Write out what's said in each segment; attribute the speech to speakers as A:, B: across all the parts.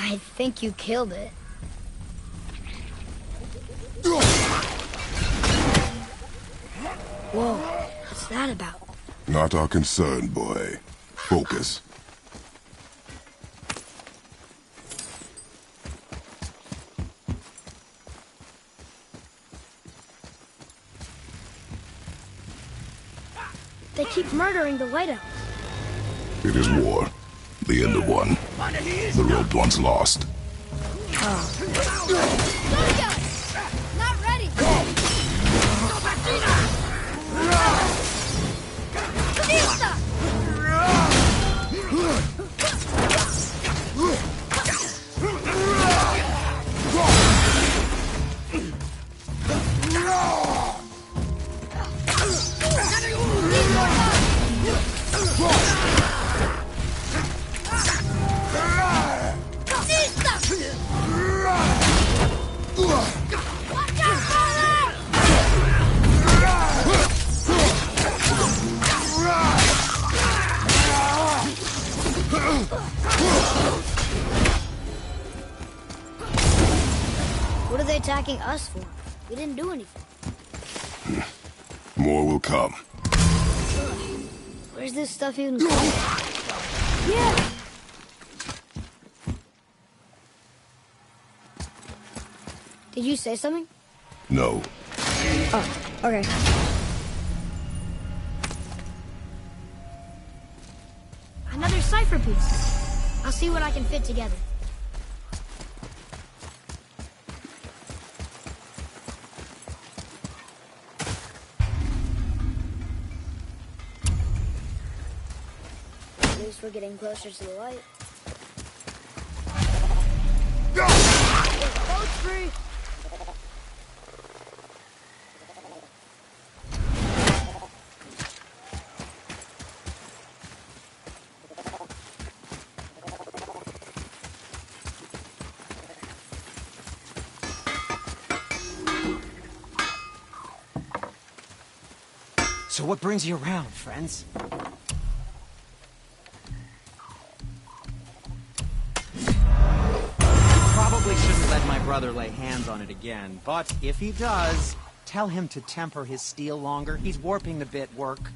A: I think you killed it. Whoa, what's that about?
B: Not our concern, boy. Focus.
A: They keep murdering the White Elves.
B: It is war. The end of one. The robed one's lost.
A: Not ready! What are they attacking us for? We didn't do anything.
B: More will come.
A: Where's this stuff even coming from? Yeah! Did you say something?
B: No.
A: Oh, okay. Another cipher piece. I'll see what I can fit together. At least we're getting closer to the light. Boat's free!
C: So what brings you around, friends? Probably shouldn't let my brother lay hands on it again, but if he does, tell him to temper his steel longer. He's warping the bit work.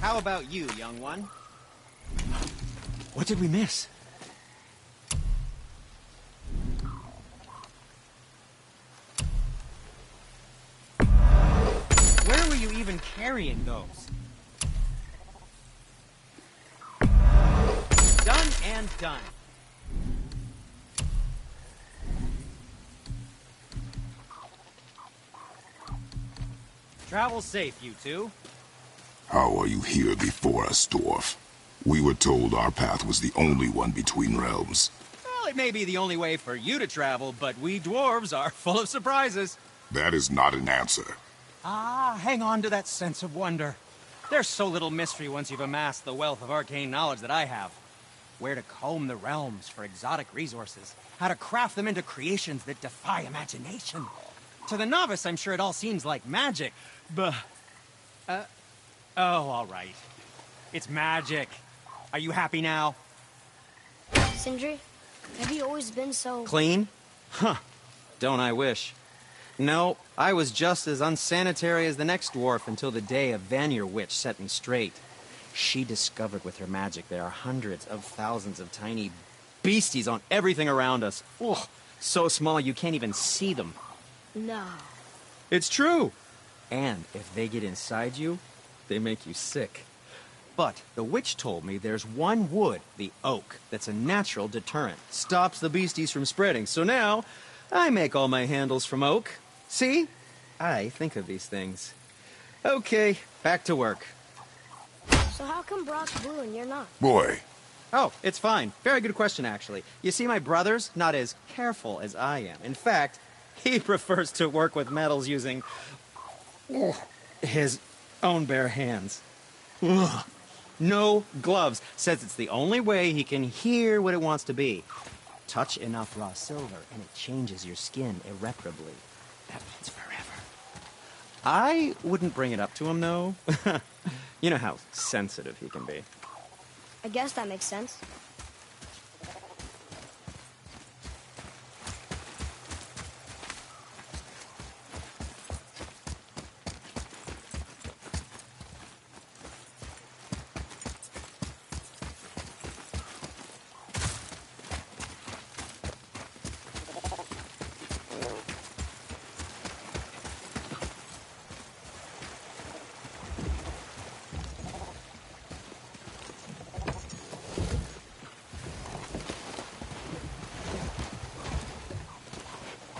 C: How about you, young one?
D: What did we miss?
C: Where were you even carrying those? Done and done. Travel safe, you two.
B: How are you here before us, dwarf? We were told our path was the only one between realms.
C: Well, it may be the only way for you to travel, but we dwarves are full of surprises.
B: That is not an answer.
C: Ah, hang on to that sense of wonder. There's so little mystery once you've amassed the wealth of arcane knowledge that I have. Where to comb the realms for exotic resources, how to craft them into creations that defy imagination. To the novice, I'm sure it all seems like magic, but... Oh, all right. It's magic. Are you happy now?
A: Sindri, have you always been so...
C: Clean? Huh. Don't I wish. No, I was just as unsanitary as the next dwarf until the day a Vanir witch set me straight. She discovered with her magic there are hundreds of thousands of tiny beasties on everything around us. Ugh, so small you can't even see them.
A: No.
C: It's true. And if they get inside you, they make you sick. But the witch told me there's one wood, the oak, that's a natural deterrent. Stops the beasties from spreading. So now, I make all my handles from oak. See? I think of these things. Okay, back to work.
A: So how come Brock's blue and you're not?
B: Boy,
C: Oh, it's fine. Very good question, actually. You see, my brother's not as careful as I am. In fact, he prefers to work with metals using his own bare hands. Ugh. No gloves. Says it's the only way he can hear what it wants to be. Touch enough raw silver, and it changes your skin irreparably. That means forever. I wouldn't bring it up to him, though. You know how sensitive he can be.
A: I guess that makes sense.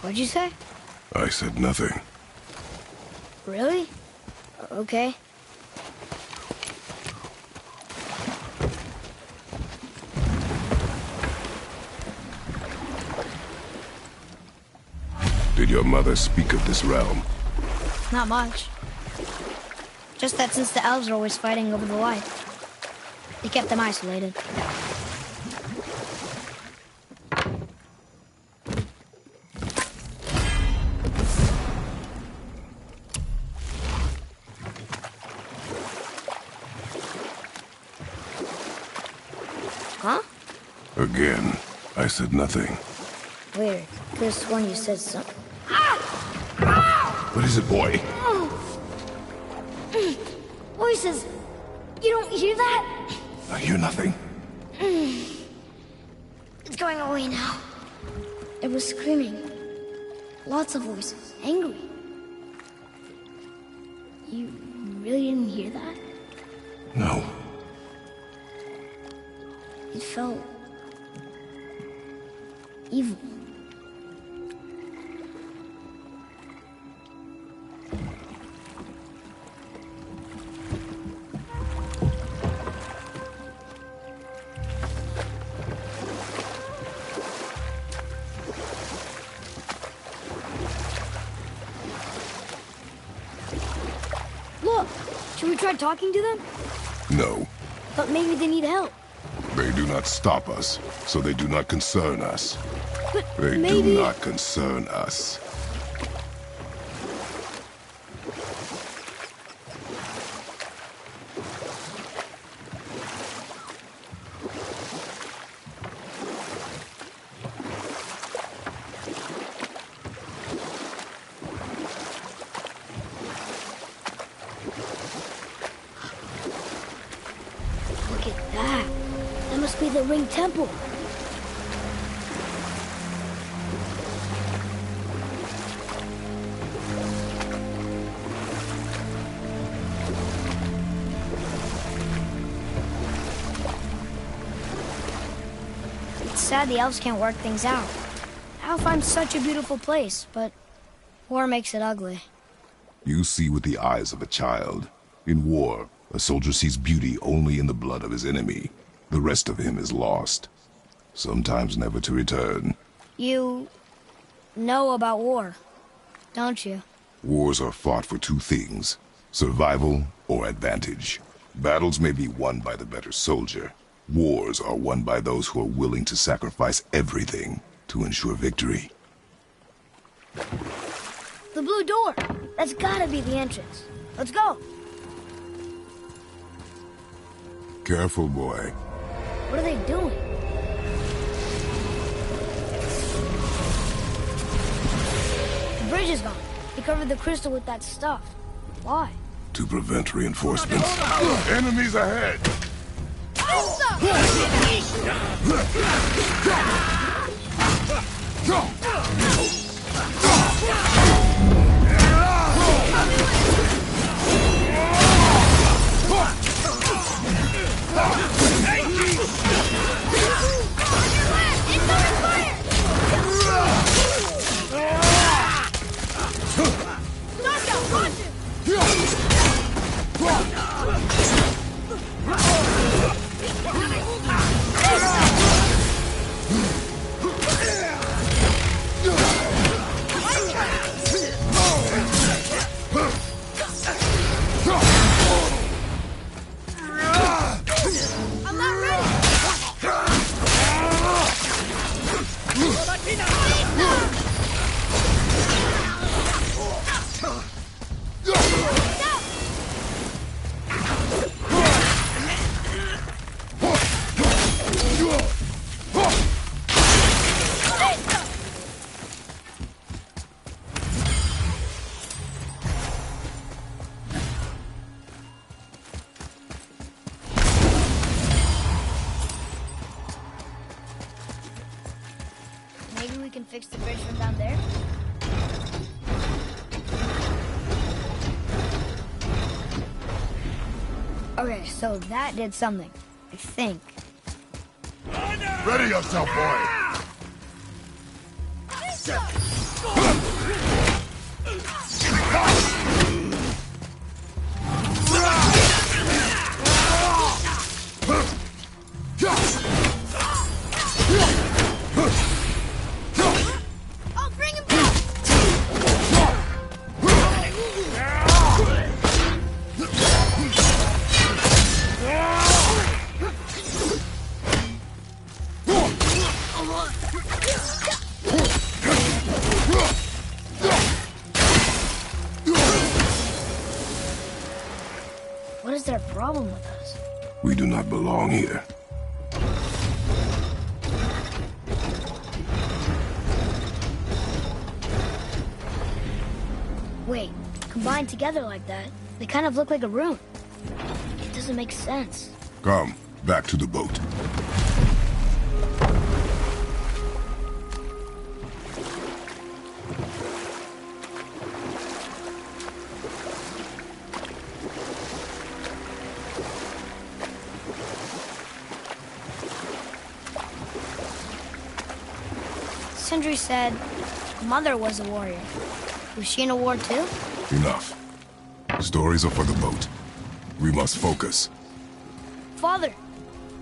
A: What'd you say?
B: I said nothing.
A: Really? Okay.
B: Did your mother speak of this realm?
A: Not much. Just that since the elves are always fighting over the light, they kept them isolated. Huh?
B: Again, I said nothing.
A: Weird. Could've sworn you said something.
B: What is it, boy?
A: Voices! You don't hear that?
B: I hear nothing.
A: It's going away now. It was screaming. Lots of voices. Angry. You really didn't hear that?
B: No.
A: It felt... evil. Look! Should we try talking to them?
B: No.
A: But maybe they need help.
B: They do not stop us, so they do not concern us.
A: But
B: They
A: maybe...
B: do not concern us.
A: Look at that. That must be the Ring Temple. It's sad the elves can't work things out. Alfheim's such a beautiful place, but war makes it ugly.
B: You see with the eyes of a child. In war, a soldier sees beauty only in the blood of his enemy. The rest of him is lost, sometimes never to return.
A: You know about war, don't you?
B: Wars are fought for two things, survival or advantage. Battles may be won by the better soldier. Wars are won by those who are willing to sacrifice everything to ensure victory.
A: The blue door. That's gotta be the entrance. Let's go.
B: Careful, boy.
A: What are they doing? The bridge is gone. They covered the crystal with that stuff. Why?
B: To prevent reinforcements. Enemies ahead!
A: Okay, so that did something. I think.
B: Ready yourself, boy!
A: I'll bring him back! What is their problem with us?
B: We do not belong here.
A: Wait, combined together like that, they kind of look like a rune. It doesn't make sense.
B: Come, back to the boat.
A: Sindri said Mother was a warrior. Was she in a war too?
B: Enough. Stories are for the boat. We must focus.
A: Father,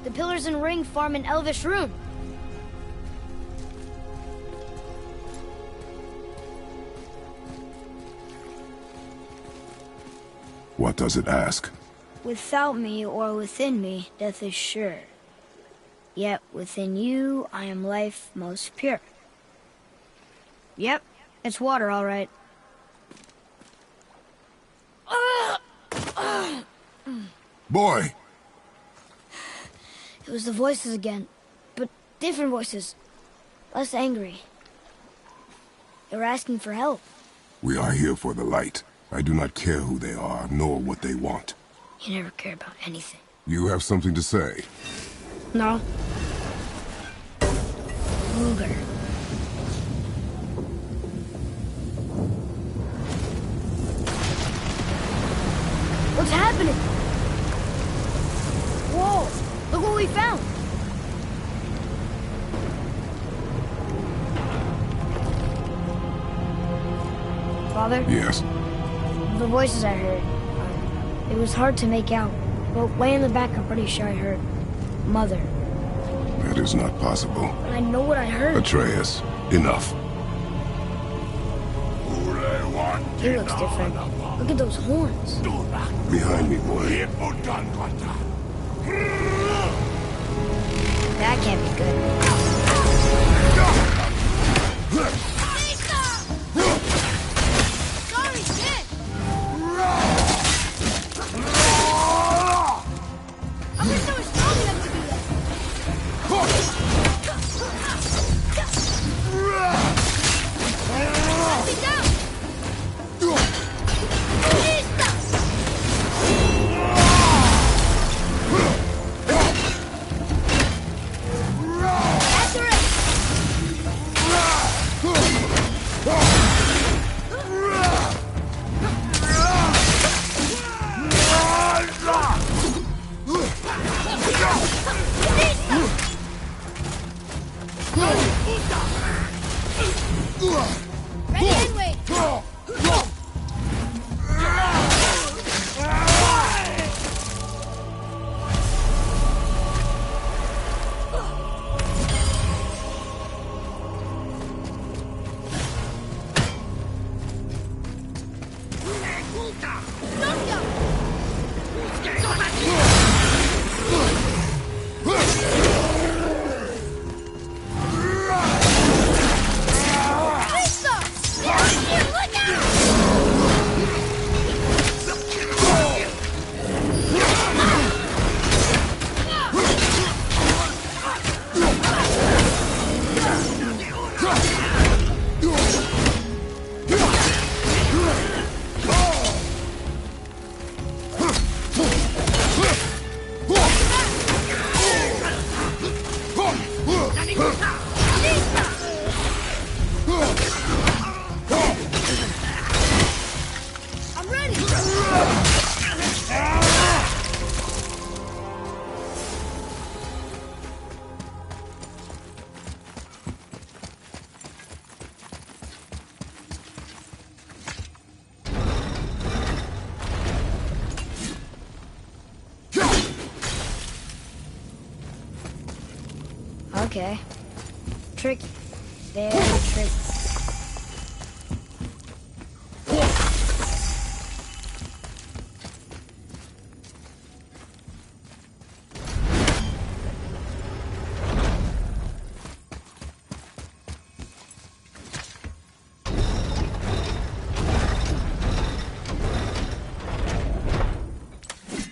A: the pillars and ring form an elvish rune.
B: What does it ask?
A: Without me or within me, death is sure. Yet within you, I am life most pure. Yep, it's water, all right.
B: Boy!
A: It was the voices again, but different voices. Less angry. They were asking for help.
B: We are here for the light. I do not care who they are, nor what they want.
A: You never care about anything.
B: You have something to say?
A: No. Luger. What's happening? Whoa! Look what we found! Father?
B: Yes.
A: The voices I heard. It was hard to make out, but way in the back I'm pretty sure I heard Mother.
B: That is not possible.
A: But I know what I heard.
B: Atreus, enough.
A: He looks different. Look at those horns.
B: Behind me, boy.
A: That can't be good. Sorry, shit! I wish I was strong enough to do that. Let me down! After it! Okay. Tricky. Very tricky.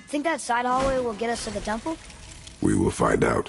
A: Think that side hallway will get us to the temple?
B: We will find out.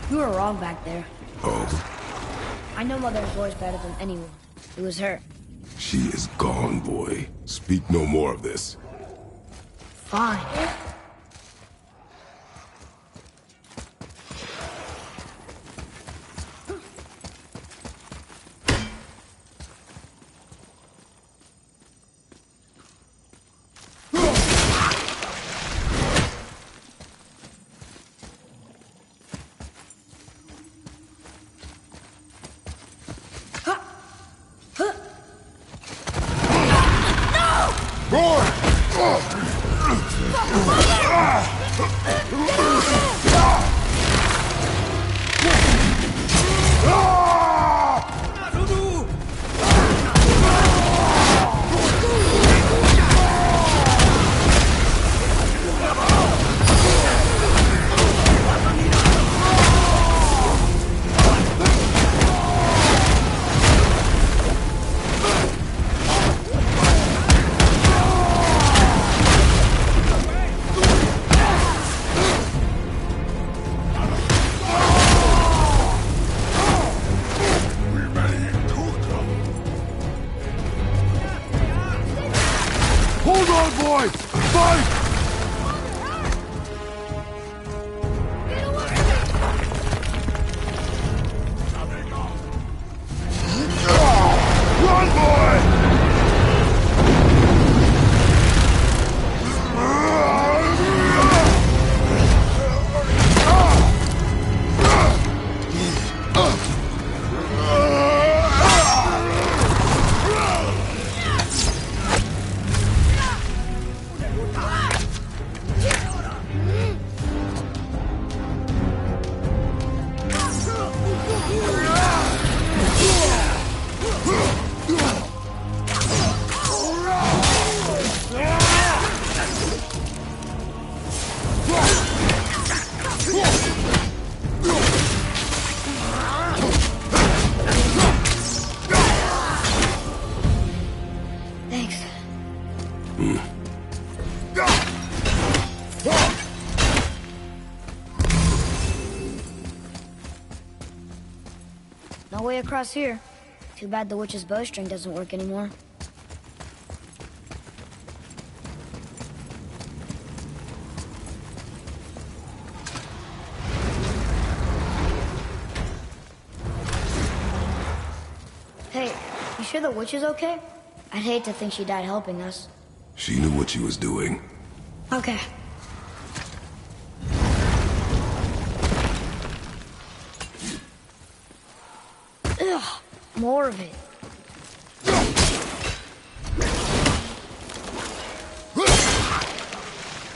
A: You were wrong back there.
B: Oh?
A: I know Mother's voice better than anyone. It was her.
B: She is gone, boy. Speak no more of this.
A: Fine.
B: Hold on, boy! Fight! Run, boy!
A: Thanks. No way across here. Too bad the witch's bowstring doesn't work anymore. Hey, you sure the witch is okay? I'd hate to think she died helping us.
B: She knew what she was doing.
A: Okay. Ugh, more of it.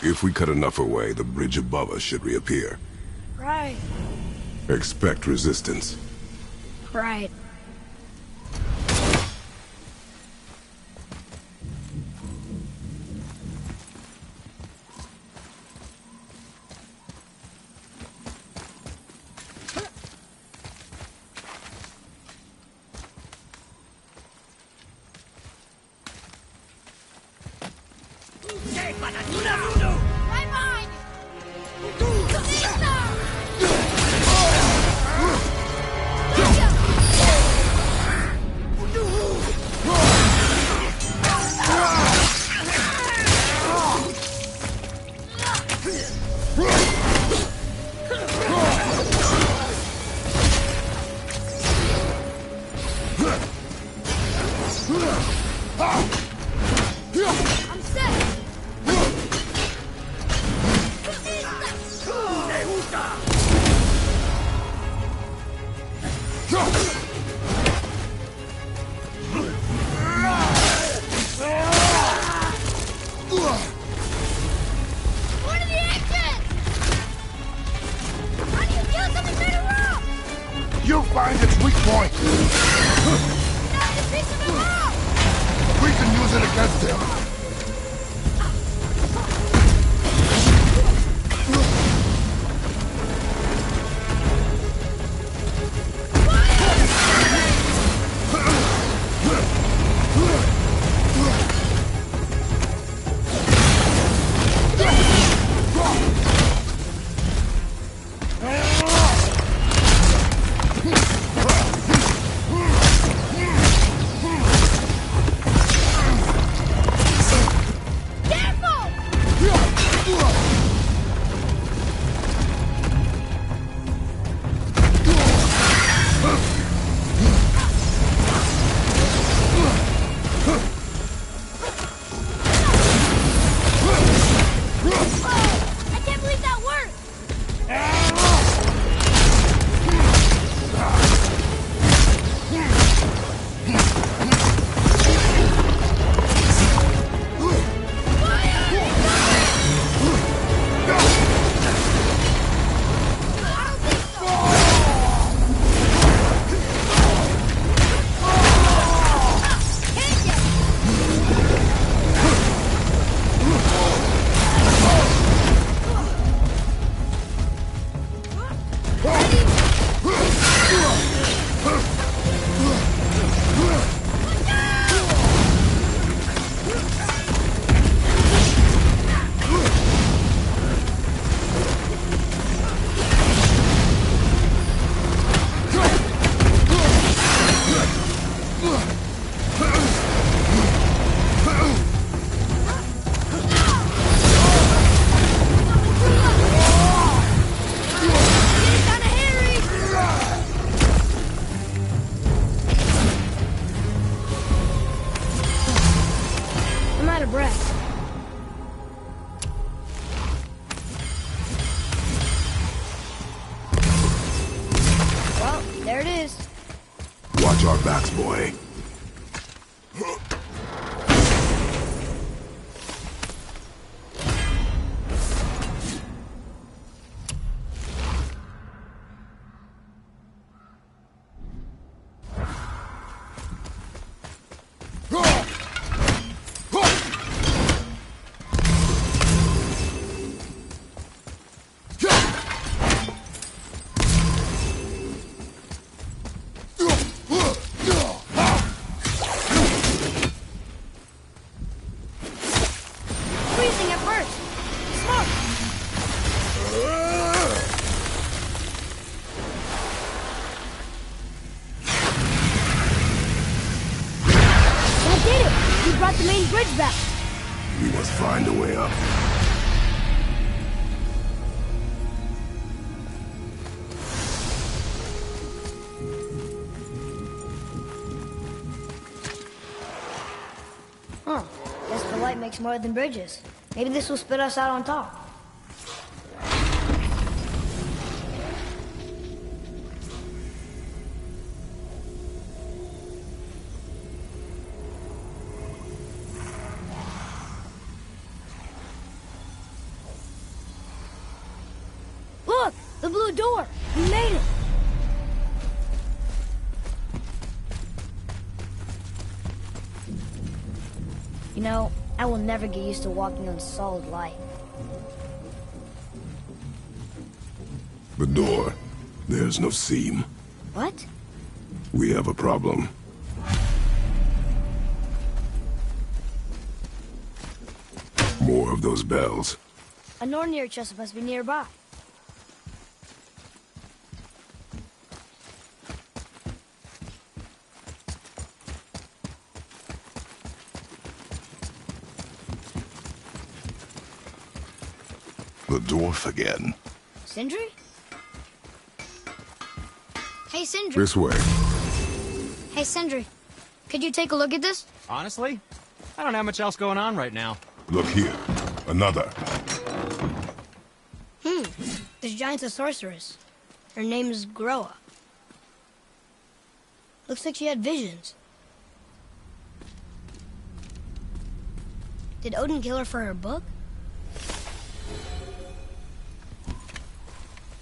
B: If we cut enough away, the bridge above us should reappear.
A: Right.
B: Expect resistance.
A: Right. Right behind I'm set! What are the exits? How do you kill something through the rope?
B: You find its weak point.
A: Not the piece of the rope!
B: We can use it against him.
A: I can't believe that worked! I'm out of breath. Well, there it is.
B: Watch our backs, boy.
A: Freezing at first. Smoke! That did it! We brought the main bridge back.
B: We must find a way up.
A: Huh. Guess the light makes more than bridges. Maybe this will spit us out on top. Look! The blue door! We made it! You know, I will never get used to walking on solid light.
B: The door. There's no seam.
A: What?
B: We have a problem. More of those bells.
A: A Nornir chest must be nearby.
B: The dwarf again.
A: Sindri? Hey, Sindri.
B: This way.
A: Hey, Sindri. Could you take a look at this?
C: Honestly, I don't have much else going on right now.
B: Look here. Another.
A: This giant's a sorceress. Her name is Groa. Looks like she had visions. Did Odin kill her for her book?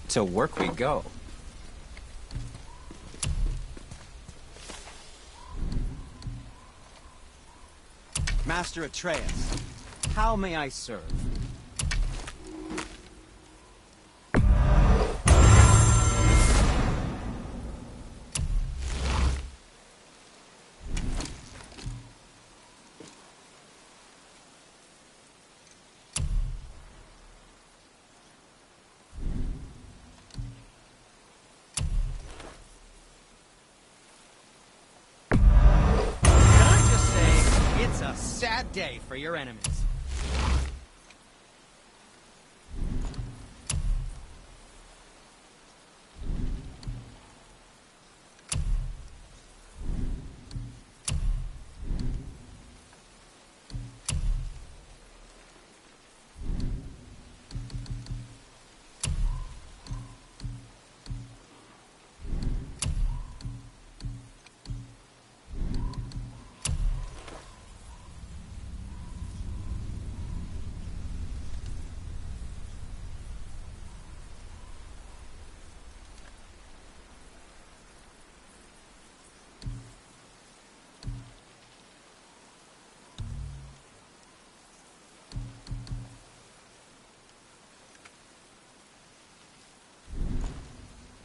C: To work we go. Master Atreus, how may I serve? A sad day for your enemies.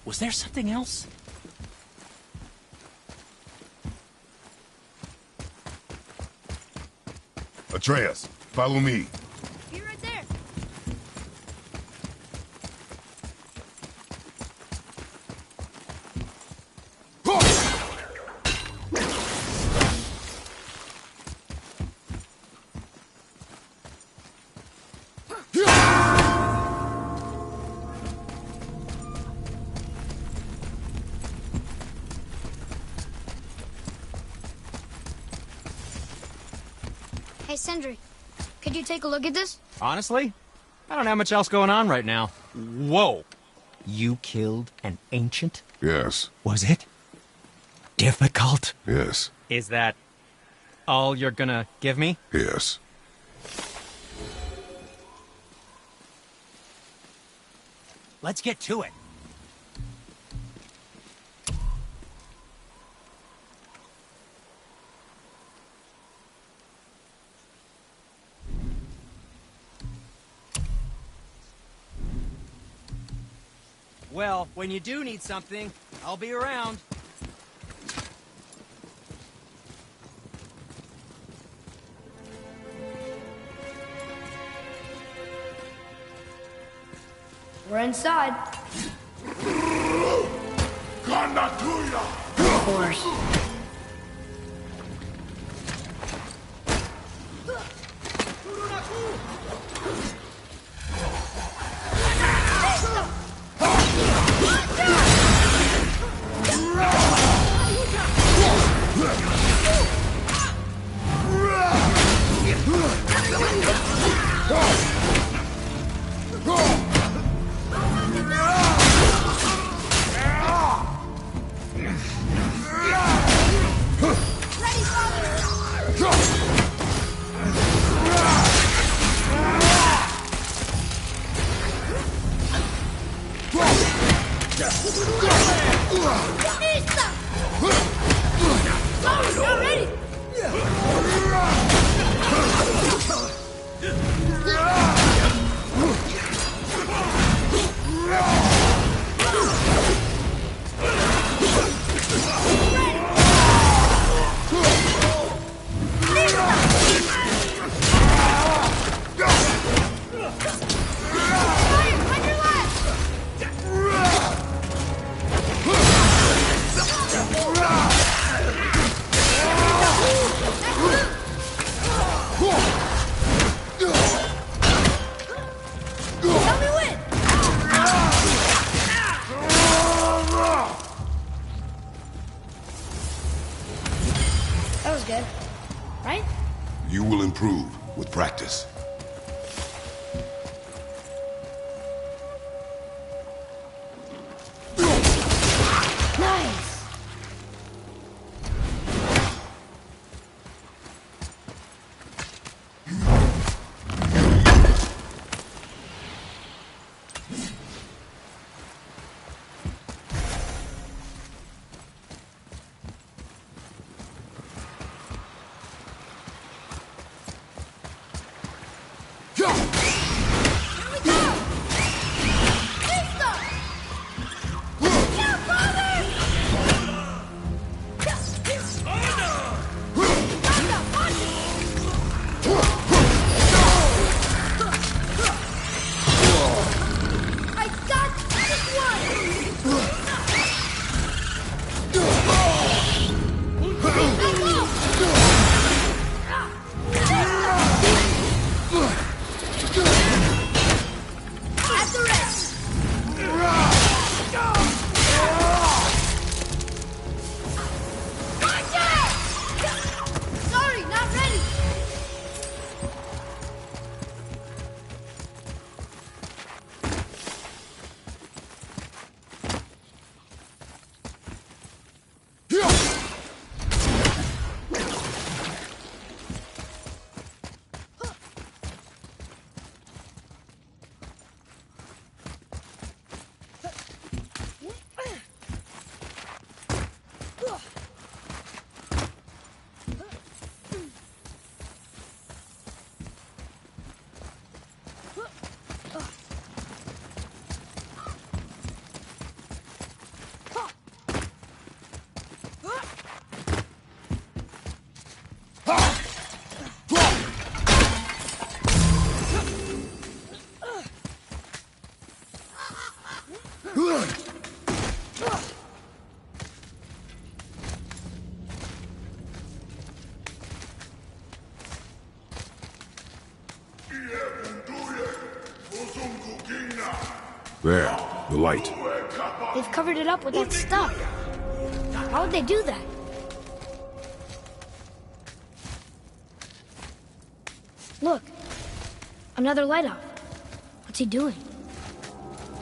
C: Was there something else?
B: Atreus, follow me.
A: Be right there. Hey, Sindri. Could you take a look at this?
C: Honestly, I don't have much else going on right now. Whoa! You killed an ancient?
B: Yes.
C: Was it difficult?
B: Yes.
C: Is that all you're gonna give me?
B: Yes.
C: Let's get to it. Well, when you do need something, I'll be around.
A: We're inside. Of course. feels good. Right?
B: You will improve with practice.
A: Nice!
B: There, the light.
A: They've covered it up with that stuff. How would they do that? Look. Another light off. What's he doing?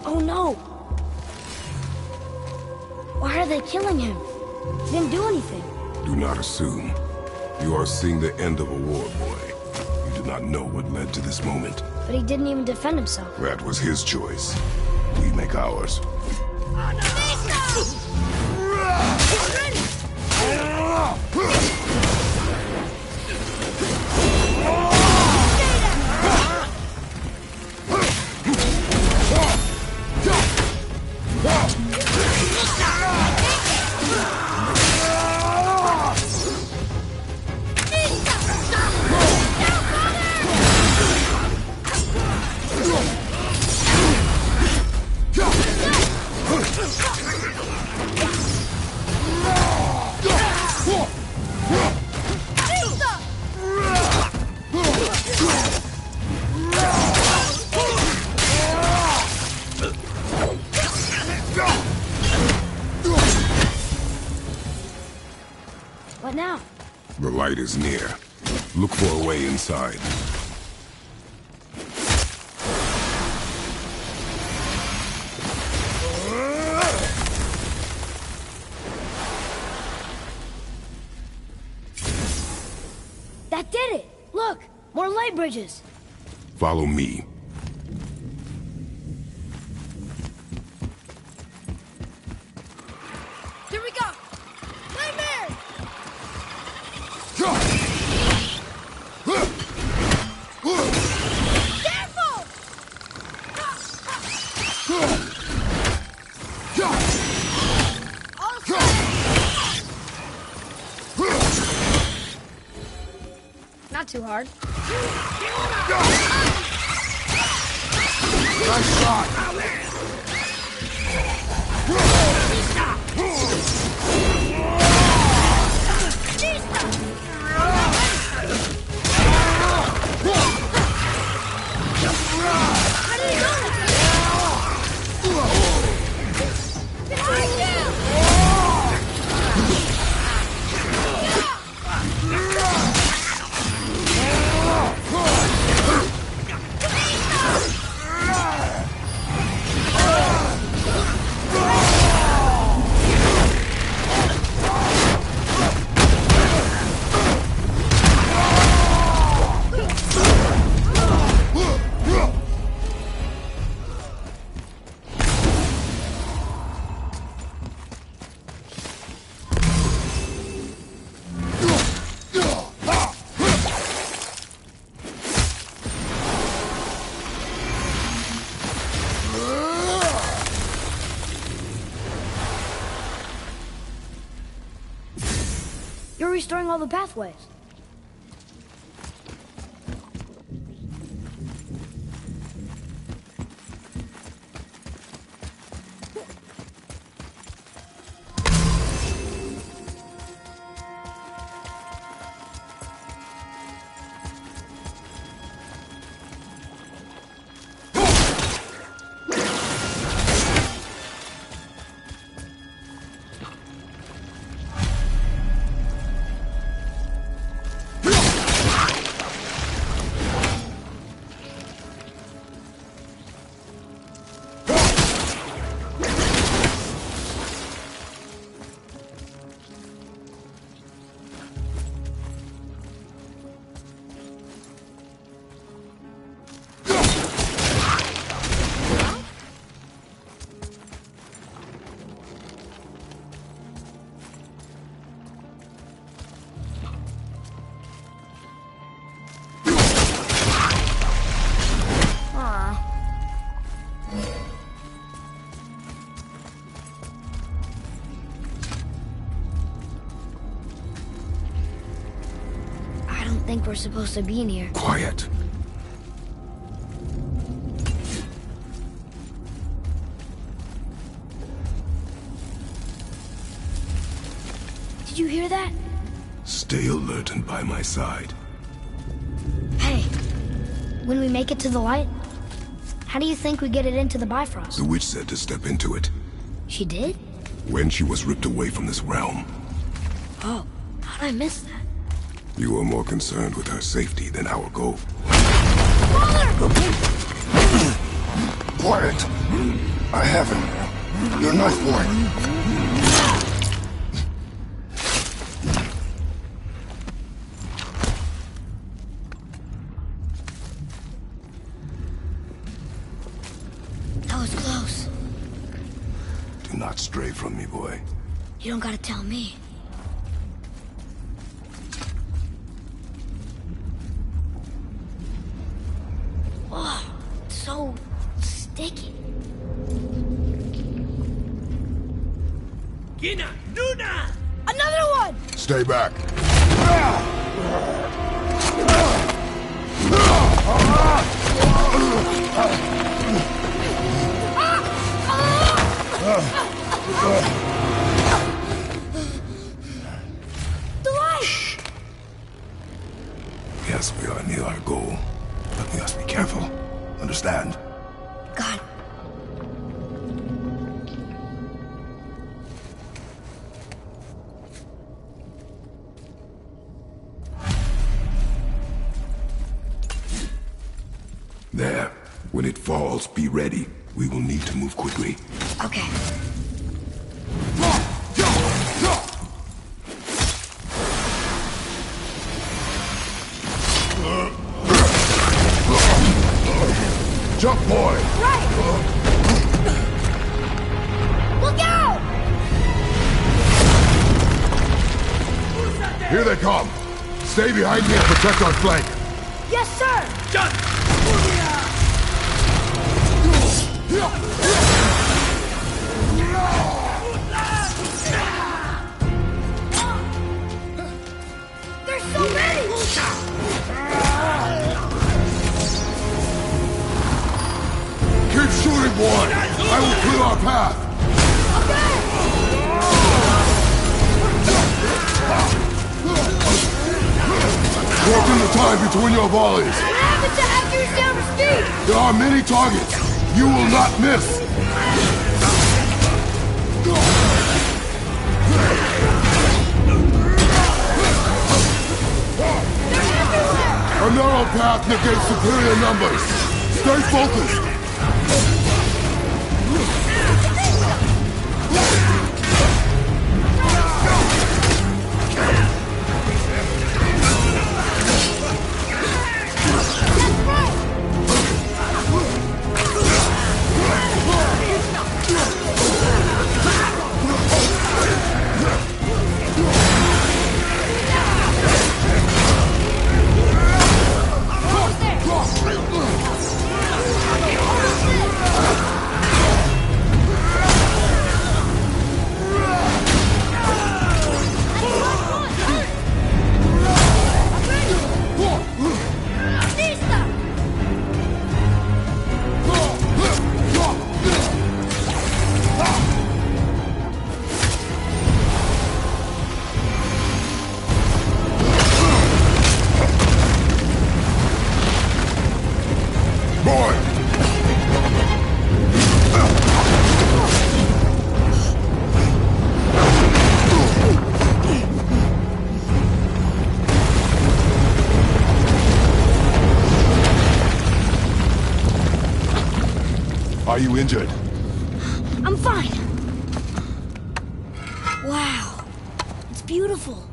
A: Oh no! Why are they killing him? He didn't do anything.
B: Do not assume. You are seeing the end of a war, boy. You do not know what led to this moment.
A: But he didn't even defend himself.
B: That was his choice. We make ours.
A: What now?
B: The light is near. Look for a way inside.
A: That did it! Look! More light bridges!
B: Follow me.
A: Here we go! Nightmare! Careful! Not too hard.
B: Nice shot!
A: You're restoring all the pathways. I think we're supposed to be in here.
B: Quiet.
A: Did you hear that?
B: Stay alert and by my side.
A: Hey, when we make it to the light, how do you think we get it into the Bifrost?
B: The witch said to step into it
A: She did?
B: when she was ripped away from this realm.
A: Oh, how'd I miss that?
B: You are more concerned with her safety than our goal. Quiet! I have him. Your knife boy.
A: That was close.
B: Do not stray from me, boy.
A: You don't gotta tell me. Oh, it's so sticky.
D: Gina! Nuna!
A: Another one!
B: Stay back.
A: The light!
B: Yes, we are near our goal, but we must be careful. Understand?
A: God.
B: There. When it falls, be ready. We will need to move quickly.
A: Okay.
B: Jump, boy!
A: Right! Look out!
B: Here they come. Stay behind me and protect our flank.
A: Yes, sir!
D: Done!
A: There's so many!
B: Keep shooting, boy! I will clear our path! Work in the time between your volleys.
A: What happened to accuracy over speed?
B: There are many targets. You will not miss. A narrow path negates superior numbers. Stay focused. Are you injured?
A: I'm fine. Wow. It's beautiful.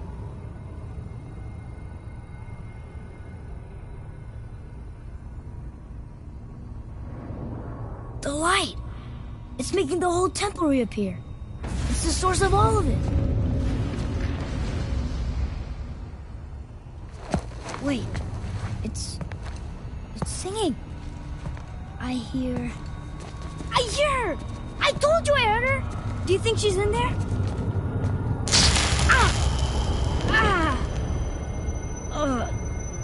A: The light. It's making the whole temple reappear. It's the source of all of it. Wait. It's singing. I hear her! I told you I heard her! Do you think she's in there? Ah! Ah! Ugh,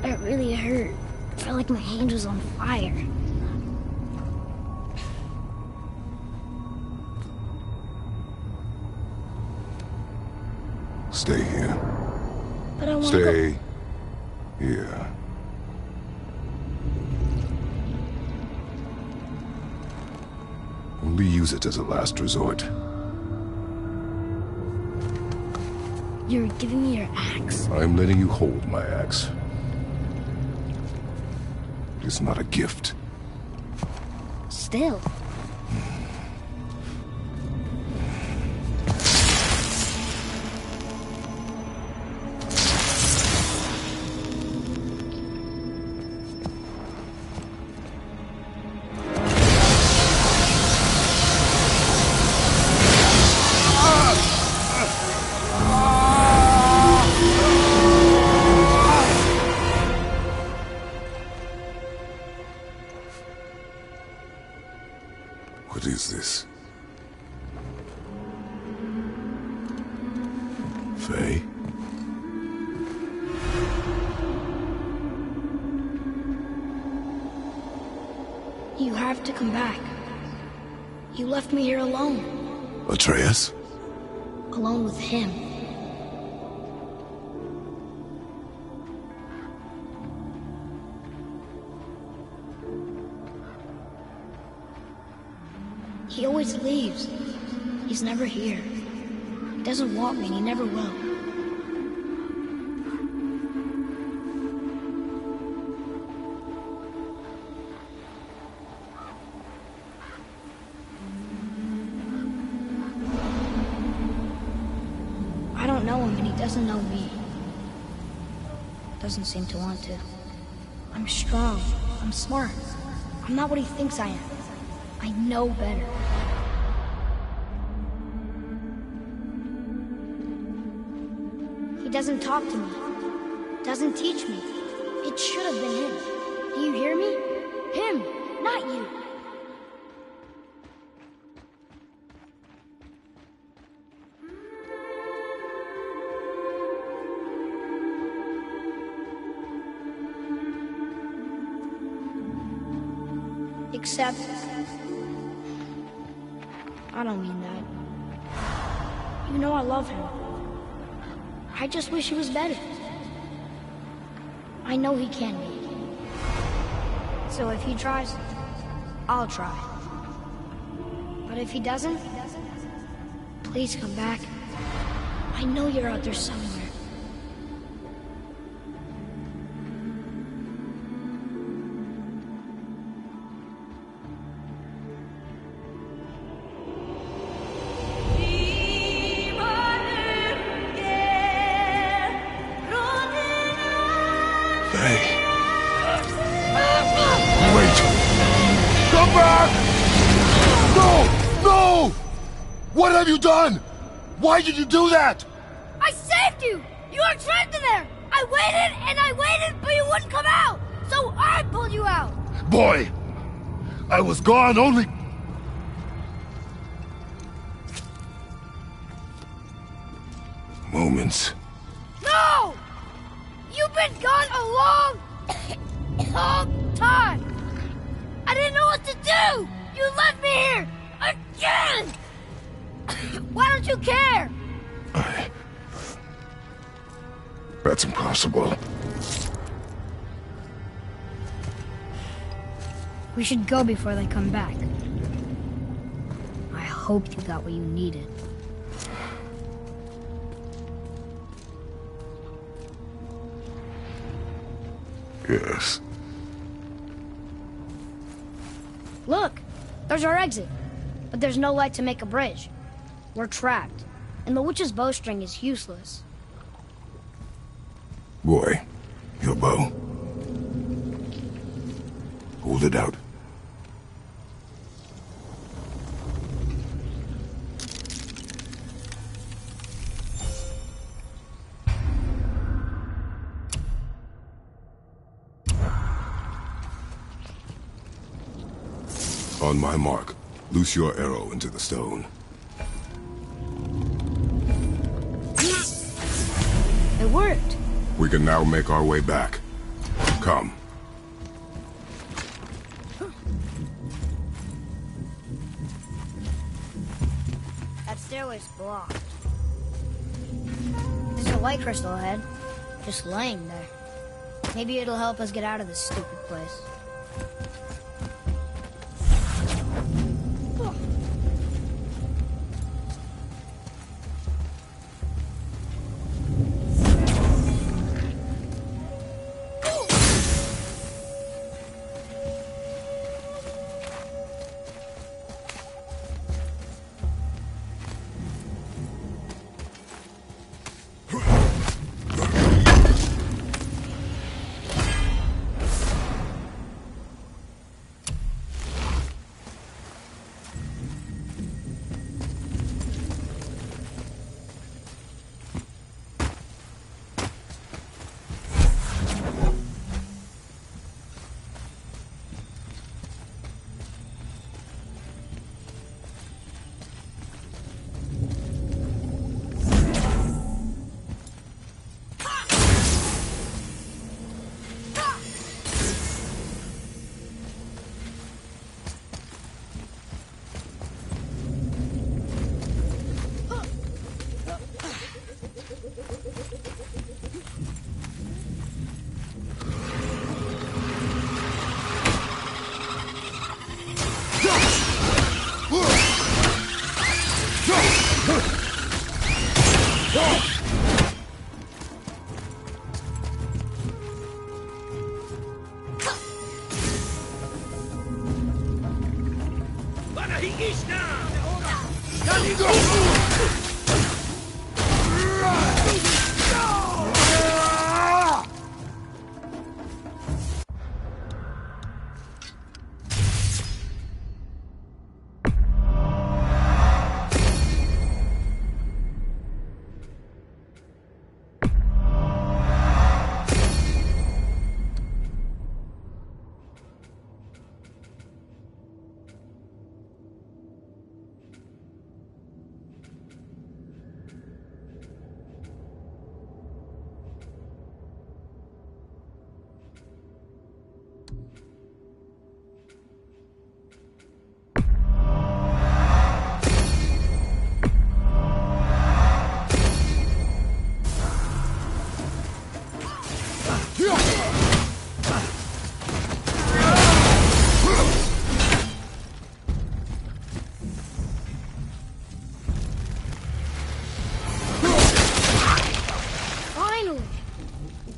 A: that really hurt. I felt like my hand was on fire.
B: Stay here.
A: But I want to
B: Stay here. Only use it as a last resort.
A: You're giving me your axe?
B: I'm letting you hold my axe. It is not a gift.
A: Still.
B: What is this? Faye?
A: You have to come back. You left me here alone.
B: Atreus?
A: Alone with him. He always leaves. He's never here. He doesn't want me and he never will. I don't know him and he doesn't know me. Doesn't seem to want to. I'm strong. I'm smart. I'm not what he thinks I am. I know better. He doesn't talk to me. Doesn't teach me. It should have been him. Do you hear me? Him, not you. Except... I don't mean that. You know I love him. I just wish he was better. I know he can be. So if he tries, I'll try. But if he doesn't, please come back. I know you're out there somewhere.
B: What have you done? Why did you do that?
A: I saved you! You were trapped in there! I waited and I waited, but you wouldn't come out! So I pulled you out!
B: Boy, I was gone only... moments.
A: No! You've been gone a long, long time! I didn't know what to do! You left me here! Again! Why don't you care?
B: That's impossible.
A: We should go before they come back. I hope you got what you needed.
B: Yes.
A: Look! They're There's our exit. But there's no light to make a bridge. We're trapped. And the witch's bowstring is useless.
B: Boy, your bow. Hold it out. On my mark, loose your arrow into the stone.
A: It worked.
B: We can now make our way back. Come.
A: That stairway's blocked. There's a light crystal ahead, just laying there. Maybe it'll help us get out of this stupid place.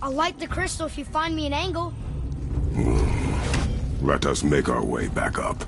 A: I'll light the crystal if you find me an angle.
B: Let us make our way back up.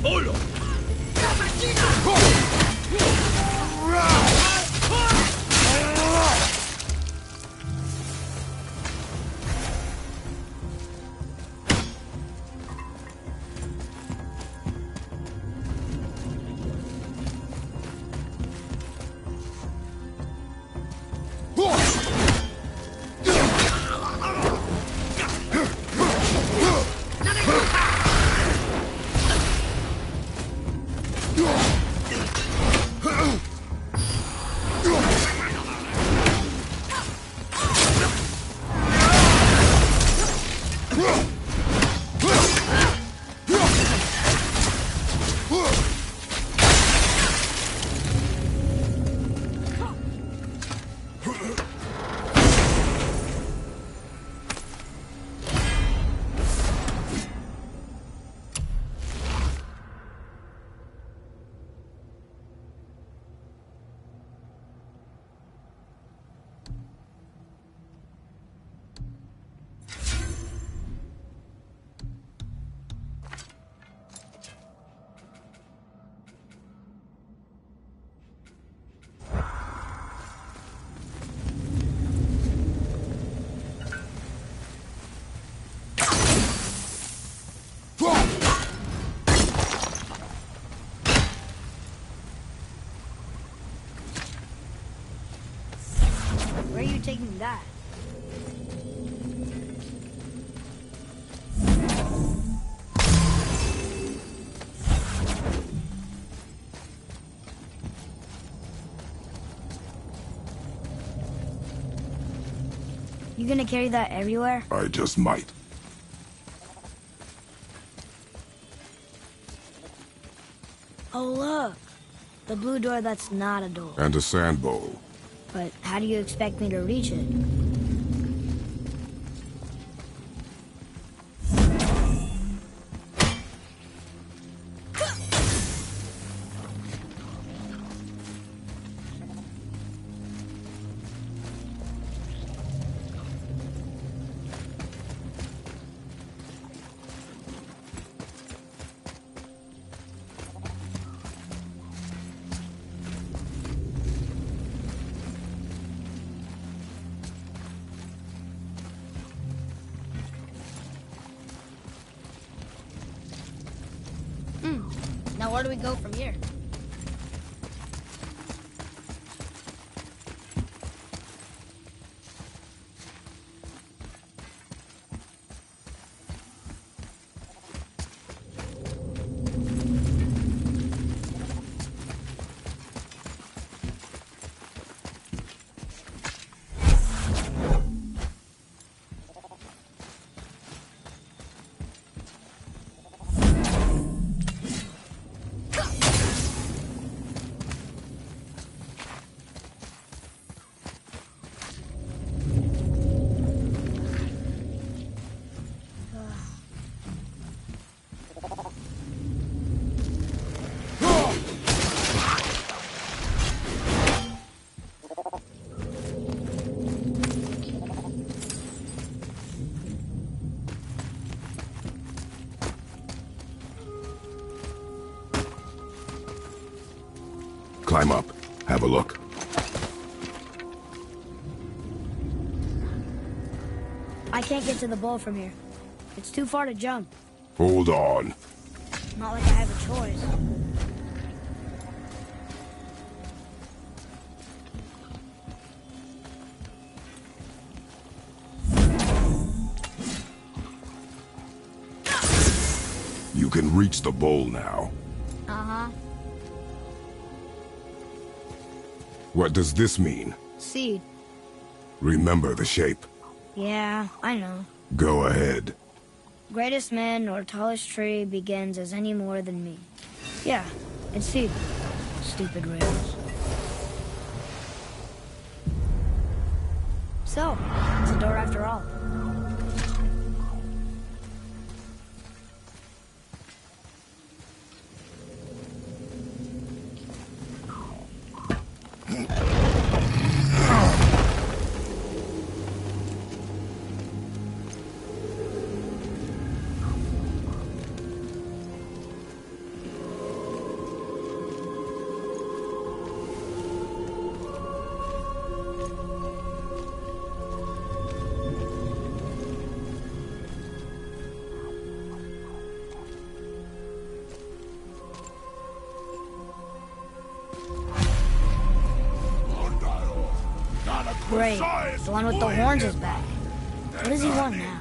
D: Apolo!
A: Where are you taking that? You gonna carry that everywhere?
B: I just might.
A: Oh, look. The blue door that's not a door.
B: And a sand bowl.
A: But how do you expect me to reach it? Now where do we go from here?
B: Climb up. Have a look.
A: I can't get to the bowl from here. It's too far to jump.
B: Hold on.
A: Not like I have a choice.
B: You can reach the bowl now.
A: Uh-huh.
B: What does this mean?
A: Seed.
B: Remember the shape.
A: Yeah, I know.
B: Go ahead.
A: Greatest man or tallest tree begins as any more than me. Yeah, it's seed. Stupid riddles. So, it's a door after all. Great. The one with the horns is back. What does he want now?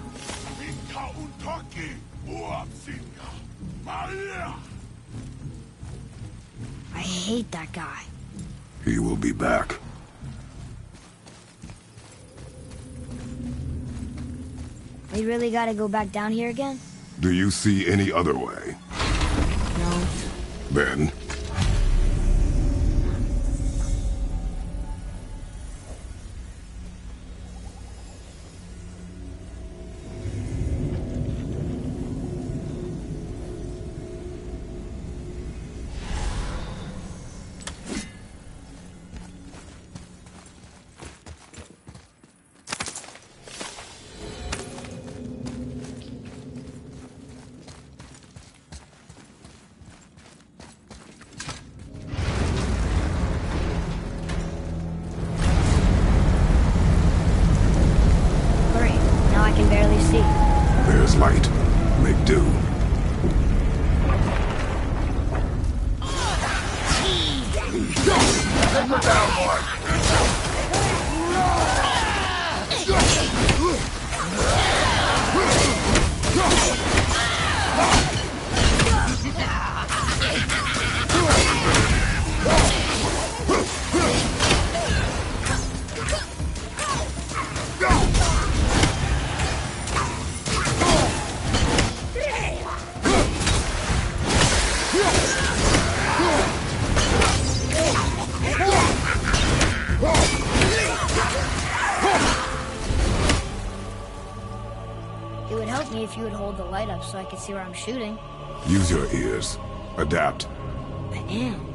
A: I hate that guy.
B: He will be back.
A: We really gotta go back down here again?
B: Do you see any other way?
A: No.
B: Then... There's light. Make do.
A: It would help me if you would hold the light up so I could see where I'm shooting.
B: Use your ears. Adapt.
A: I am.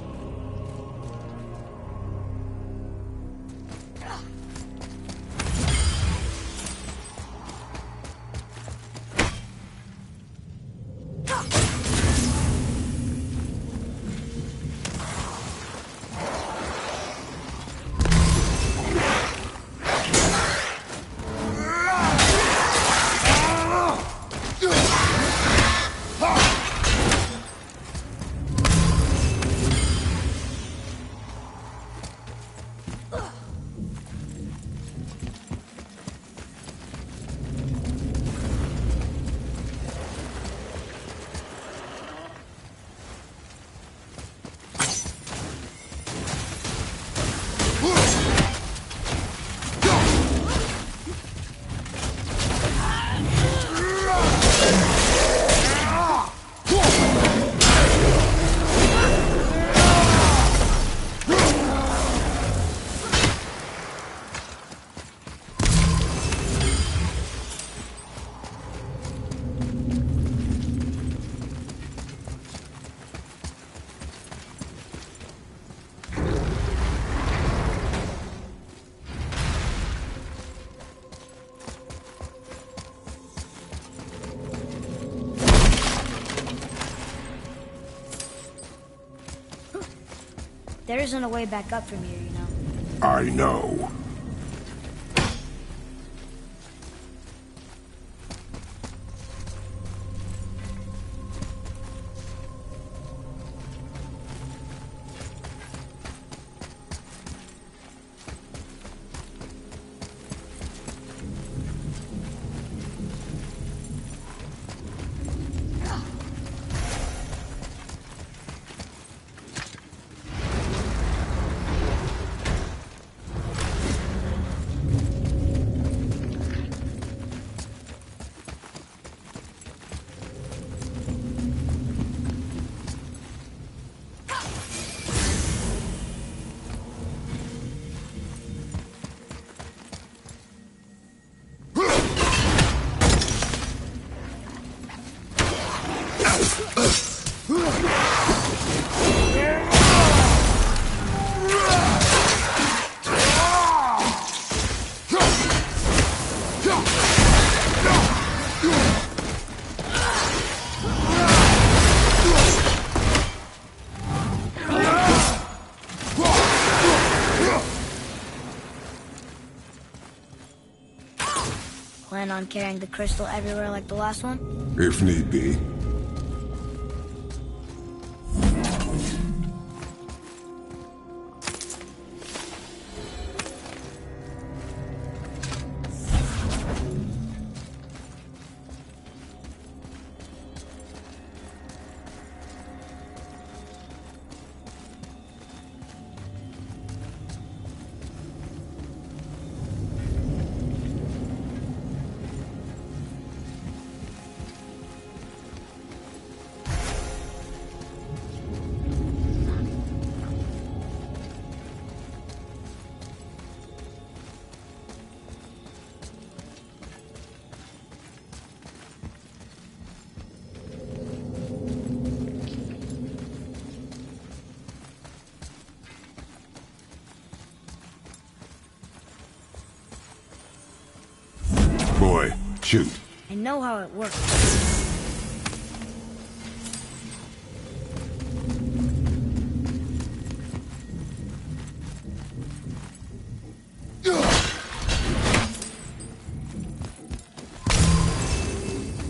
A: There isn't a way back up from here, you know.
B: I know.
A: Plan on carrying the crystal everywhere like the last one?
B: If need be. Shoot.
A: I know how it works.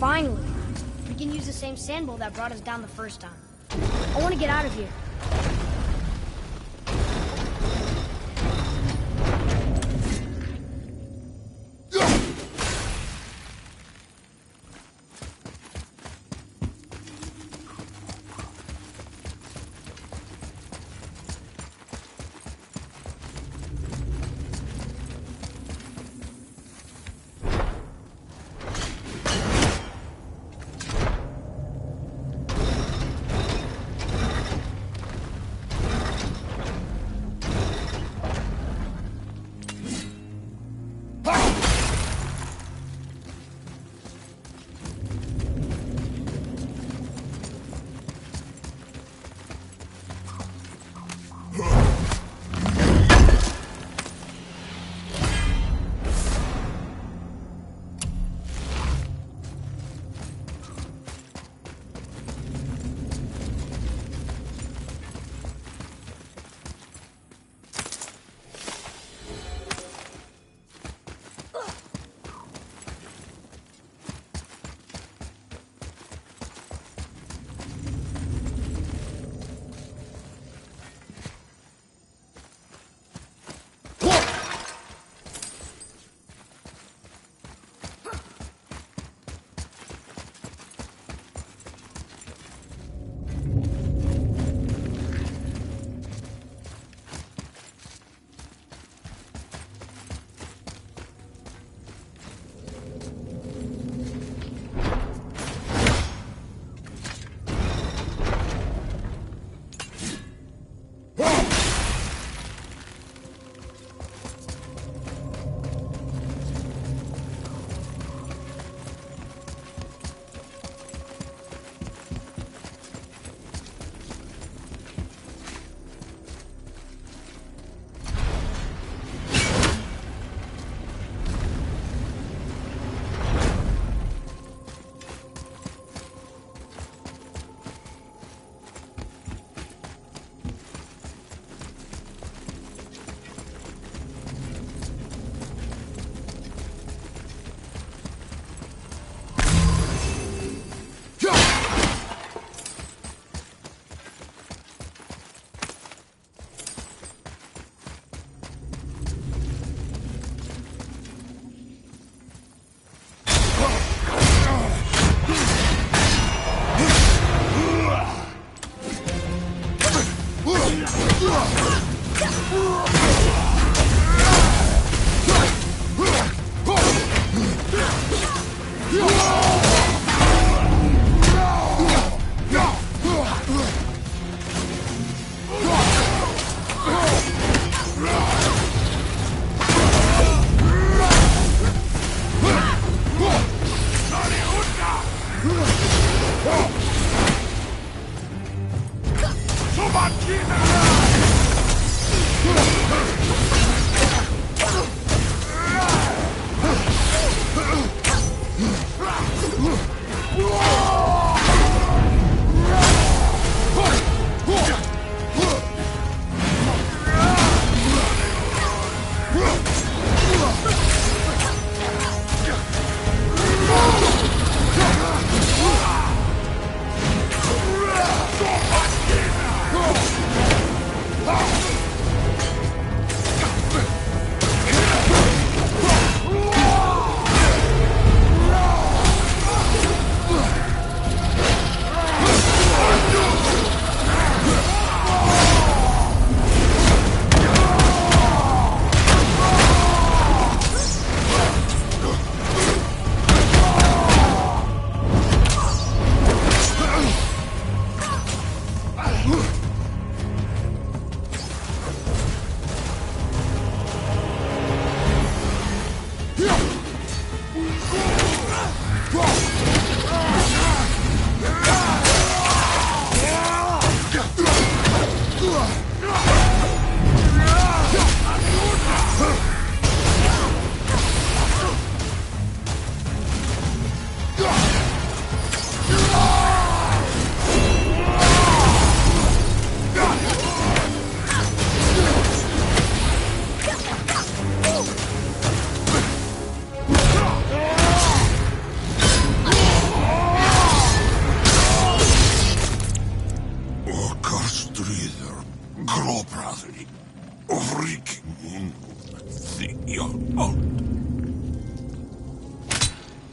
A: Finally, we can use the same sand bowl that brought us down the first time. I want to get out of here.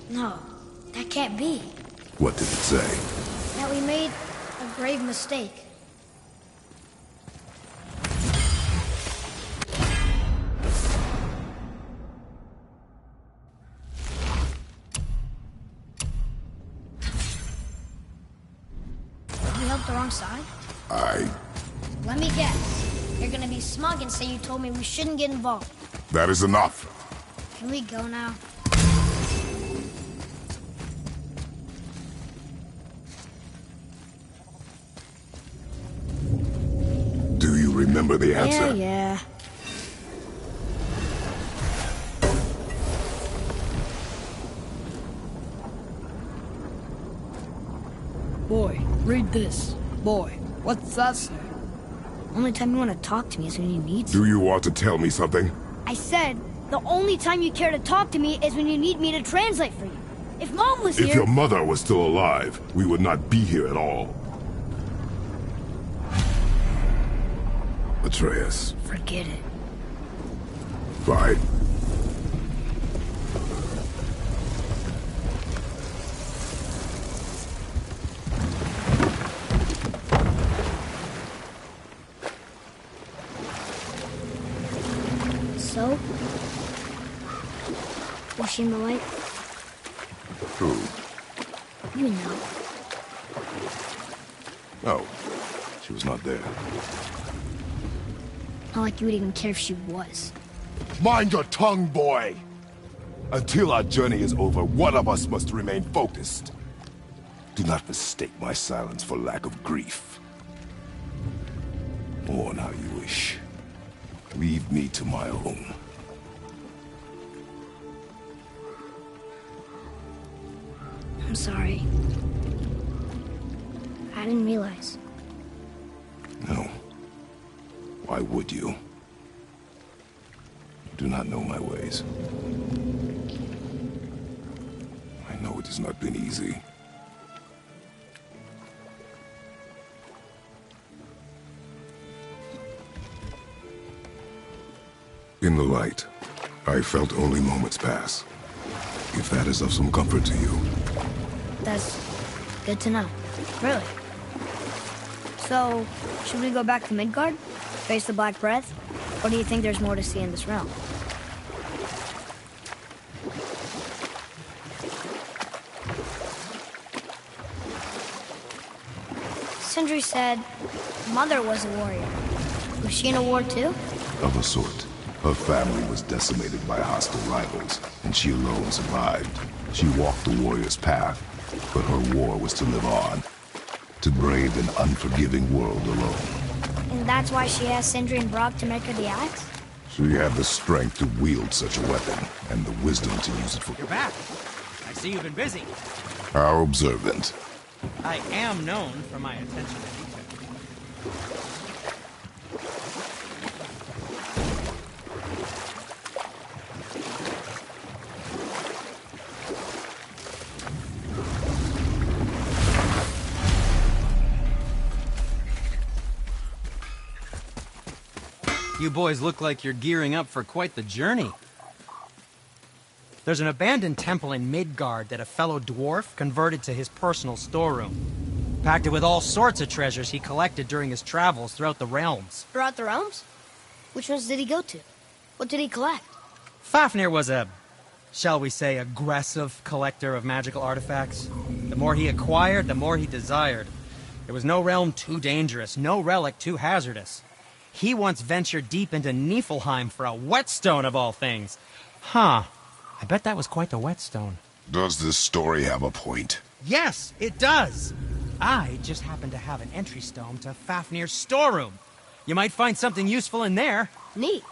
A: No, that can't be.
B: What did it say?
A: That we made a grave mistake. We helped the wrong side?
B: Let
A: me guess. You're gonna be smug and say you told me we shouldn't get involved.
B: That is enough.
A: Can we go now?
B: Do you remember the answer?
A: Yeah.
E: Boy, read this. Boy, what's that say?
A: Only time you want to talk to me is when you need to.
B: Do you want to tell me something?
A: I said, the only time you care to talk to me is when you need me to translate for you. If Mom was
B: If
A: here...
B: your mother was still alive, we would not be here at all. Atreus.
A: Forget it.
B: Fine.
A: So? Was she in the light?
B: Who?
A: You know.
B: No. She was not there.
A: Not like you would even care if she was.
B: Mind your tongue, boy! Until our journey is over, one of us must remain focused. Do not mistake my silence for lack of grief. Mourn how you wish. Leave me to my own.
A: I'm sorry. I didn't realize.
B: No. Why would you? You do not know my ways. I know it has not been easy. In the light, I felt only moments pass. If that is of some comfort to you.
A: That's good to know. Really. So, should we go back to Midgard? Face the Black Breath? Or do you think there's more to see in this realm? Sindri said Mother was a warrior. Was she in a war too?
B: Of a sort. Her family was decimated by hostile rivals, and she alone survived. She walked the warrior's path, but her war was to live on. To brave an unforgiving world alone.
A: And that's why she asked Sindri and Brok to make her the axe?
B: She had the strength to wield such a weapon, and the wisdom to use it for...
C: You're back. I see you've been busy.
B: How observant.
C: I am known for my attention to detail. You boys look like you're gearing up for quite the journey. There's an abandoned temple in Midgard that a fellow dwarf converted to his personal storeroom. Packed it with all sorts of treasures he collected during his travels throughout the realms.
A: Throughout the realms? Which ones did he go to? What did he collect?
C: Fafnir was a, shall we say, aggressive collector of magical artifacts. The more he acquired, the more he desired. There was no realm too dangerous, no relic too hazardous. He once ventured deep into Niflheim for a whetstone of all things. Huh. I bet that was quite the whetstone.
B: Does this story have a point?
C: Yes, it does. I just happen to have an entry stone to Fafnir's storeroom. You might find something useful in there.
A: Neat.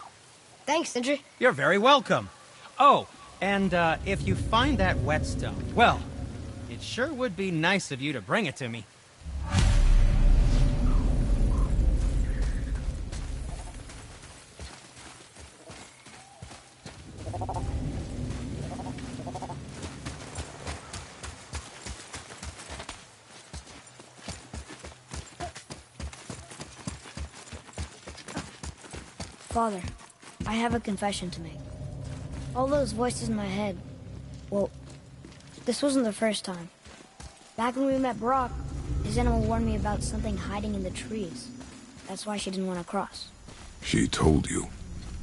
A: Thanks, Sindri.
C: You're very welcome. Oh, and if you find that whetstone, well, it sure would be nice of you to bring it to me.
A: Father, I have a confession to make. All those voices in my head. Well, this wasn't the first time. Back when we met Brock, his animal warned me about something hiding in the trees. That's why she didn't want to cross.
B: She told you.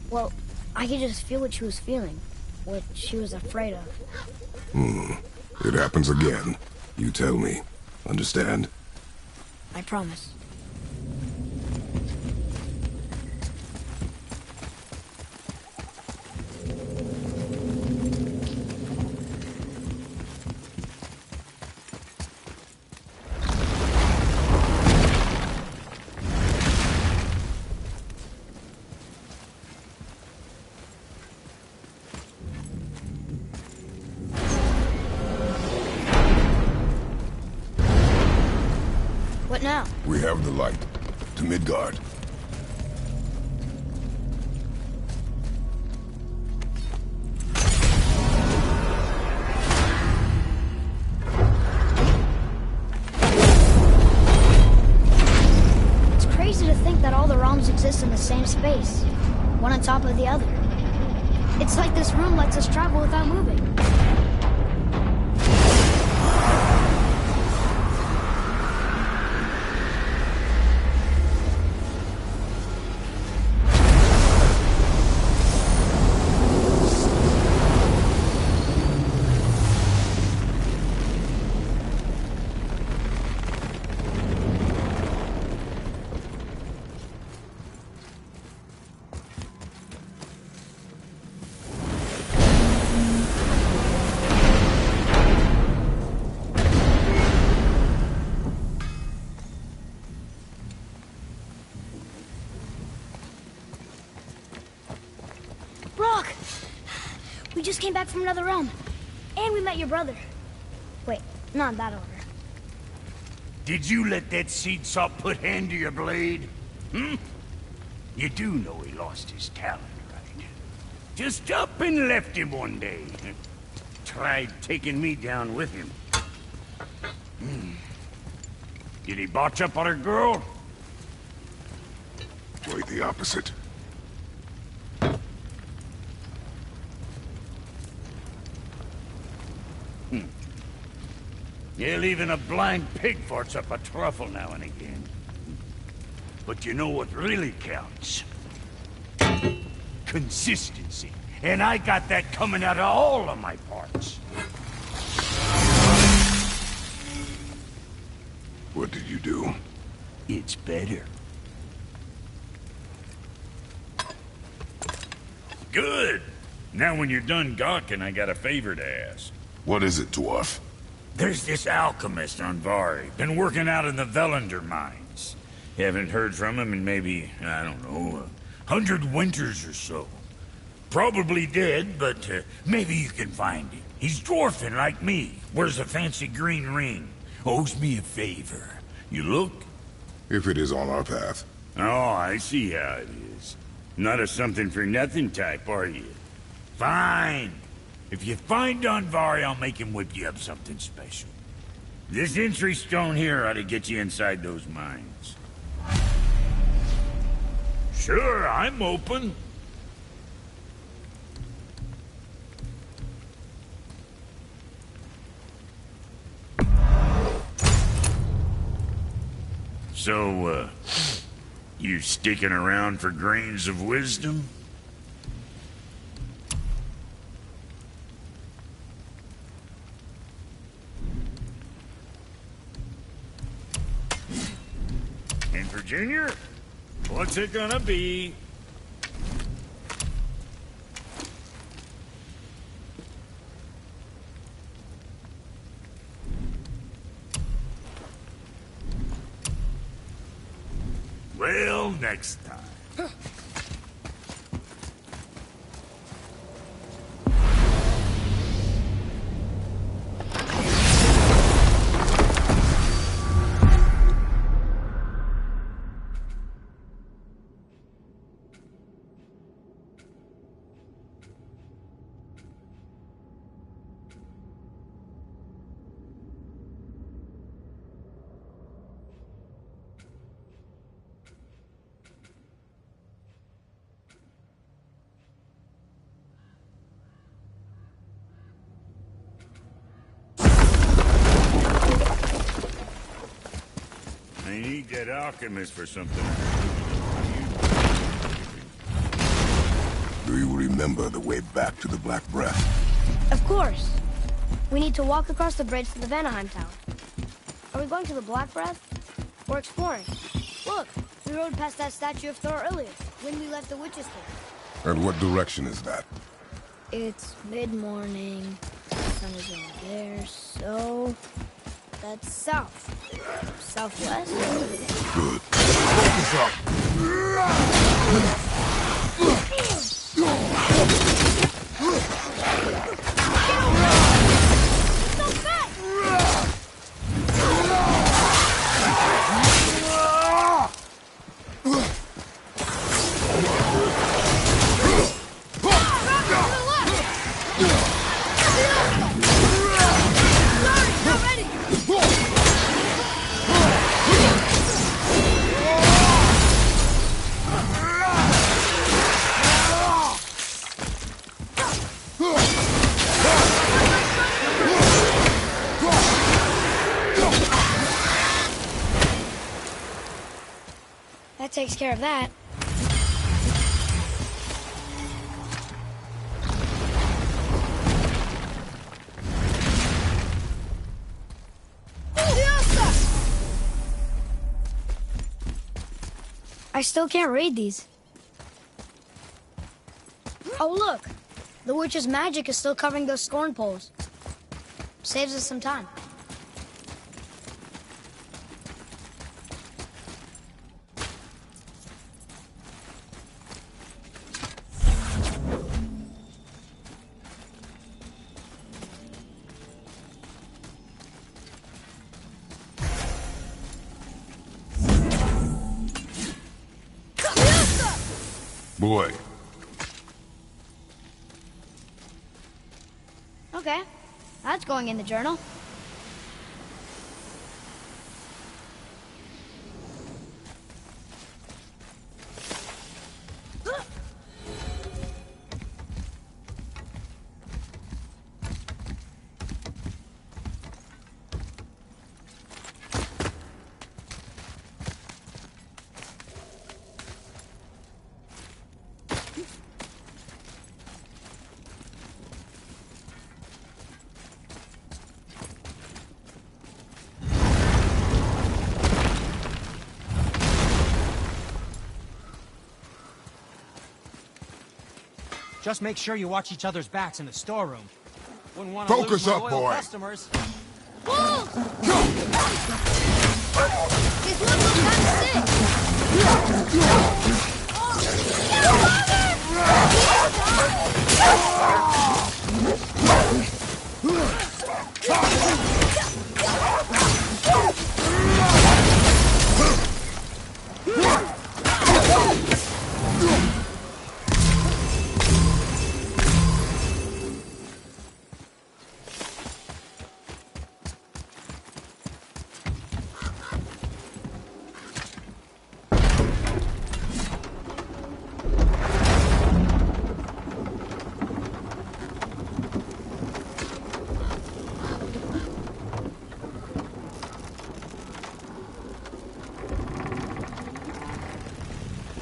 A: Well, I could just feel what she was feeling. What she was afraid of.
B: It happens again. You tell me. Understand?
A: I promise. What now?
B: We have the light. To Midgard.
A: It's crazy to think that all the realms exist in the same space, one on top of the other. It's like this room lets us travel without moving. Brock! We just came back from another realm. And we met your brother. Wait, not in that order.
D: Did you let that seed salt put hand to your blade? Hmm? You do know he lost his talent, right? Just up and left him one day. Tried taking me down with him. Did he botch up on a girl?
B: Quite the opposite.
D: Yeah, even a blind pig farts up a truffle now and again. But you know what really counts? Consistency. And I got that coming out of all of my parts.
B: What did you do?
D: It's better. Good. Now when you're done gawking, I got a favor to ask.
B: What is it, dwarf?
D: There's this alchemist on Vari. Been working out in the Velander mines. Haven't heard from him in maybe, I don't know, 100 winters or so. Probably dead, but maybe you can find him. He's dwarfing like me. Wears a fancy green ring. Owes me a favor. You look?
B: If it is on our path.
D: Oh, I see how it is. Not a something-for-nothing type, are you? Fine. If you find Donvari, I'll make him whip you up something special. This entry stone here ought to get you inside those mines. Sure, I'm open. So, you sticking around for grains of wisdom? And for Junior, what's it gonna be? Well, next time. get alchemists for something.
B: Do you remember the way back to the Black Breath?
A: Of course. We need to walk across the bridge to the Vanaheim Tower. Are we going to the Black Breath? Or exploring? Look, we rode past that statue of Thor earlier, when we left the Witch's Cave.
B: And what direction is that?
A: It's mid-morning. The sun is over there, so... that's south. Southwest?
B: Good. Focus up!
A: So fast! That takes care of that. I still can't read these. Oh, look. The witch's magic is still covering those scorn poles. Saves us some time.
B: Boy.
A: Okay. That's going in the journal.
C: Just make sure you watch each other's backs in the storeroom. Wouldn't want to
B: Focus
C: lose my
B: up,
C: loyal
B: boy.
C: customers.
A: Wolves! These wolves look kind of sick.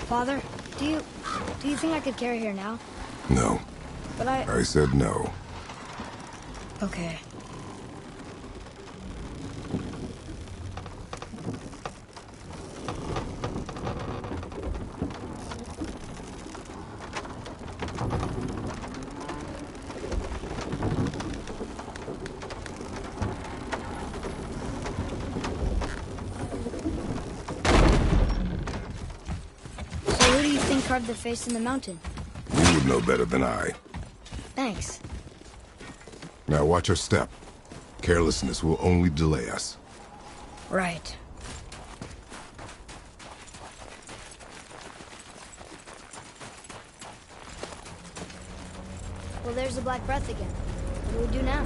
A: Father, do you think I could carry her now?
B: No.
A: But
B: I said no.
A: Okay. So who do you think carved the face in the mountain?
B: You would know better than I.
A: Thanks.
B: Now watch your step. Carelessness will only delay us.
A: Right. Well, there's the Black Breath again. What do we do now?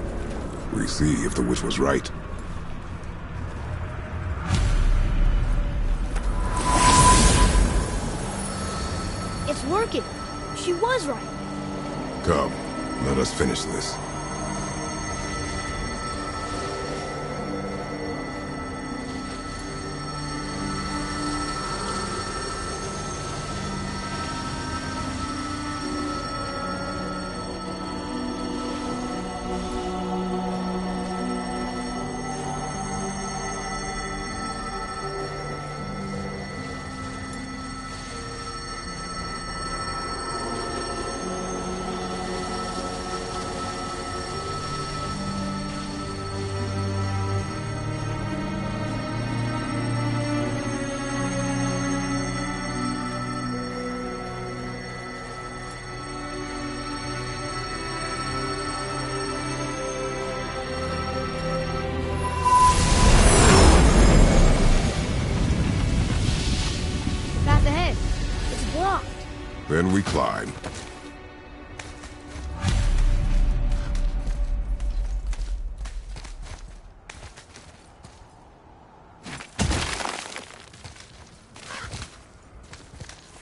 B: We see if the witch was right.
A: It's working. She was right.
B: Come, let us finish this. Then we climb.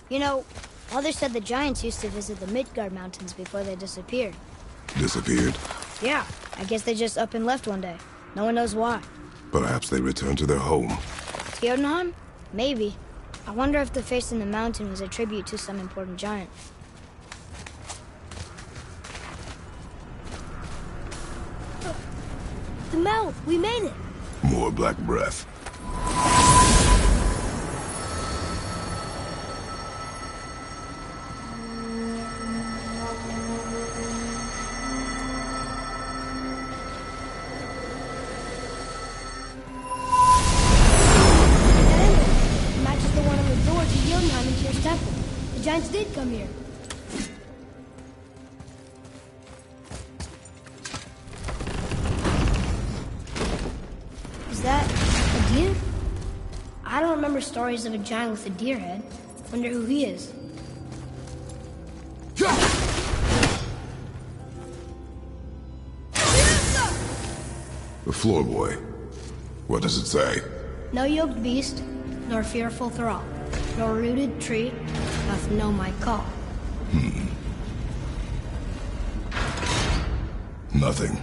A: You know, Mother said the giants used to visit the Midgard Mountains before they disappeared.
B: Disappeared?
A: Yeah, I guess they just up and left one day. No one knows why.
B: Perhaps they returned to their home.
A: Jotunheim? Maybe. I wonder if the face in the mountain was a tribute to some important giant. The mouth! We made it!
B: More black breath.
A: Matches the one on the door to Jotunheim and Tyr's temple. The giants did come here. Is that a deer? I don't remember stories of a giant with a deer head. Wonder who he is.
B: The floor boy. What does it say?
A: No yoked beast, nor fearful thrall, nor rooted tree doth know my call.
B: Nothing.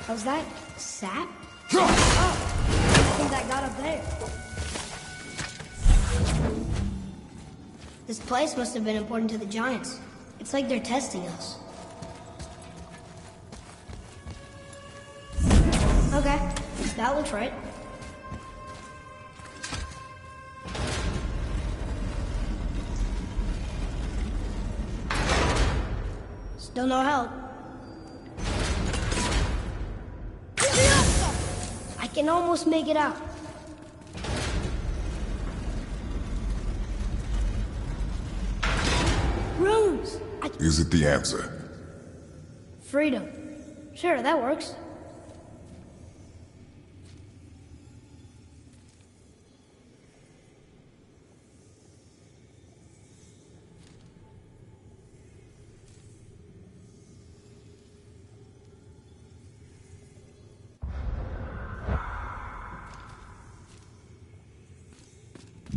A: How's that? Sap? Oh, I think that got up there. This place must have been important to the giants. It's like they're testing us. Okay, that looks right. Still no help. I can almost make it out. Runes!
B: Is it the answer?
A: Freedom. Sure, that works.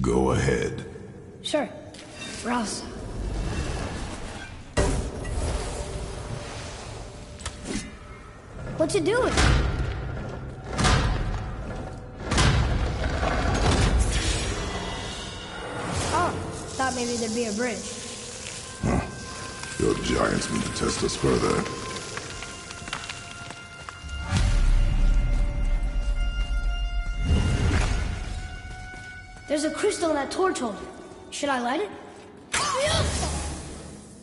B: Go ahead.
A: Sure. Rouse. What you doing? Oh, thought maybe there'd be a bridge.
B: Your giants need to test us further.
A: There's a crystal in that torch holder. Should I light it?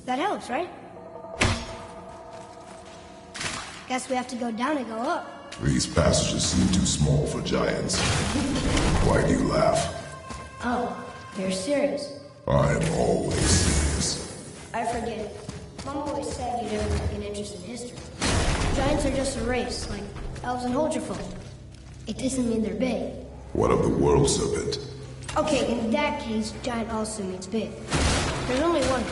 A: That helps, right? Guess we have to go down and go up.
B: These passages seem too small for giants. Why do you laugh?
A: Oh, you're serious.
B: I am always serious.
A: I forget. Mom always said you never took an interest in history. Giants are just a race, like elves and Holgerfolk. It doesn't mean they're big.
B: What of the world serpent?
A: Okay, in that case, giant also means big. There's only one.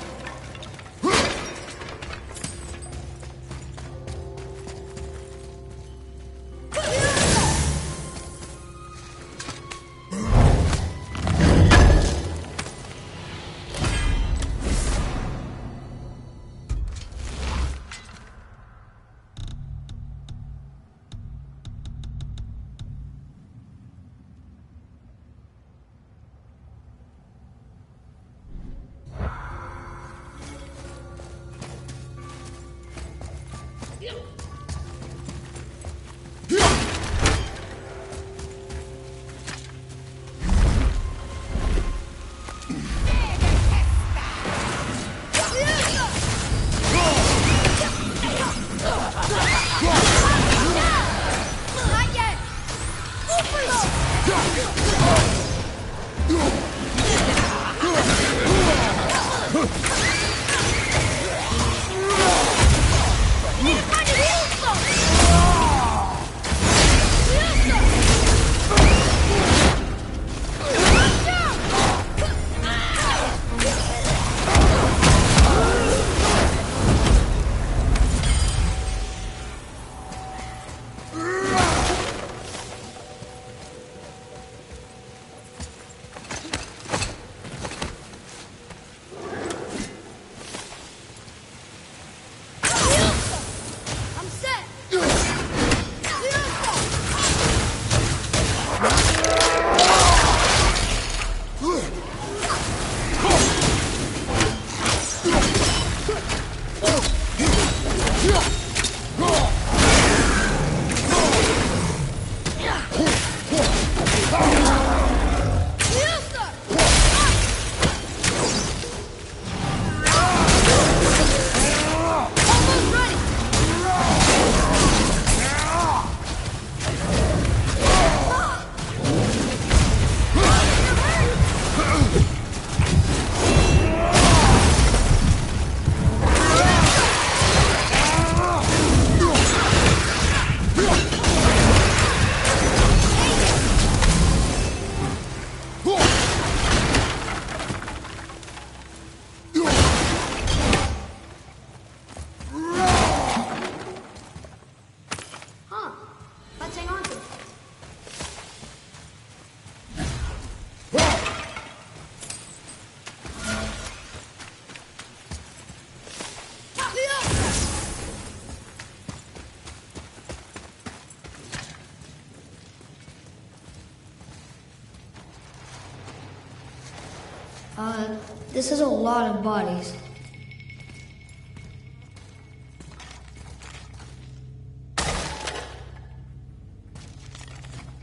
F: This is a lot of bodies.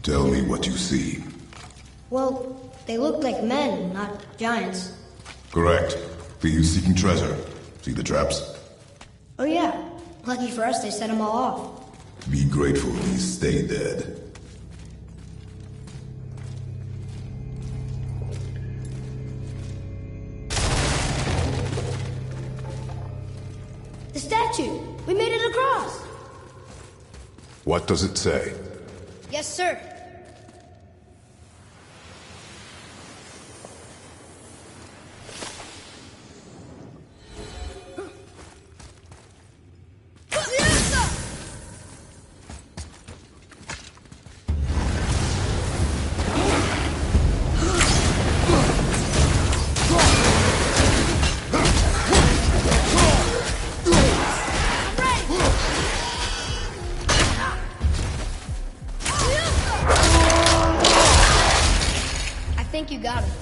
B: Tell me what you see.
F: Well, they look like men, not giants.
B: Correct. Thieves seeking treasure. See the traps?
F: Oh yeah. Lucky for us, they set them all off.
B: Be grateful these stay dead.
F: The statue! We made it across!
B: What does it say?
F: Yes, sir. I think you got him.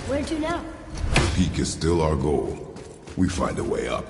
F: Where to now?
B: The peak is still our goal. We find a way up.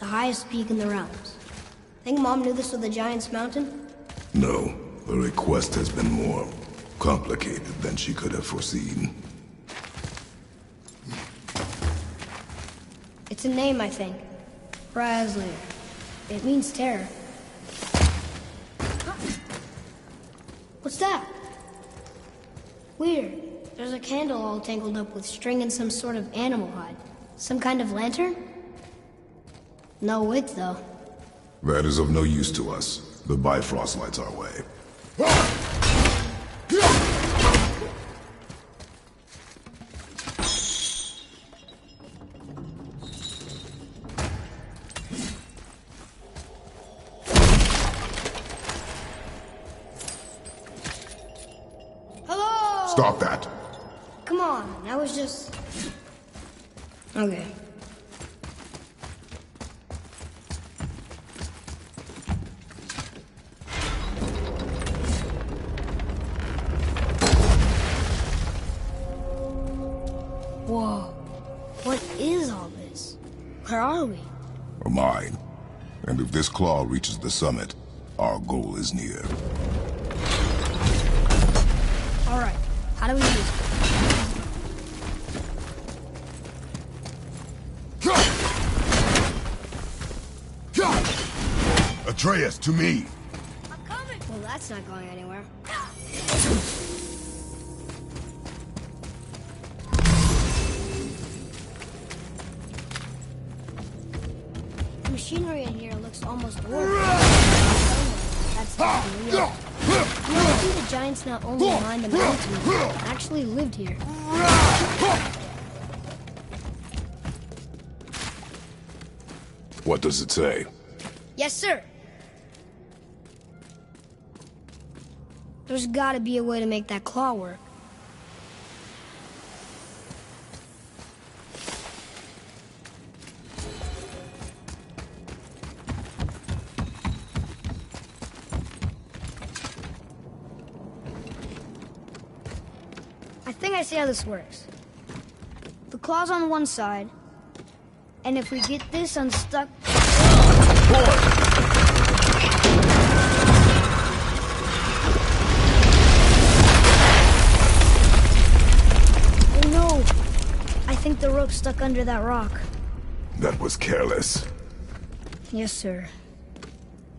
F: Highest peak in the realms. Think Mom knew this was the Giant's Mountain?
B: No, the request has been more complicated than she could have foreseen.
F: It's a name, I think. Razlir. It means terror. What's that? Weird. There's a candle all tangled up with string and some sort of animal hide. Some kind of lantern? No wick, though.
B: That is of no use to us. The Bifrost lights our way.
F: Hello!
B: Stop that!
F: Come on, that was just... Okay. Whoa. What is all this? Where are we?
B: A mine. And if this claw reaches the summit, our goal is near.
F: Alright, how do we use it?
B: Atreus, to me!
A: I'm coming!
F: Well, that's not going anywhere. The machinery in here looks almost warped. That's not real. You ever see the giant giants not only mined the mountain, but actually lived here.
B: What does it say?
F: Yes, sir. There's gotta be a way to make that claw work. I think I see how this works. The claw's on one side, and if we get this unstuck... Oh no! I think the rope's stuck under that rock.
B: That was careless.
F: Yes, sir.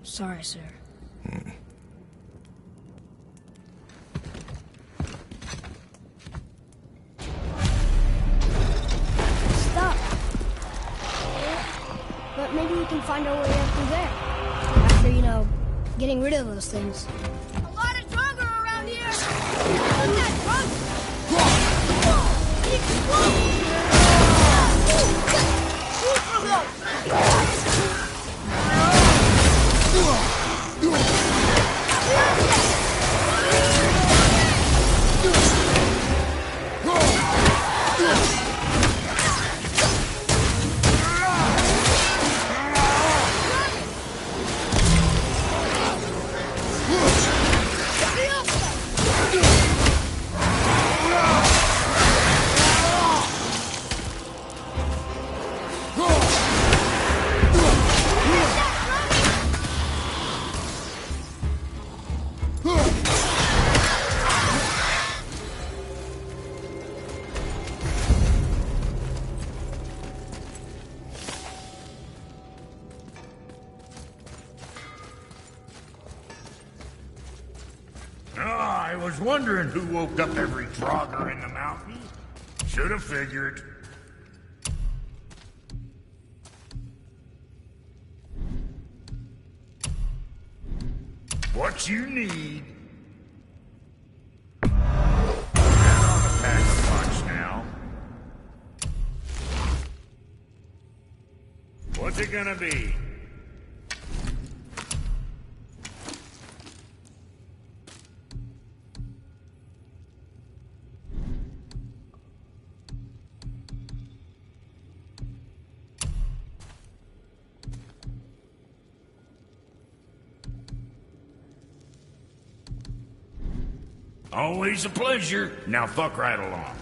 F: Sorry, sir. Stop! But maybe we can find our way up through there. After, getting rid of those things.
A: A lot of Draugr around here! Look at that
D: I was wondering who woke up every Draugr in the mountain. Should have figured. What you need. Pack a punch now. What's it gonna be? Always a pleasure. Now fuck right along.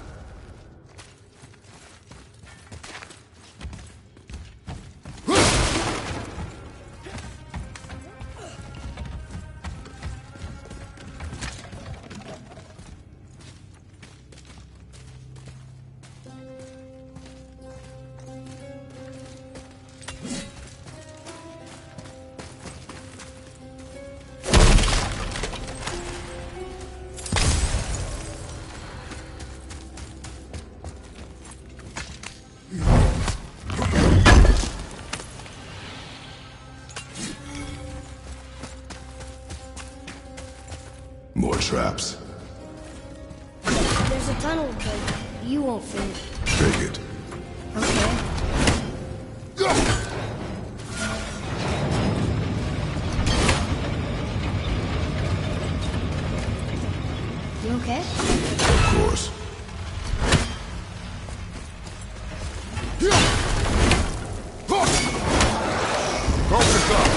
B: More traps.
F: There's a tunnel, but you won't fit.
B: Take it.
F: Okay. You okay?
B: Of course. Focus up!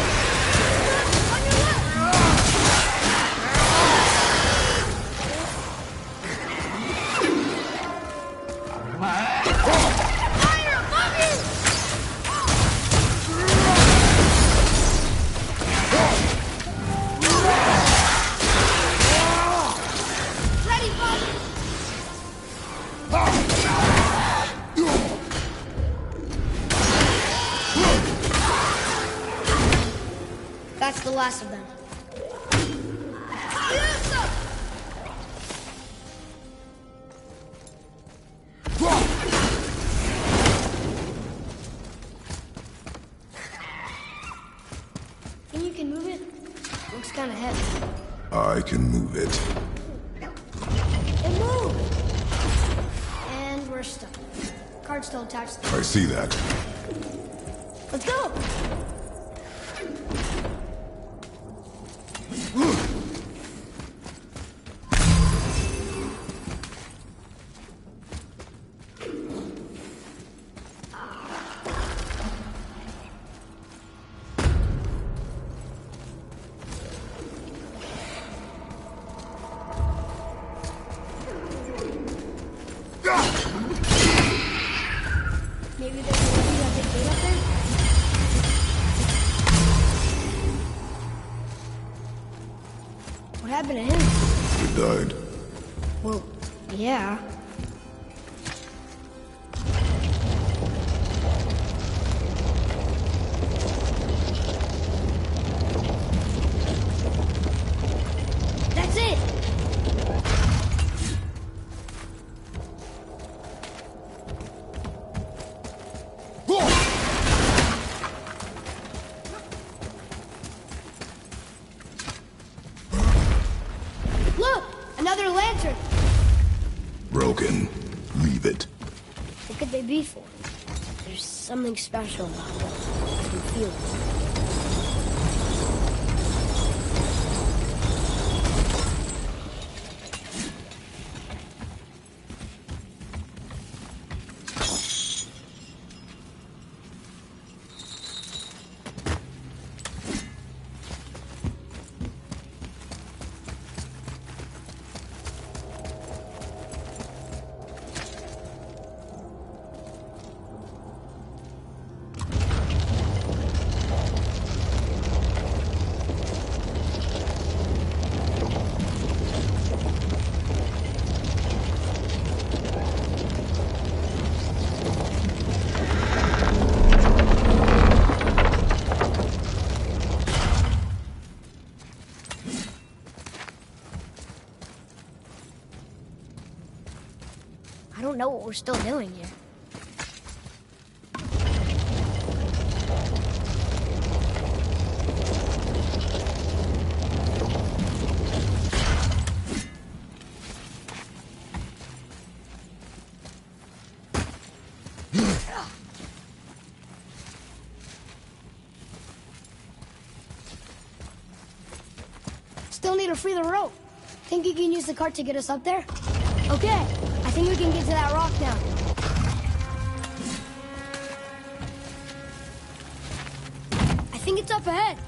F: That's the last of them. Think you can move it? Looks kind of heavy.
B: I can move it.
F: It moved! And we're stuck. Cart's still attached.
B: I see that.
F: Let's go! Maybe there's a lady that big gate up there? What happened to him?
B: He died.
F: Well, yeah. That's it! Look! Another lantern!
B: Broken. Leave it.
F: What could they be for? There's something special about them. I can feel it. I don't know what we're still doing here. Still need to free the rope. Think you can use the cart to get us up there? Okay, I think we can get to that rock now. I think it's up ahead.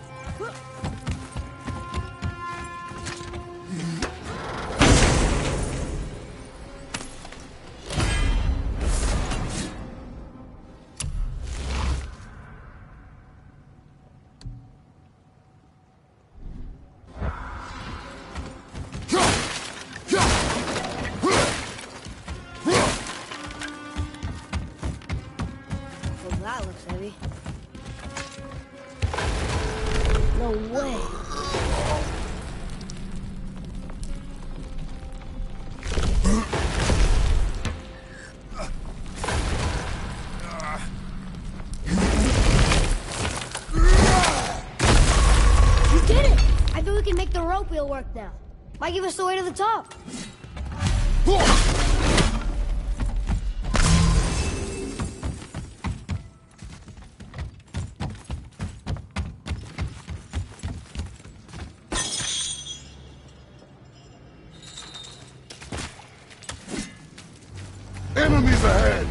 F: Well, that looks heavy. No way. You did it! I think we can make the rope wheel work now. Might give us the way to the top.
B: Enemies ahead!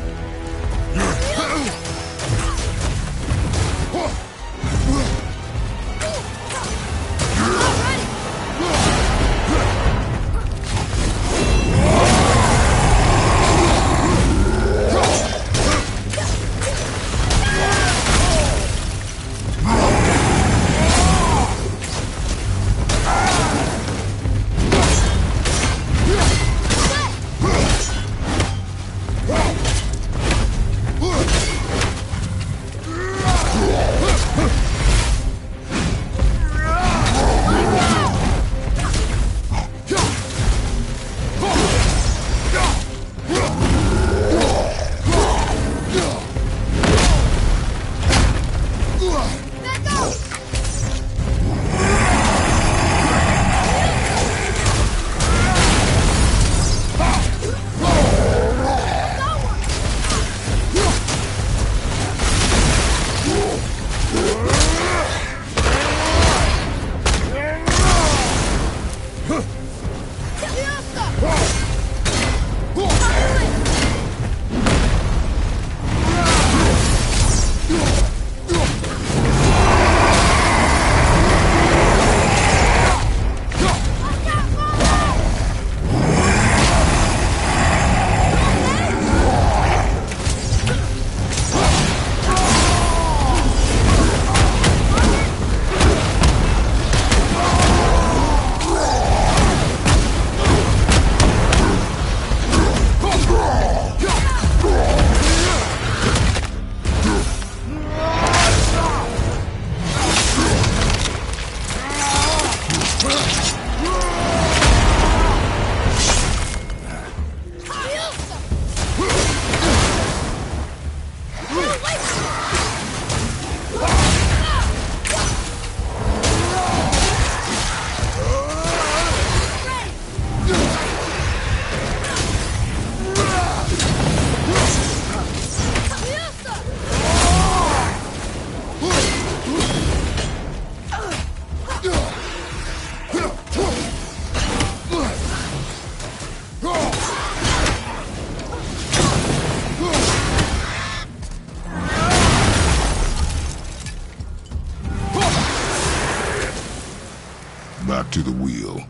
B: Back to the wheel.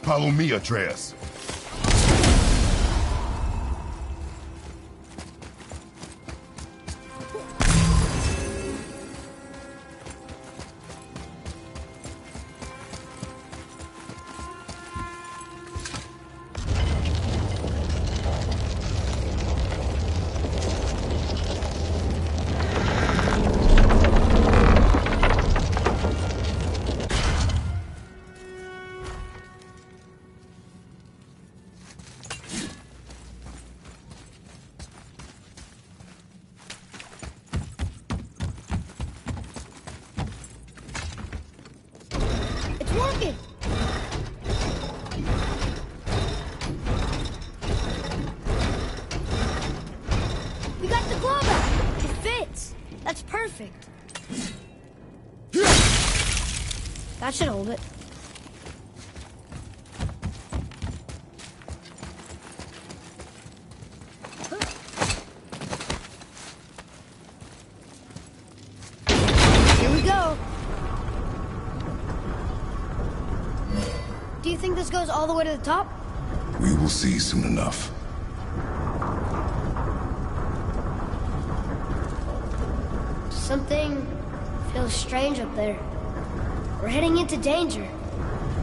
B: Follow me, Atreus.
F: Working! We got the glove out! It fits! That's perfect. That should hold it. Here we go! Do you think this goes all the way to the top?
B: We will see soon enough.
F: Something feels strange up there. We're heading into danger.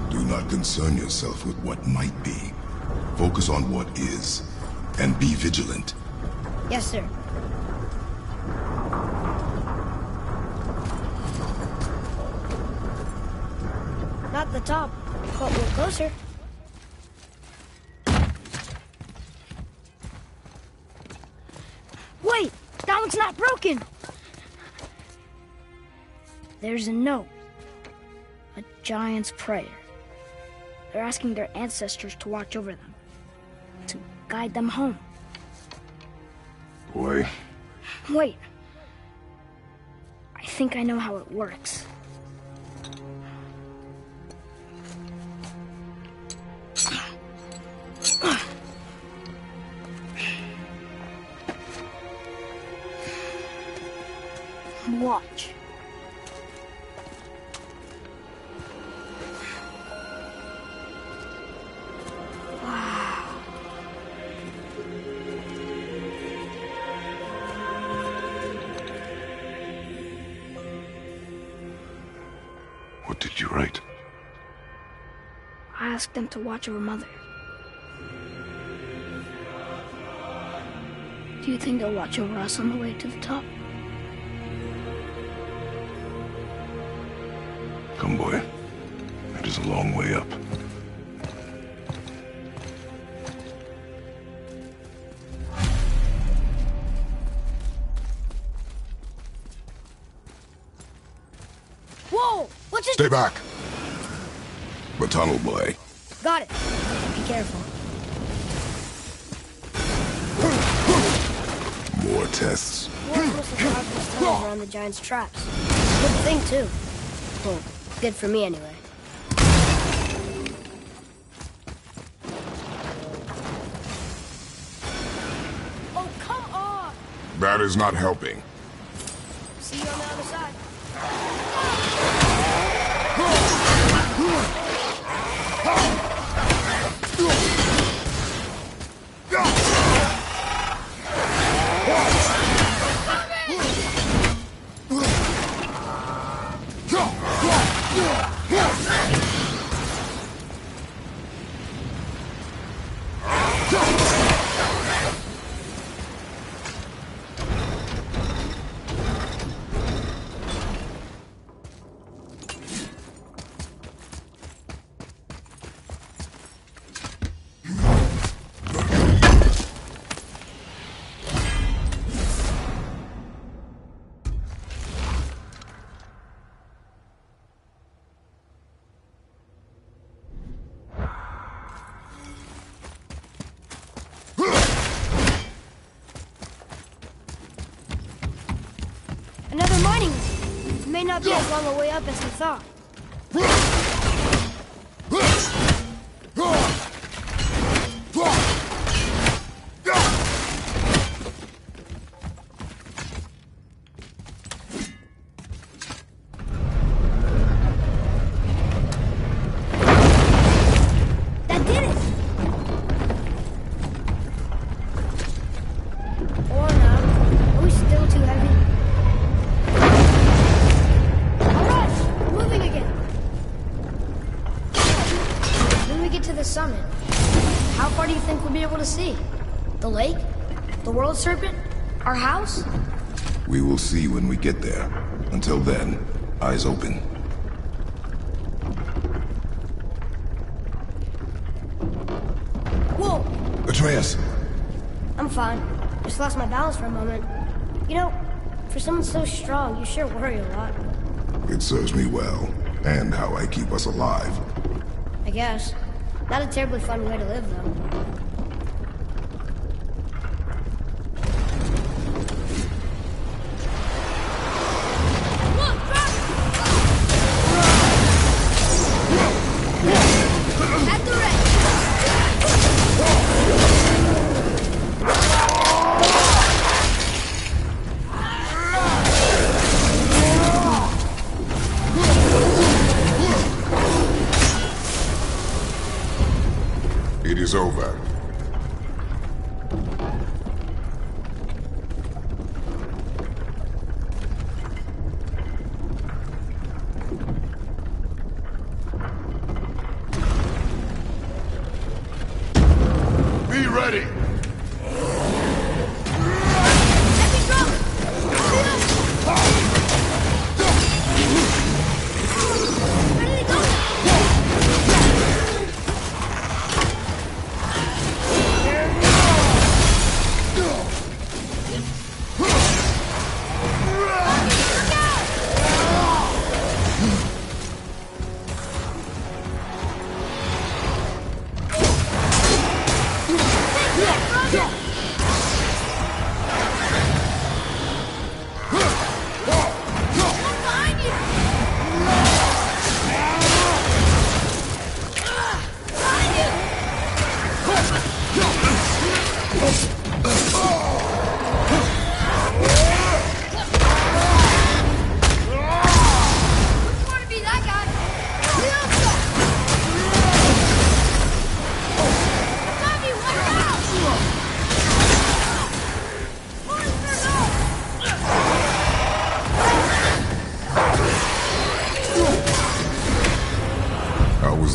B: Do not concern yourself with what might be. Focus on what is, and be vigilant.
F: Yes, sir. Not the top, but we're closer. Wait! That one's not broken! There's a note. A giant's prayer. They're asking their ancestors to watch over them. To guide them home.
B: Boy.
F: Wait. I think I know how it works. Watch.
B: What did you write?
F: I asked them to watch over Mother. Do you think they'll watch over us on the way to the top?
B: Come, boy. It is a long way up.
F: Whoa! What's it?
B: Stay back. The tunnel, boy.
F: Got it. Be careful.
B: More tests.
F: We're supposed to drive this tunnel around the giant's traps. Good thing, too. Well, good for me, anyway. Oh, come on!
B: That is not helping.
F: See you on the other side. Another mining rig. It may not be as long a way up as we thought. That did it! Or not. Are we still too heavy? Alright, we're moving again. When we get to the summit, how far do you think we'll be able to see? The lake? The world serpent? Our house?
B: We will see when we get there. Until then, eyes open.
F: Whoa!
B: Atreus!
F: I'm fine. Just lost my balance for a moment. You know, for someone so strong, you sure worry a lot.
B: It serves me well, and how I keep us alive.
F: I guess. Not a terribly fun way to live, though.
B: It is over. Be ready!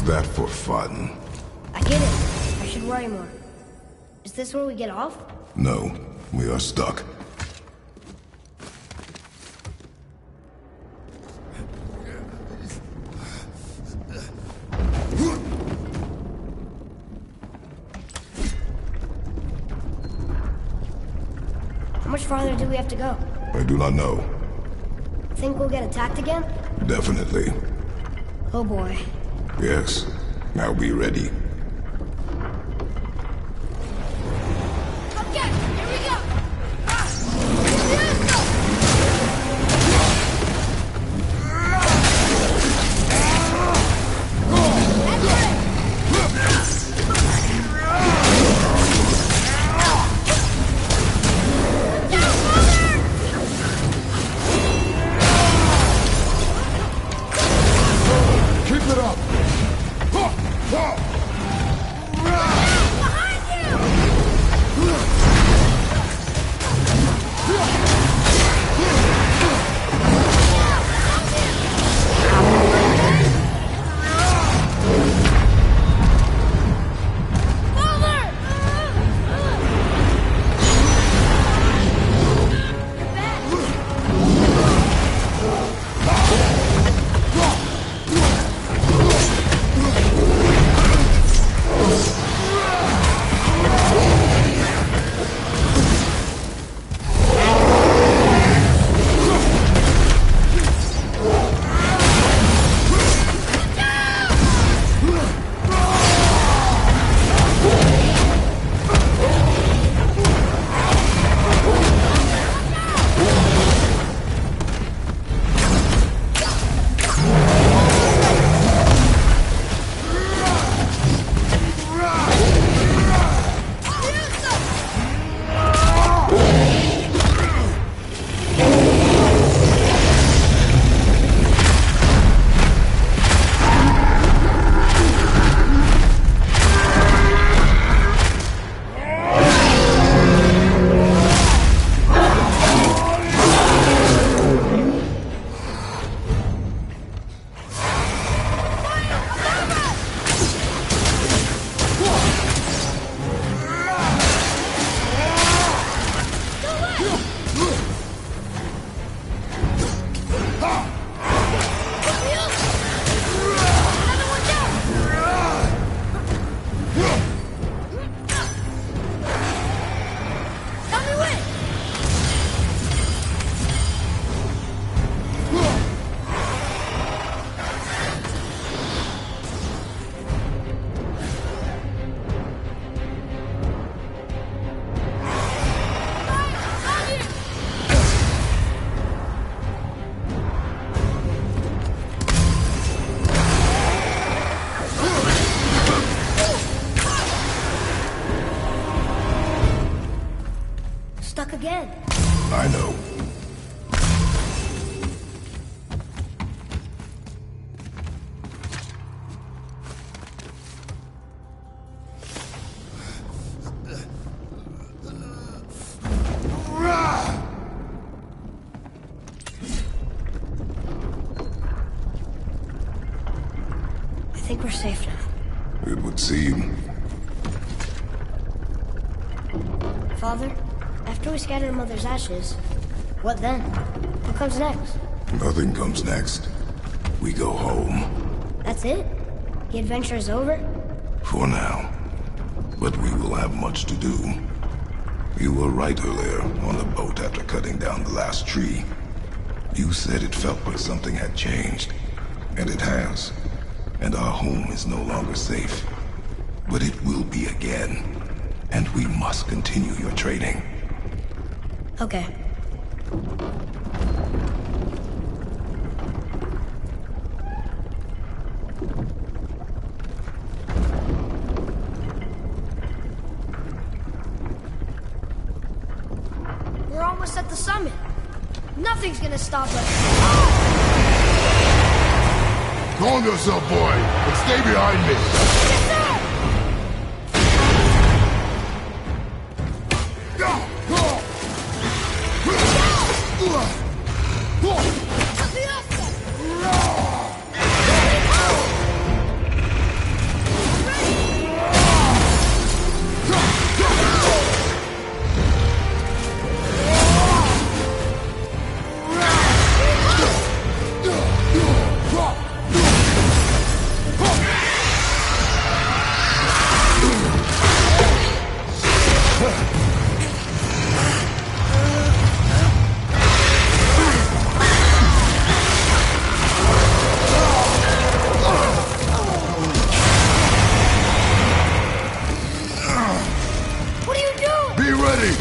B: That for fun?
F: I get it. I should worry more. Is this where we get off?
B: No, we are stuck.
F: How much farther do we have to go?
B: I do not know.
F: Think we'll get attacked again?
B: Definitely.
F: Oh boy.
B: Yes. Now be ready.
A: Okay, here we go!
B: Keep it up!
A: again.
B: I know.
A: I think we're safe now.
B: It would seem.
A: Father, after we scatter Mother's ashes, what then? What comes next?
B: Nothing comes next. We go home.
A: That's it? The adventure is over?
B: For now. But we will have much to do. You were right earlier on the boat after cutting down the last tree. You said it felt like something had changed. And it has. And our home is no longer safe. But it will be again. And we must continue your training.
A: Okay. We're almost at the summit. Nothing's gonna stop us.
B: Calm yourself, boy, and stay behind me.
A: Yes, sir! What are you doing?
B: Be ready!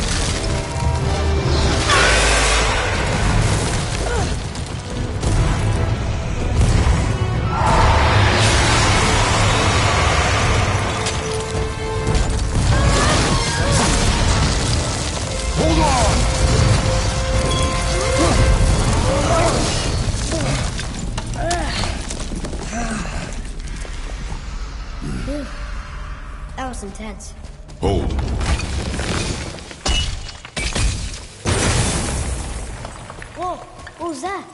B: Hold on!
A: That was intense.
B: Hold.
A: Whoa, what was that?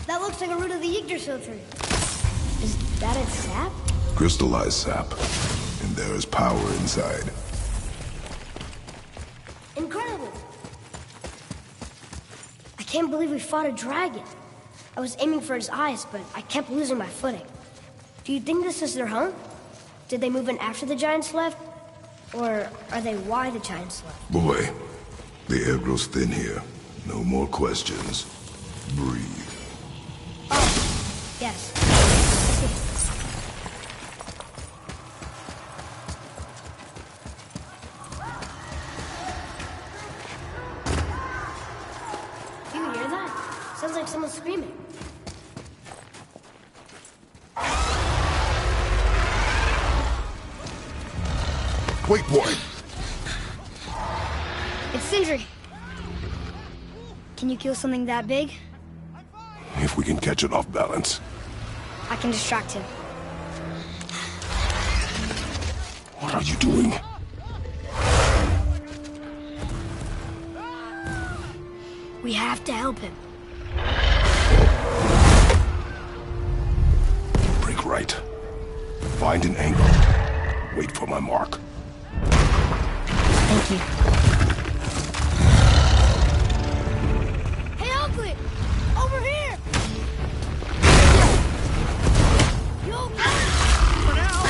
A: That looks like a root of the Yggdrasil tree. Is that its sap?
B: Crystallized sap. And there is power inside.
A: Incredible! I can't believe we fought a dragon. I was aiming for his eyes, but I kept losing my footing. Do you think this is their home? Did they move in after the giants left? Or are they why the giants left?
B: Boy, the air grows thin here. No more questions. Breathe.
A: Oh, yes. Do you hear that? Sounds like someone screaming.
B: Wait, boy!
F: It's Sindri. Can you kill something that big?
B: If we can catch it off balance.
F: I can distract him.
B: What are you doing?
F: We have to help him.
B: Break right. Find an angle. Wait for my mark.
F: Thank you.
A: Hey, Uncle! Over here! You okay? For now.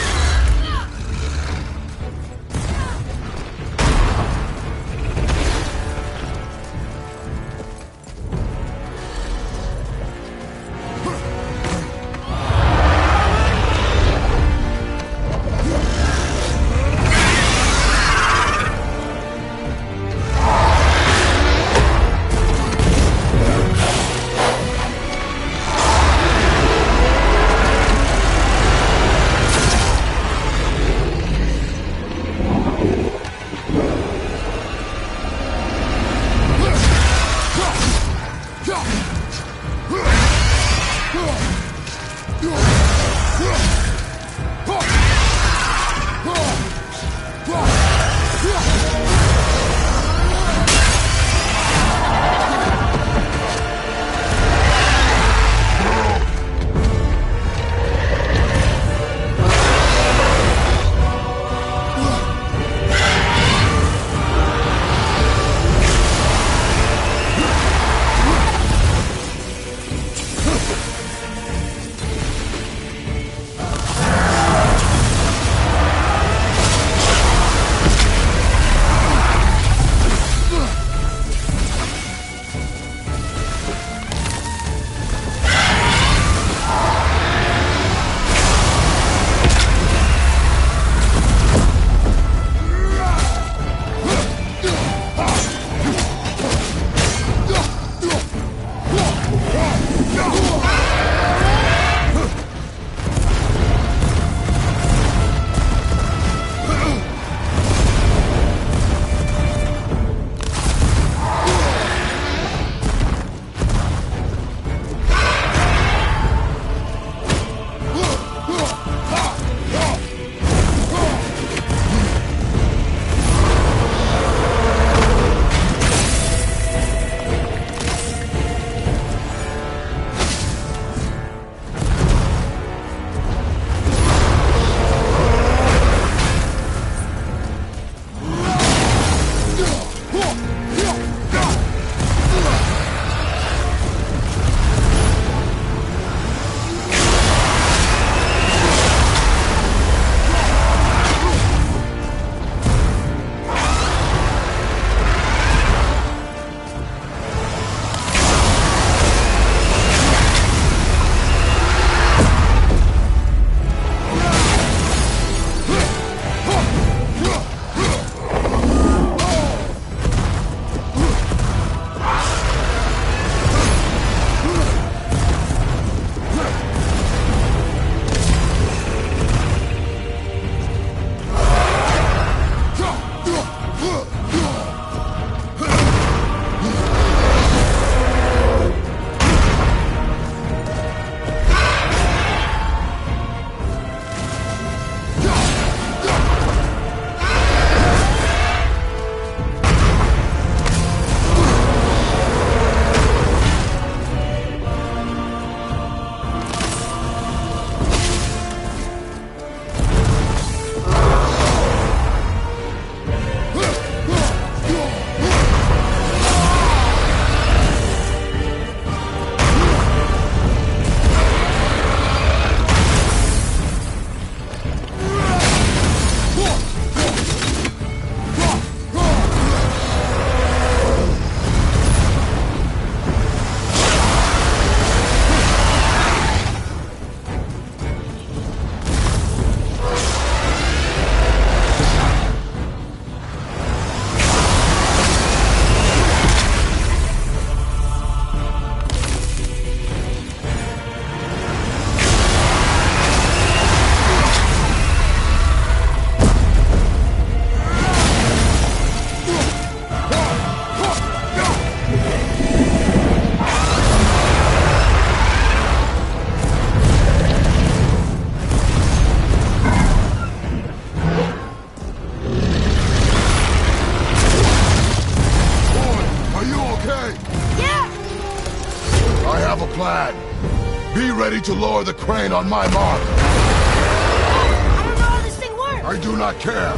B: to lower the crane on my mark.
A: I don't know how this thing works!
B: I do not care.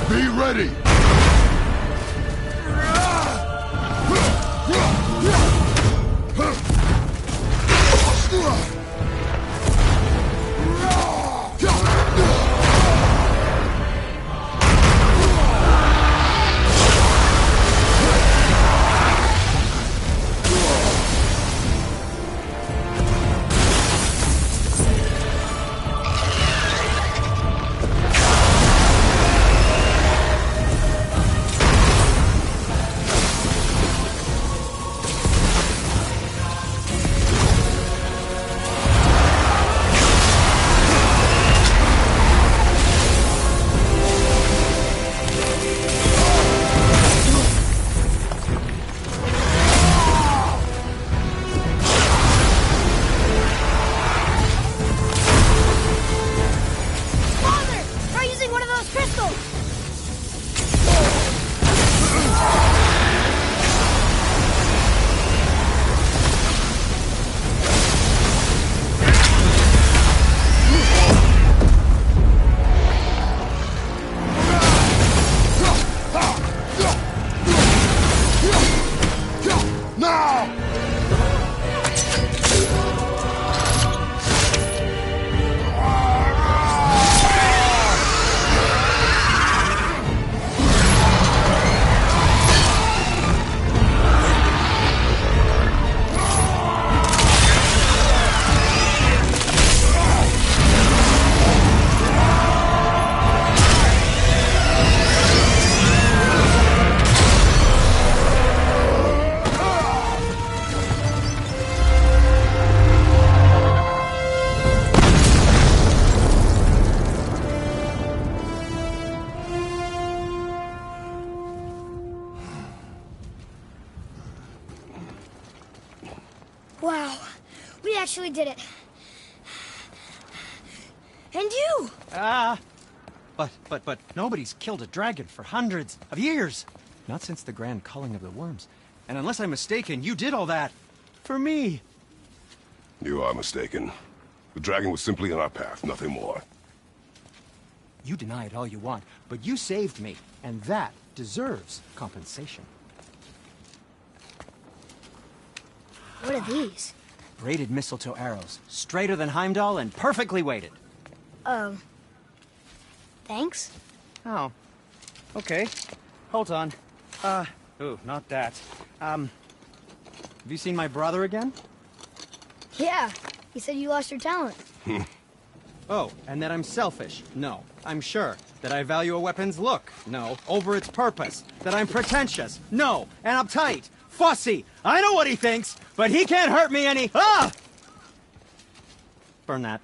B: Be ready.
F: Wow, we actually did it. And you!
C: But nobody's killed a dragon for hundreds of years. Not since the grand culling of the worms. And unless I'm mistaken, you did all that for me.
B: You are mistaken. The dragon was simply in our path, nothing more.
C: You deny it all you want, but you saved me, and that deserves compensation.
F: What are these?
C: Braided mistletoe arrows, straighter than Heimdall and perfectly weighted.
F: Oh. Thanks?
C: Oh. Okay. Hold on. Ooh, not that. Have you seen my brother again?
F: Yeah, he said you lost your talent.
C: Oh, and that I'm selfish? No, I'm sure. That I value a weapon's look? No, over its purpose. That I'm pretentious? No, and uptight, fussy. I know what he thinks, but he can't hurt me any. Ah! Burn that.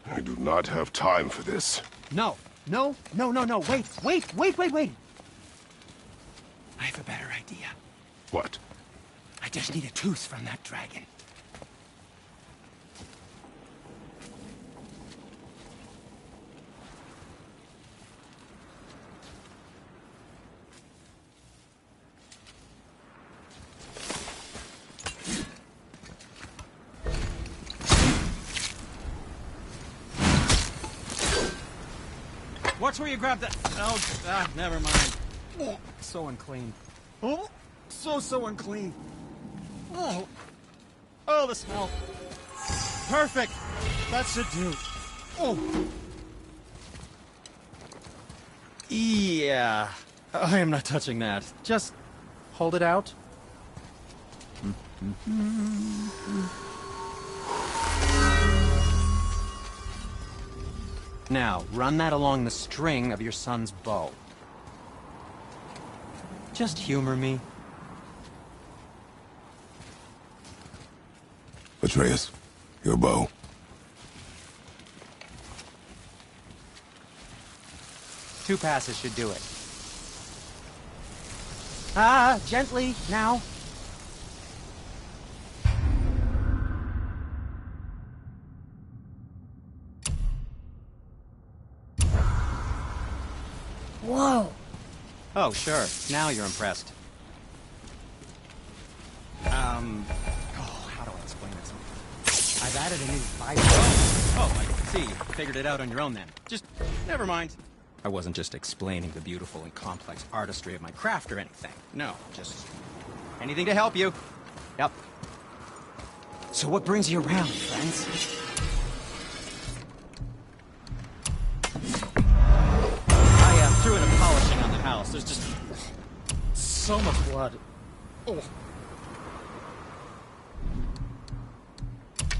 B: I do not have time for this.
C: No. Wait. I have a better idea.
B: What?
C: I just need a tooth from that dragon. Watch where you grab that. Oh, never mind. Oh, so unclean. Oh, so unclean. Oh, the smell. Perfect. That should do. Oh. Yeah. I am not touching that. Just hold it out. Now, run that along the string of your son's bow. Just humor me.
B: Atreus, your bow.
C: Two passes should do it. Gently, now.
F: Whoa.
C: Oh, sure. Now you're impressed. How do I explain it? I've added a new 5. Oh, I see. You figured it out on your own then. Just, never mind. I wasn't just explaining the beautiful and complex artistry of my craft or anything. No, just anything to help you. Yep. So what brings you around, friends? I threw in a polishing on the house. There's just so much blood. Oh.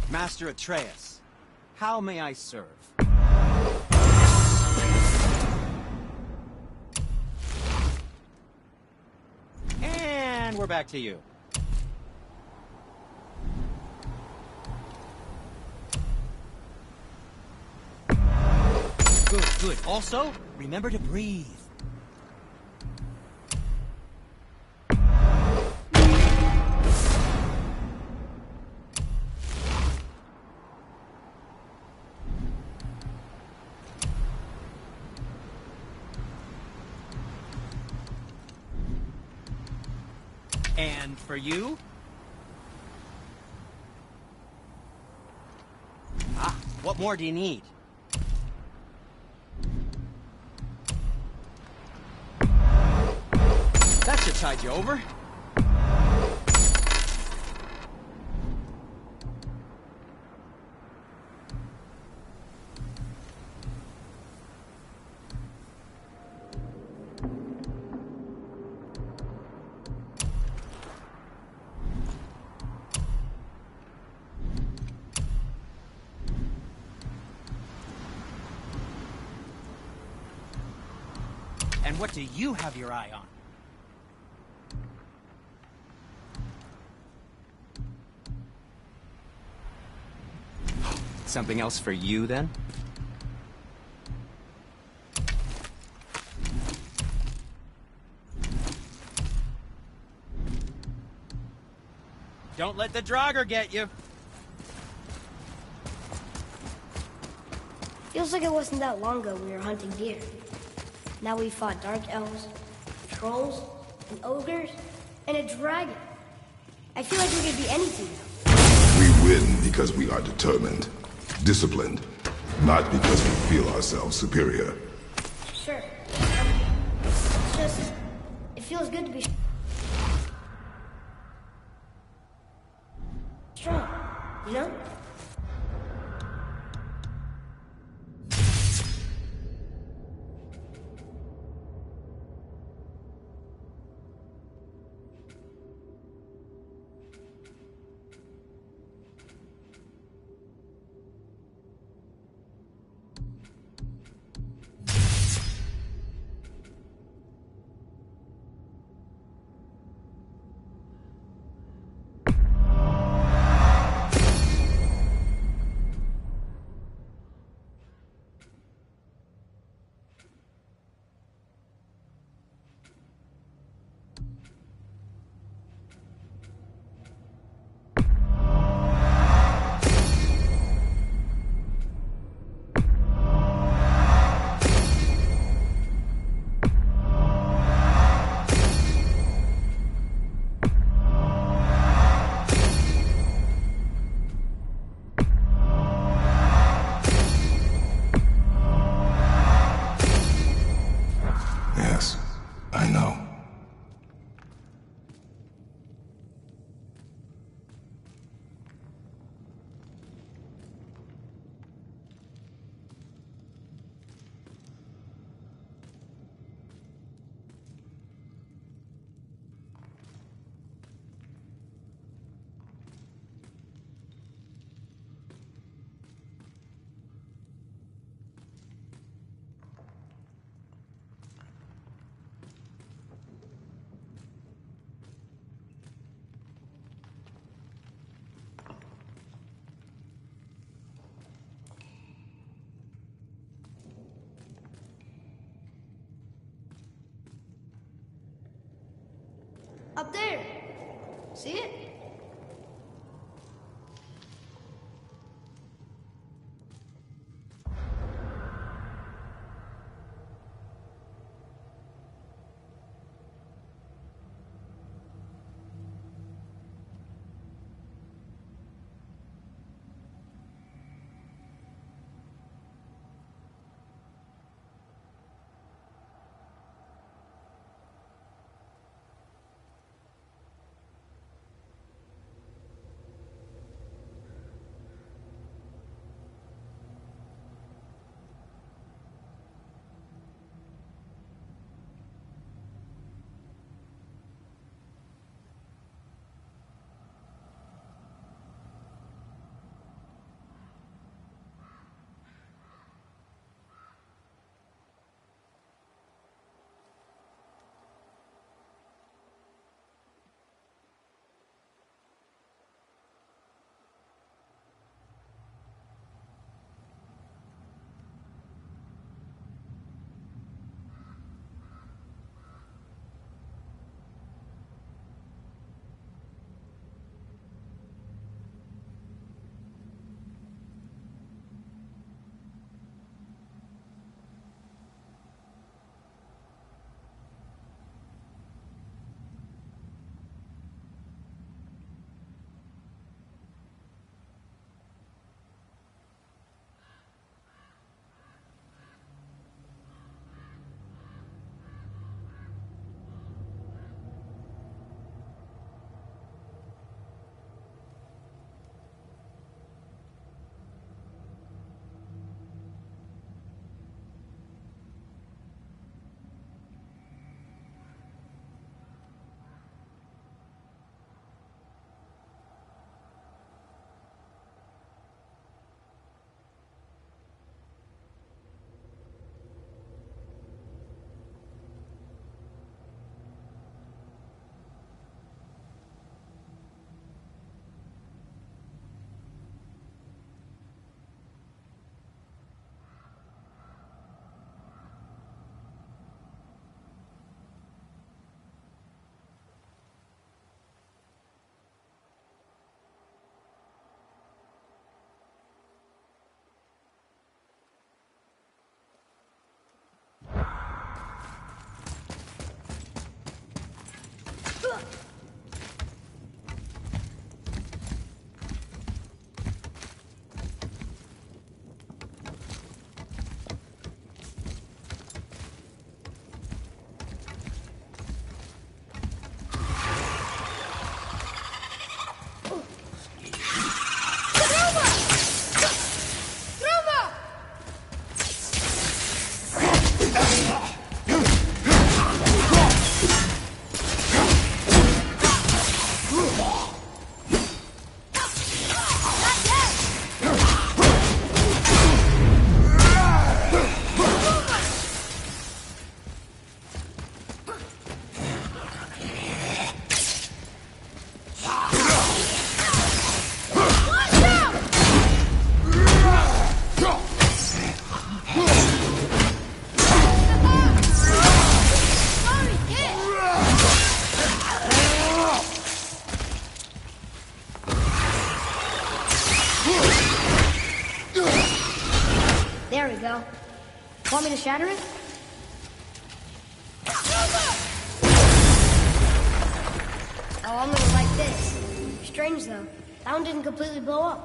C: Master Atreus, how may I serve? And we're back to you. Good, good. Also, remember to breathe. And for you? Ah, what more do you need? That should tide you over. And what do you have your eye on? Something else for you, then? Don't let the Draugr get you.
F: Feels like it wasn't that long ago we were hunting deer. Now we fought dark elves, trolls, and ogres, and a dragon. I feel like we could be anything now.
B: We win because we are determined, disciplined, not because we feel ourselves superior.
F: Sure. It's just, it feels good to be strong, you know?
B: Yes, I know.
F: Up there. See it? go. Want me to shatter it? Oh, I'm gonna like this. Strange though. That one didn't completely blow up.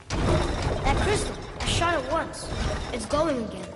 F: That crystal, I shot it once. It's glowing again.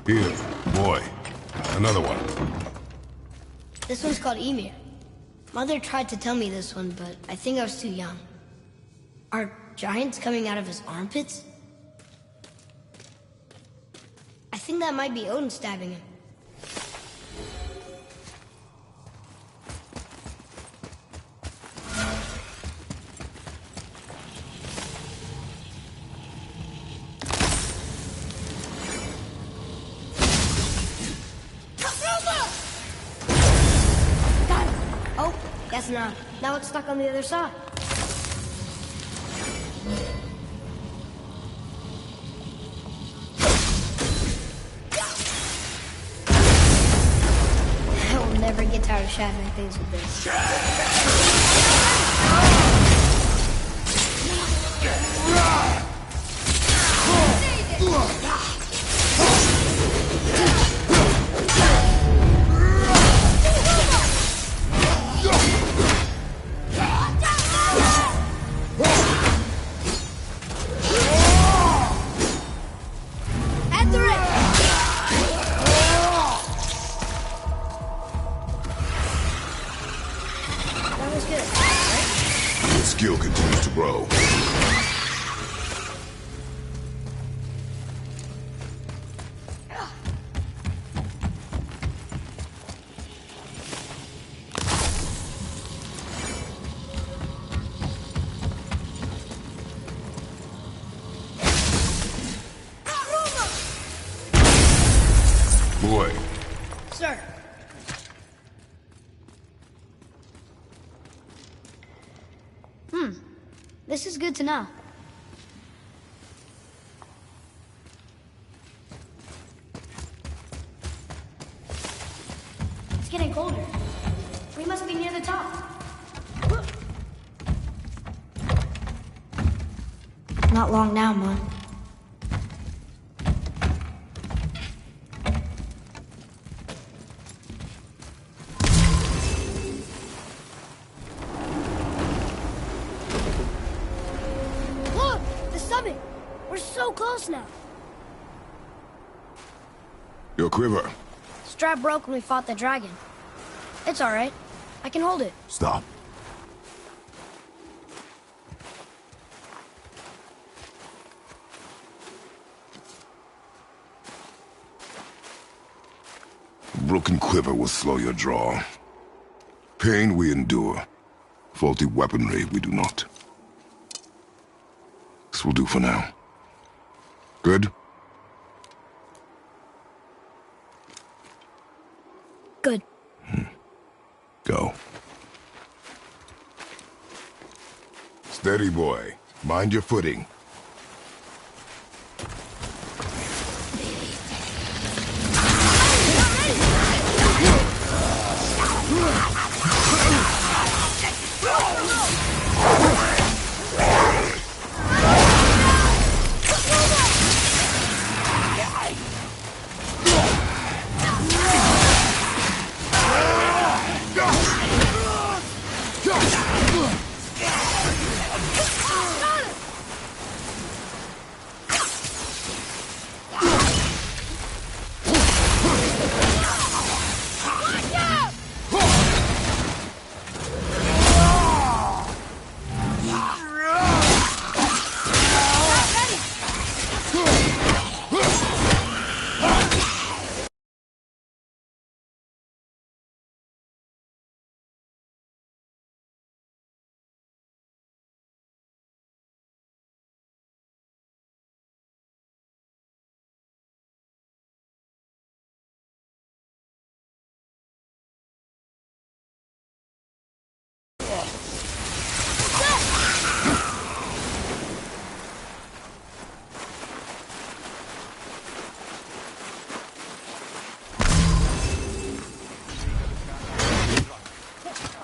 B: Here, boy. Another one.
F: This one's called Ymir. Mother tried to tell me this one, but I think I was too young. Are giants coming out of his armpits? I think that might be Odin stabbing him. Guess not. Now it's stuck on the other side. I will never get tired of shattering things with this.
B: Skill continues to grow. Boy.
F: Sir. This is good to know. It's getting colder. We must be near the top. Not long now, Mom.
A: We're so close now.
B: Your quiver.
F: Strap broke when we fought the dragon. It's alright. I can hold it.
B: Stop. Broken quiver will slow your draw. Pain we endure. Faulty weaponry we do not. This will do for now. Good?
F: Good.
B: Go. Steady, boy. Mind your footing.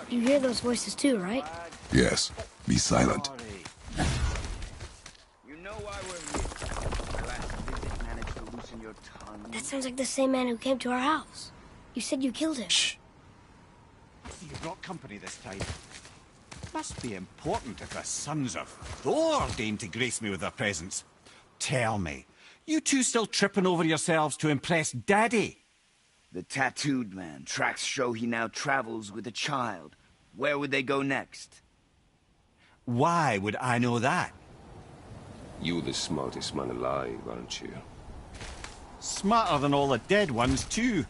F: You hear those voices too, right?
B: Yes. Be silent.
G: You know why we're here. My last visit managed to loosen your tongue.
F: That sounds like the same man who came to our house. You said you killed him.
B: Shh.
C: You brought company this time. Must be important if the sons of Thor deign to grace me with their presence. Tell me, you two still tripping over yourselves to impress Daddy?
G: The tattooed man. Tracks show he now travels with a child. Where would they go next?
C: Why would I know that?
H: You're the smartest man alive, aren't you?
C: Smarter than all the dead ones, too.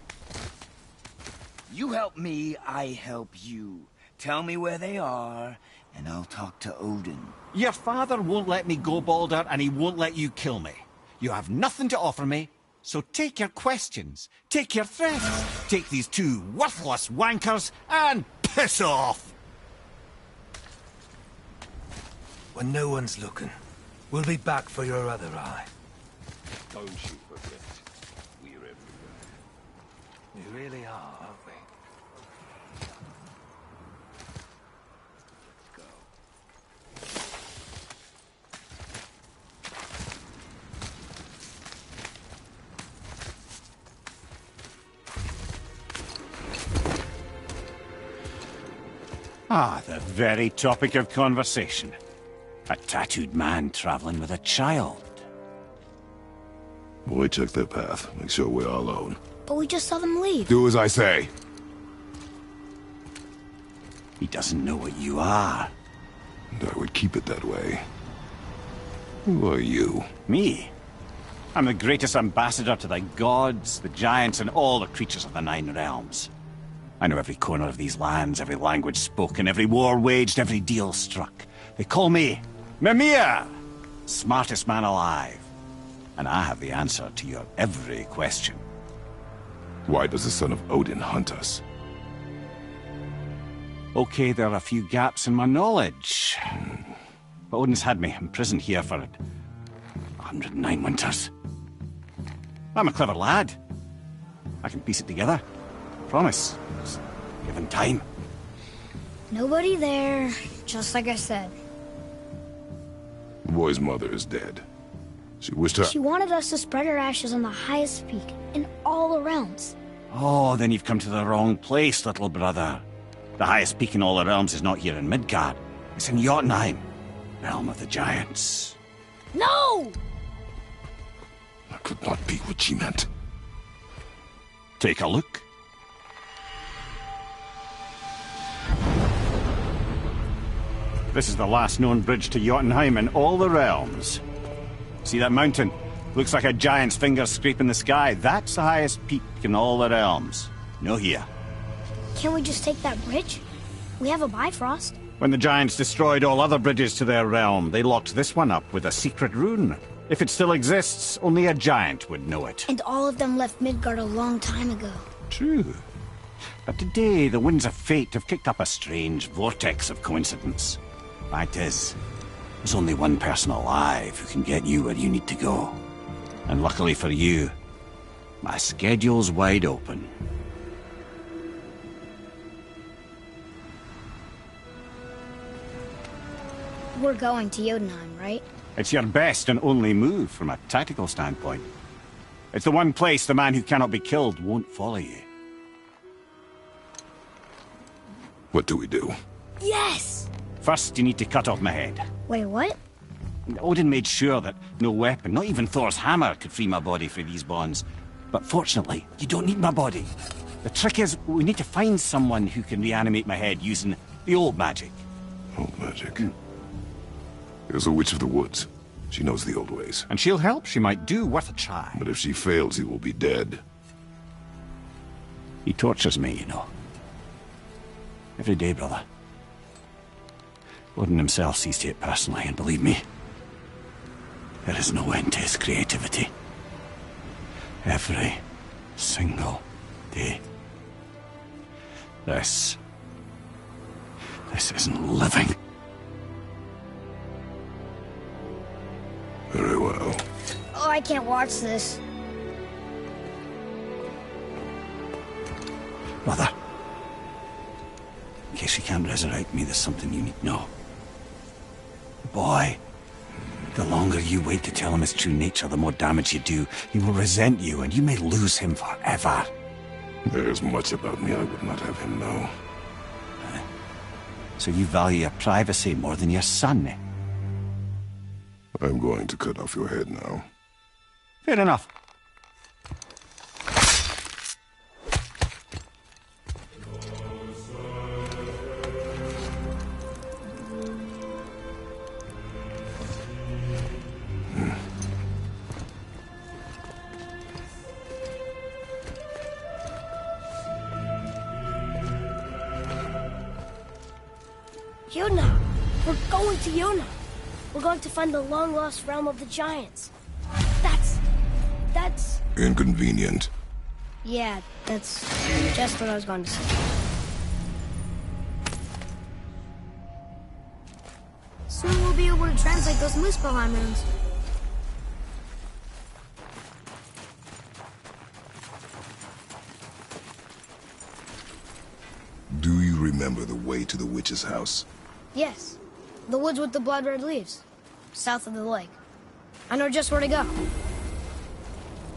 G: You help me, I help you. Tell me where they are, and I'll talk to Odin.
C: Your father won't let me go, Baldur, and he won't let you kill me. You have nothing to offer me, so take your questions, take your threats, take these two worthless wankers, and piss off!
I: When no one's looking, we'll be back for your other eye.
H: Don't you forget, we're everywhere.
I: We really are, aren't we?
C: Ah, the very topic of conversation. A tattooed man traveling with a child.
B: Boy, check their path. Make sure we're all alone.
F: But we just saw them leave.
B: Do as I say.
C: He doesn't know what you are.
B: And I would keep it that way. Who are you?
C: Me? I'm the greatest ambassador to the gods, the giants, and all the creatures of the Nine Realms. I know every corner of these lands, every language spoken, every war waged, every deal struck. They call me Mimir, smartest man alive. And I have the answer to your every question.
B: Why does the son of Odin hunt us?
C: Okay, there are a few gaps in my knowledge. But Odin's had me imprisoned here for 109 winters. I'm a clever lad. I can piece it together. Promise. Just given time.
F: Nobody there, just like I said.
B: The boy's mother is dead. She wished her...
F: She wanted us to spread her ashes on the highest peak in all the realms.
C: Oh, then you've come to the wrong place, little brother. The highest peak in all the realms is not here in Midgard. It's in Jotunheim, realm of the giants.
A: No!
B: That could not be what she meant.
J: Take a look. This is the last known bridge to Jotunheim in all the realms. See that mountain? Looks like a giant's finger scraping the sky. That's the highest peak in all the realms. No here.
F: Can't we just take that bridge? We have a Bifrost.
J: When the giants destroyed all other bridges to their realm, they locked this one up with a secret rune. If it still exists, only a giant would know it.
F: And all of them left Midgard a long time ago.
J: True. But today, the winds of fate have kicked up a strange vortex of coincidence. Fact is, there's only one person alive who can get you where you need to go. And luckily for you, my schedule's wide open.
F: We're going to Jotunheim, right?
J: It's your best and only move from a tactical standpoint. It's the one place the man who cannot be killed won't follow you.
B: What do we do?
F: Yes!
J: First, you need to cut off my head.
F: Wait, what?
J: Odin made sure that no weapon, not even Thor's hammer, could free my body from these bonds. But fortunately, you don't need my body. The trick is, we need to find someone who can reanimate my head using the old magic.
B: Old magic? There's a witch of the woods. She knows the old ways.
J: And she'll help. She might do worth a try.
B: But if she fails, he will be dead.
J: He tortures me, you know. Every day, brother. Odin himself sees to it personally, and believe me, there is no end to his creativity. Every single day. This isn't living.
B: Very well.
F: Oh, I can't watch this.
J: Brother, in case you can't resurrect me, there's something you need to know. Boy, the longer you wait to tell him his true nature, the more damage you do. He will resent you, and you may lose him forever.
B: There's much about me I would not have him know.
J: So you value your privacy more than your son, eh?
B: I'm going to cut off your head now.
J: Fair enough.
F: Yona! We're going to Yona! We're going to find the long-lost realm of the giants. That's...
B: Inconvenient.
F: Yeah, that's just what I was going to say. Soon we'll be able to translate those Muspelheim runes.
B: Do you remember the way to the witch's house?
F: Yes. The woods with the blood-red leaves. South of the lake. I know just where to go.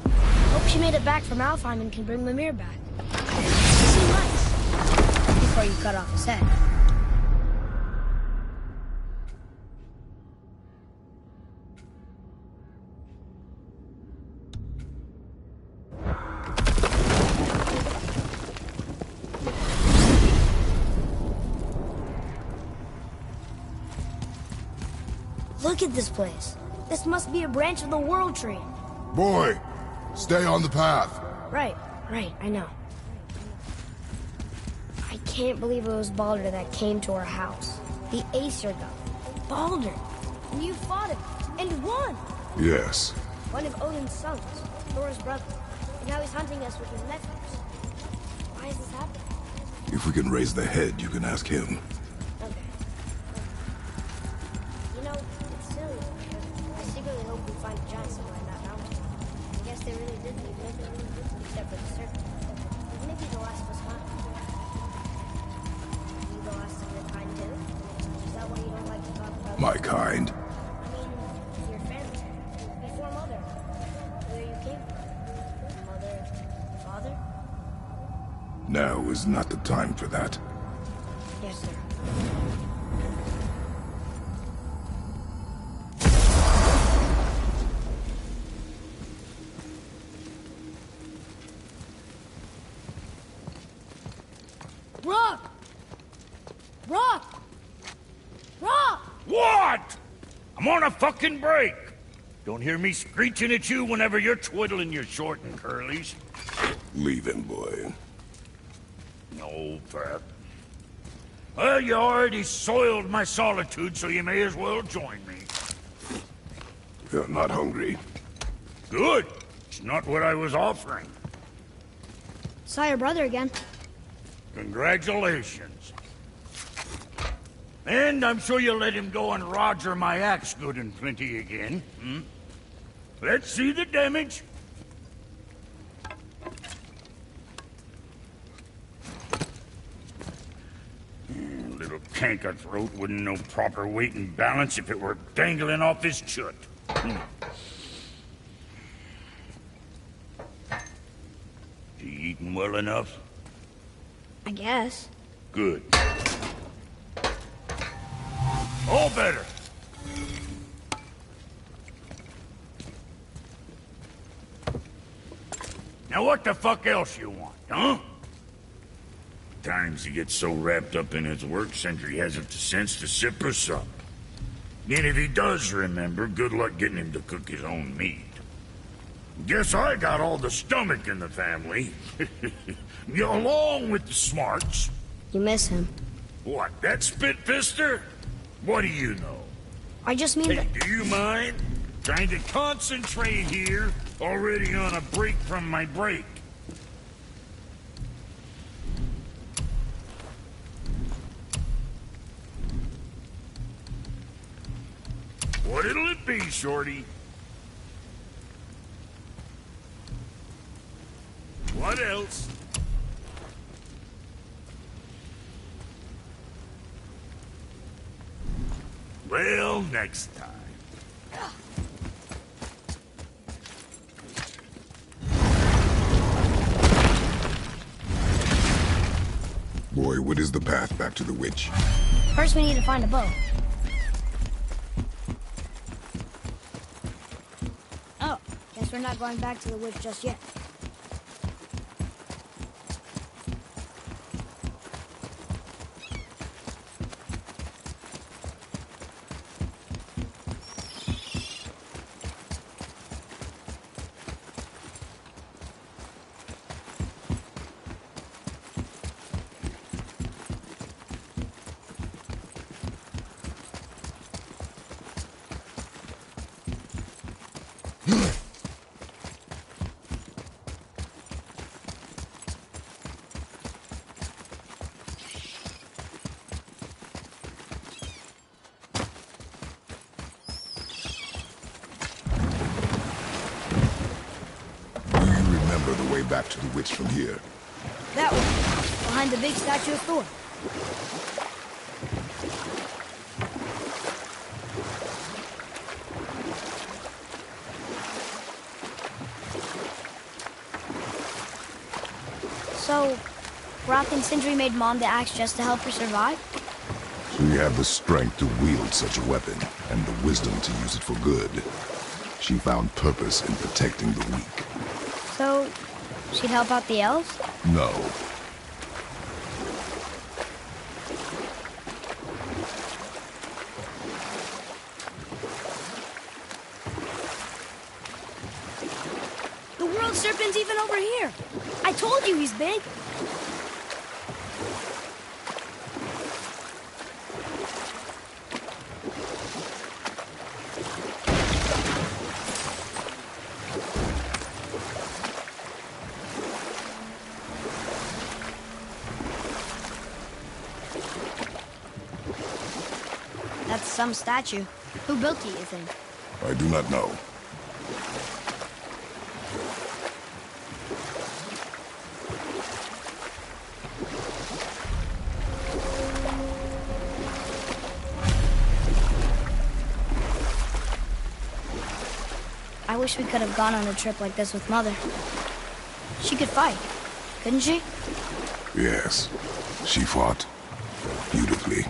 F: Hope she made it back from Alfheim and can bring Mimir back. See nice. Before you cut off his head. Look at this place. This must be a branch of the World Tree.
B: Boy, stay on the path.
F: Right, I know. I can't believe it was Baldur that came to our house. The Aesir god. Baldur! And you fought him, and won!
B: Yes.
F: One of Odin's sons, Thor's brother. And now he's hunting us with his nephews. Why is this happening?
B: If we can raise the head, you can ask him.
F: Okay. You know, it's silly. I secretly hope we find a giant somewhere in that mountain. I guess they really did leave nothing, except for the serpent. Maybe the last was hunt. You the last of your kind too? Is that why you don't like to talk about
B: My kind?
F: I mean, your family. Before Mother. Where you came from. Mother, father?
B: Now is not the time for that.
F: Yes, sir.
A: Rock! Rock! Rock!
D: What? I'm on a fucking break. Don't hear me screeching at you whenever you're twiddling your short and curlies.
B: Leave him, boy.
D: No, Pat. Well, you already soiled my solitude, so you may as well join me.
B: You're not hungry.
D: Good. It's not what I was offering.
F: Saw your brother again.
D: Congratulations. And I'm sure you'll let him go and roger my axe good and plenty again. Hmm? Let's see the damage. Little canker throat wouldn't know proper weight and balance if it were dangling off his chut. You eating well enough?
F: I guess.
D: Good. All better. Now what the fuck else you want, huh? Times he gets so wrapped up in his work, Sentry hasn't the sense to sip or sup. And if he does remember, good luck getting him to cook his own meat. Guess I got all the stomach in the family. Along with the smarts.
F: You miss him.
D: What, that spit-fister? What do you know?
F: I just mean
D: Hey, do you mind? Trying to concentrate here, already on a break from my break. What'll it be, Shorty? What else? Well, next time.
B: Boy, what is the path back to the witch?
F: First we need to find a bow. Oh, guess we're not going back to the witch just yet.
B: Back to the witch from here.
F: That one, behind the big statue of Thor. So, Rock and Sindri made Mom the axe just to help her survive?
B: She had the strength to wield such a weapon, and the wisdom to use it for good. She found purpose in protecting the weak.
F: So, she'd help out the elves?
B: No.
F: The world serpent's even over here. I told you he's big. That's some statue. Who built it, you think?
B: I do not know.
F: I wish we could have gone on a trip like this with Mother. She could fight, couldn't she?
B: Yes. She fought beautifully.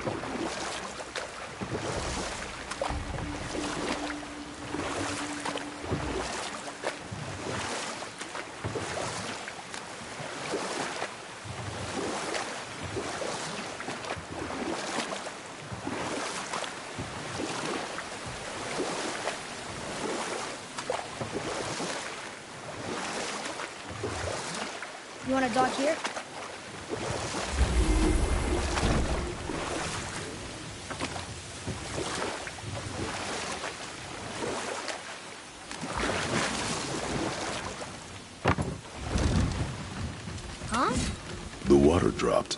F: dock here? Huh?
B: The water dropped.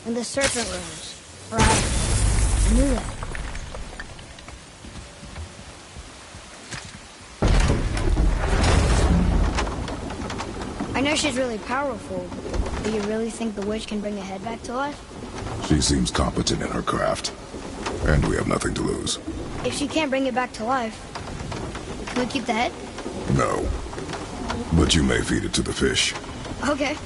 F: And the serpent rose. Right. I knew that. I know she's really powerful. Do you really think the witch can bring a head back to life?
B: She seems competent in her craft. And we have nothing to lose.
F: If she can't bring it back to life, can we keep the head?
B: No. But you may feed it to the fish.
F: Okay.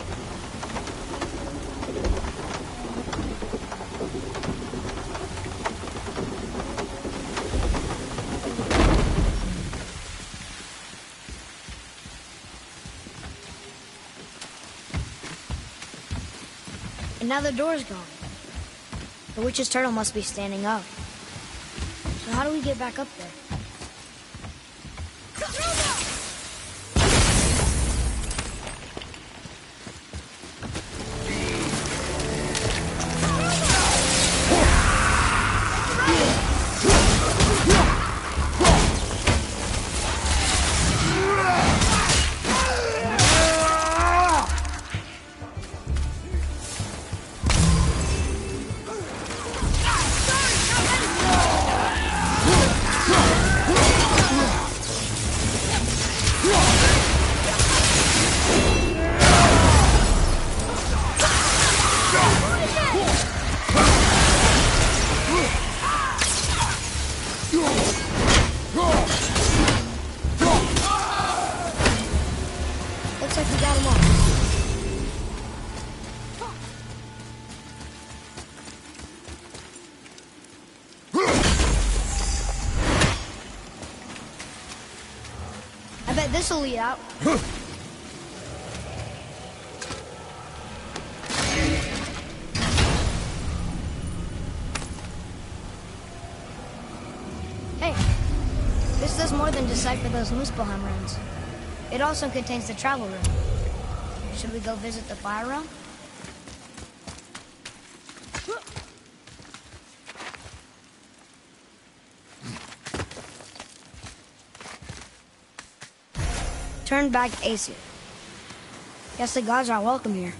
F: And now the door's gone. The witch's turtle must be standing up. So how do we get back up there? Looks like we got him all. I bet this'll lead out. Hey, this does more than decipher those Muspelheim runes. It also contains the travel room. Should we go visit the fire realm? Turn back Aesir. Guess the gods are welcome here.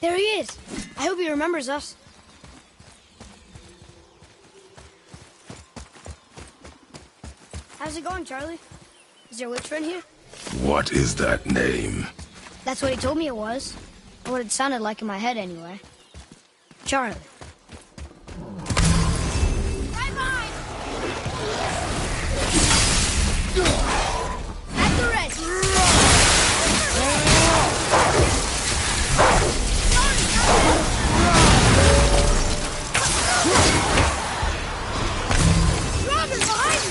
F: There he is! I hope he remembers us. How's it going, Charlie? Is your witch friend here?
B: What is that name?
F: That's what he told me it was. Or what it sounded like in my head, anyway. Charlie.
A: Right behind! At the ready! Robin, behind you!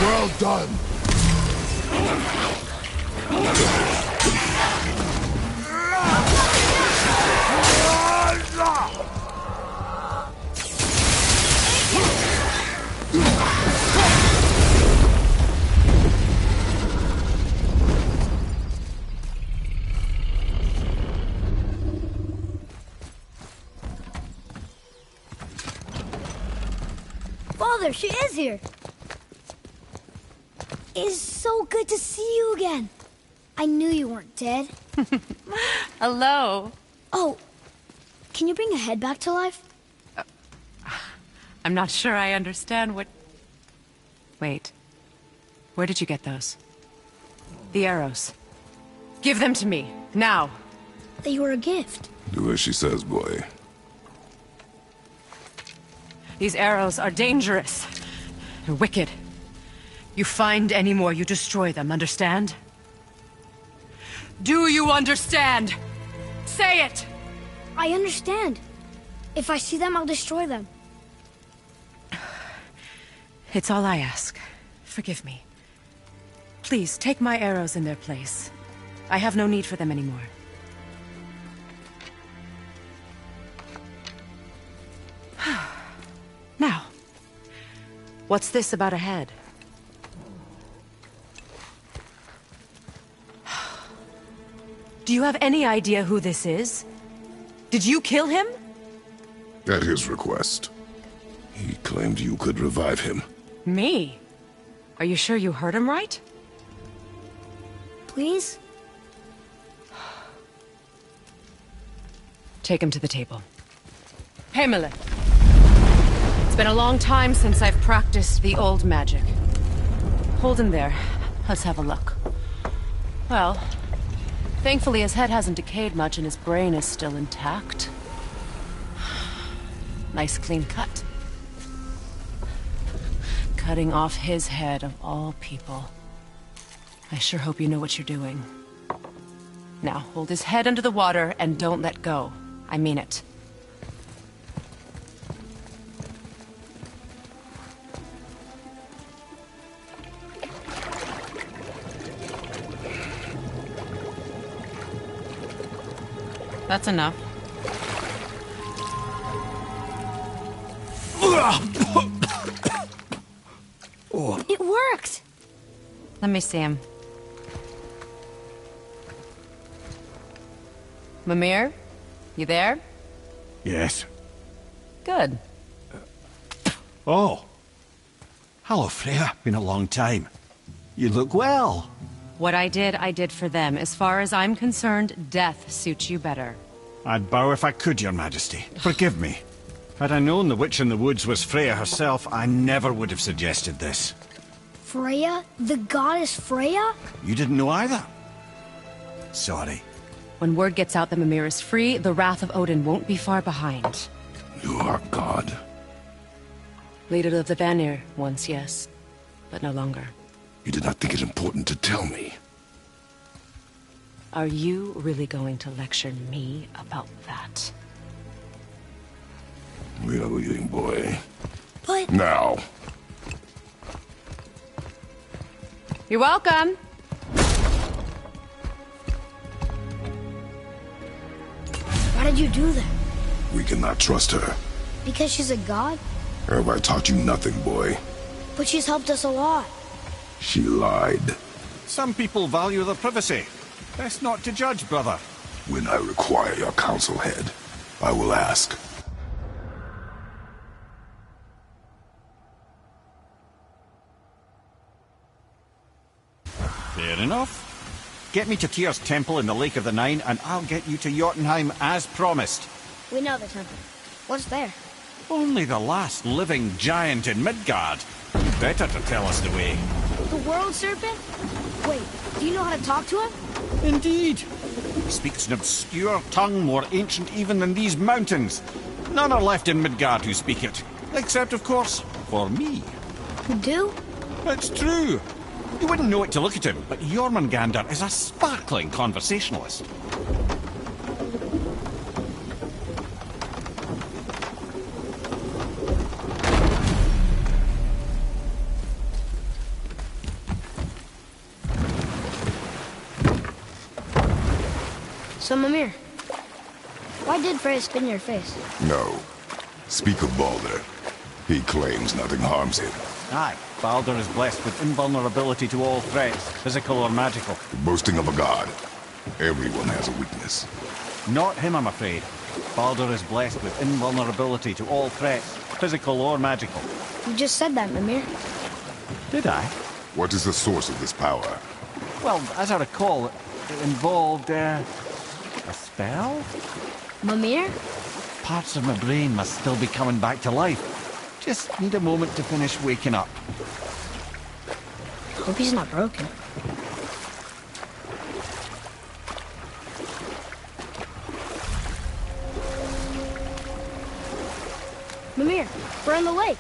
B: Well done.
F: Father, she is here. It is so good to see you again. I knew you weren't dead.
K: Hello.
F: Oh, can you bring a head back to life?
K: I'm not sure I understand what... Wait. Where did you get those? The arrows. Give them to me, now.
F: They were a gift.
B: Do as she says, boy.
K: These arrows are dangerous. They're wicked. You find any more, you destroy them, understand? Do you understand? Say it!
F: I understand. If I see them, I'll destroy them.
K: It's all I ask. Forgive me. Please, take my arrows in their place. I have no need for them anymore. Now, what's this about a head? Do you have any idea who this is? Did you kill him?
B: At his request. He claimed you could revive him.
K: Me? Are you sure you heard him right?
F: Please?
K: Take him to the table. Heimele. It's been a long time since I've practiced the old magic. Hold him there. Let's have a look. Well, thankfully his head hasn't decayed much and his brain is still intact. Nice clean cut. Cutting off his head of all people. I sure hope you know what you're doing. Now, hold his head under the water and don't let go. I mean it. That's enough.
F: It worked!
K: Let me see him. Mimir? You there?
J: Yes.
K: Good.
J: Oh. Hello, Freya. Been a long time. You look well.
K: What I did for them. As far as I'm concerned, death suits you better.
J: I'd bow if I could, Your Majesty. Forgive me. Had I known the witch in the woods was Freya herself, I never would have suggested this.
F: Freya? The goddess Freya?
J: You didn't know either? Sorry.
K: When word gets out that Mimir is free, the wrath of Odin won't be far behind.
B: You are God.
K: Leader of the Vanir, once, yes. But no longer.
B: You did not think it important to tell me.
K: Are you really going to lecture me about that?
B: We are leaving, boy.
F: But...
B: Now.
K: You're welcome.
F: Why did you do that?
B: We cannot trust her.
F: Because she's a god?
B: Have I taught you nothing, boy?
F: But she's helped us a lot.
B: She lied.
J: Some people value their privacy. Best not to judge, brother.
B: When I require your counsel, head, I will ask.
J: Fair enough. Get me to Tyr's temple in the Lake of the Nine, and I'll get you to Jotunheim as promised.
F: We know the temple. What's there?
J: Only the last living giant in Midgard. Better to tell us the way.
F: The World Serpent? Wait, do you know how to talk to him?
J: Indeed. He speaks an obscure tongue more ancient even than these mountains. None are left in Midgard who speak it. Except, of course, for me.
F: You do?
J: It's true. You wouldn't know it to look at him, but Jormungandr is a sparkling conversationalist.
F: So, Mimir, why did Freya spit in your face?
B: No. Speak of Baldur. He claims nothing harms him.
J: Aye, Baldur is blessed with invulnerability to all threats, physical or magical.
B: Boasting of a god. Everyone has a weakness.
J: Not him, I'm afraid. Baldur is blessed with invulnerability to all threats, physical or magical.
F: You just said that, Mimir.
J: Did I?
B: What is the source of this power?
J: Well, as I recall, it involved, a spell?
F: Mimir?
J: Parts of my brain must still be coming back to life. Just need a moment to finish waking up.
F: Hope he's not broken. Mimir, we're in the lake.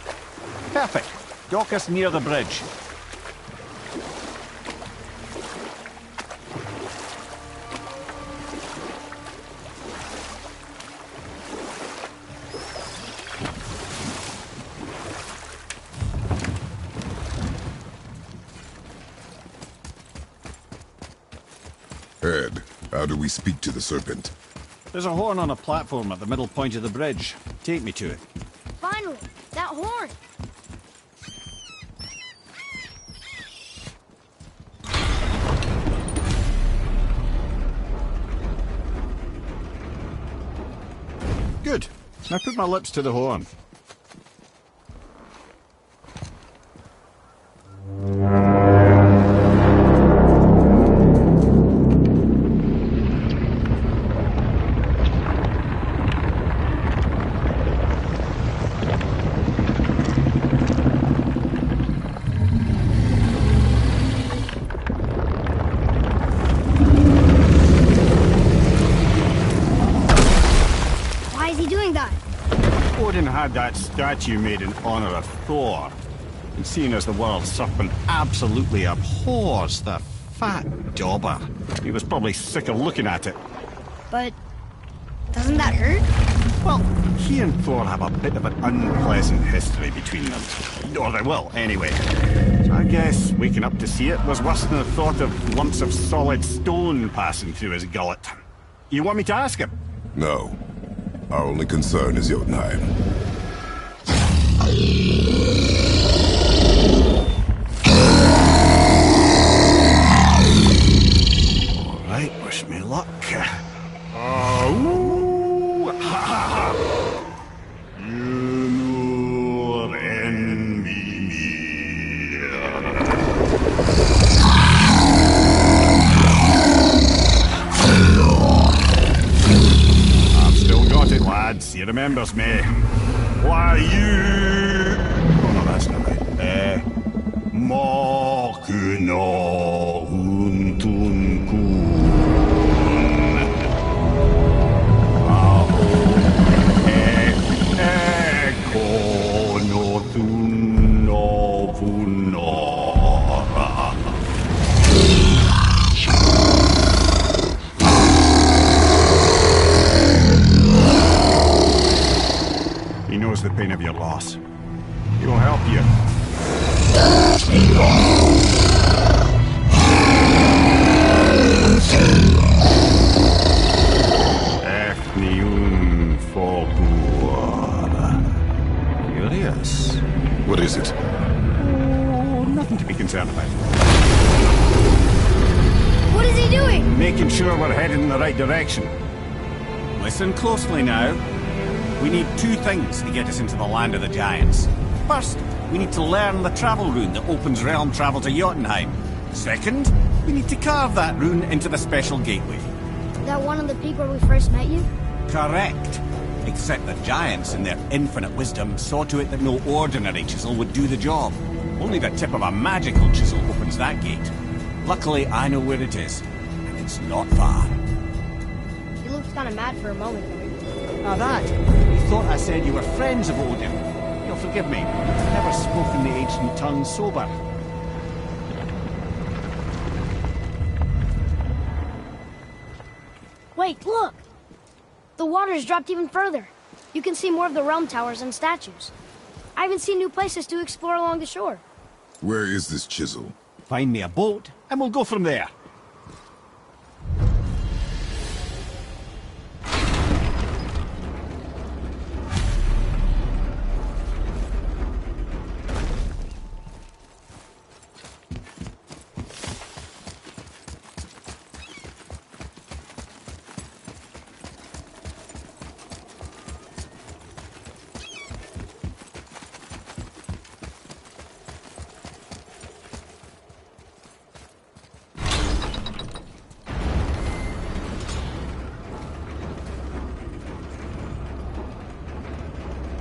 J: Perfect. Dock us near the bridge.
B: ahead. How do we speak to the serpent?
J: There's a horn on a platform at the middle point of the bridge. Take me to it.
F: Finally, that horn.
J: Good. Now put my lips to the horn. Odin had that statue made in honor of Thor. And seeing as the world serpent absolutely abhors the fat dauber, he was probably sick of looking at it.
F: But doesn't that hurt?
J: Well, he and Thor have a bit of an unpleasant history between them. Or they will, anyway. So I guess waking up to see it was worse than the thought of lumps of solid stone passing through his gullet. You want me to ask him?
B: No. Our only concern is Jotunheim.
J: All right, wish me luck. You envy me. I've still got it, lads. He remembers me. Why you? Oh no, that's not right. Makuna Huntunkun. He knows the pain of your loss. He will help you. Efniun Fogur. Curious.
B: What is it?
J: Oh, nothing to be concerned about.
F: What is he doing?
J: Making sure we're headed in the right direction. Listen closely now. We need two things to get us into the land of the giants. First, we need to learn the travel rune that opens realm travel to Jotunheim. Second, we need to carve that rune into the special gateway.
F: That one of the peak where we first met you?
J: Correct. Except the giants, in their infinite wisdom, saw to it that no ordinary chisel would do the job. Only the tip of a magical chisel opens that gate. Luckily, I know where it is, and it's not far.
F: He looked kind of mad for a moment.
J: Now that, you thought I said you were friends of Odin. You'll forgive me, I've never spoken the ancient tongue sober.
F: Wait, look! The water's dropped even further. You can see more of the realm towers and statues. I even see new places to explore along the shore.
B: Where is this chisel?
J: Find me a boat, and we'll go from there.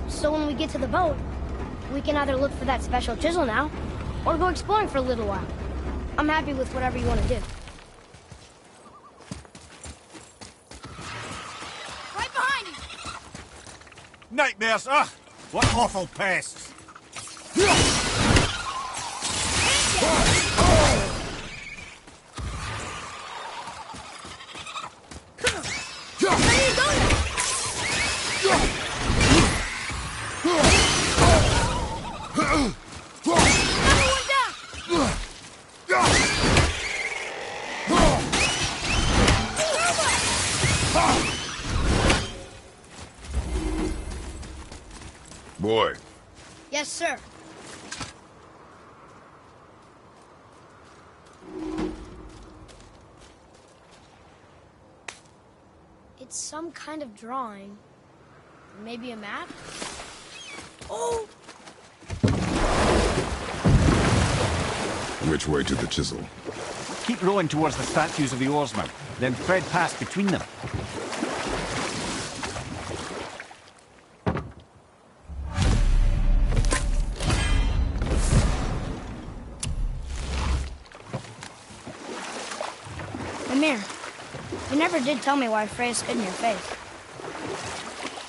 F: So when we get to the boat, we can either look for that special chisel now, or go exploring for a little while. I'm happy with whatever you want to do.
A: Right behind you!
J: Nightmares, ugh! What awful pests!
F: sir. It's some kind of drawing. Maybe a map? Oh!
B: Which way to the chisel?
J: Keep rowing towards the statues of the oarsmen, then thread past between them.
F: Mimir, you never did tell me why Freya spit in your face.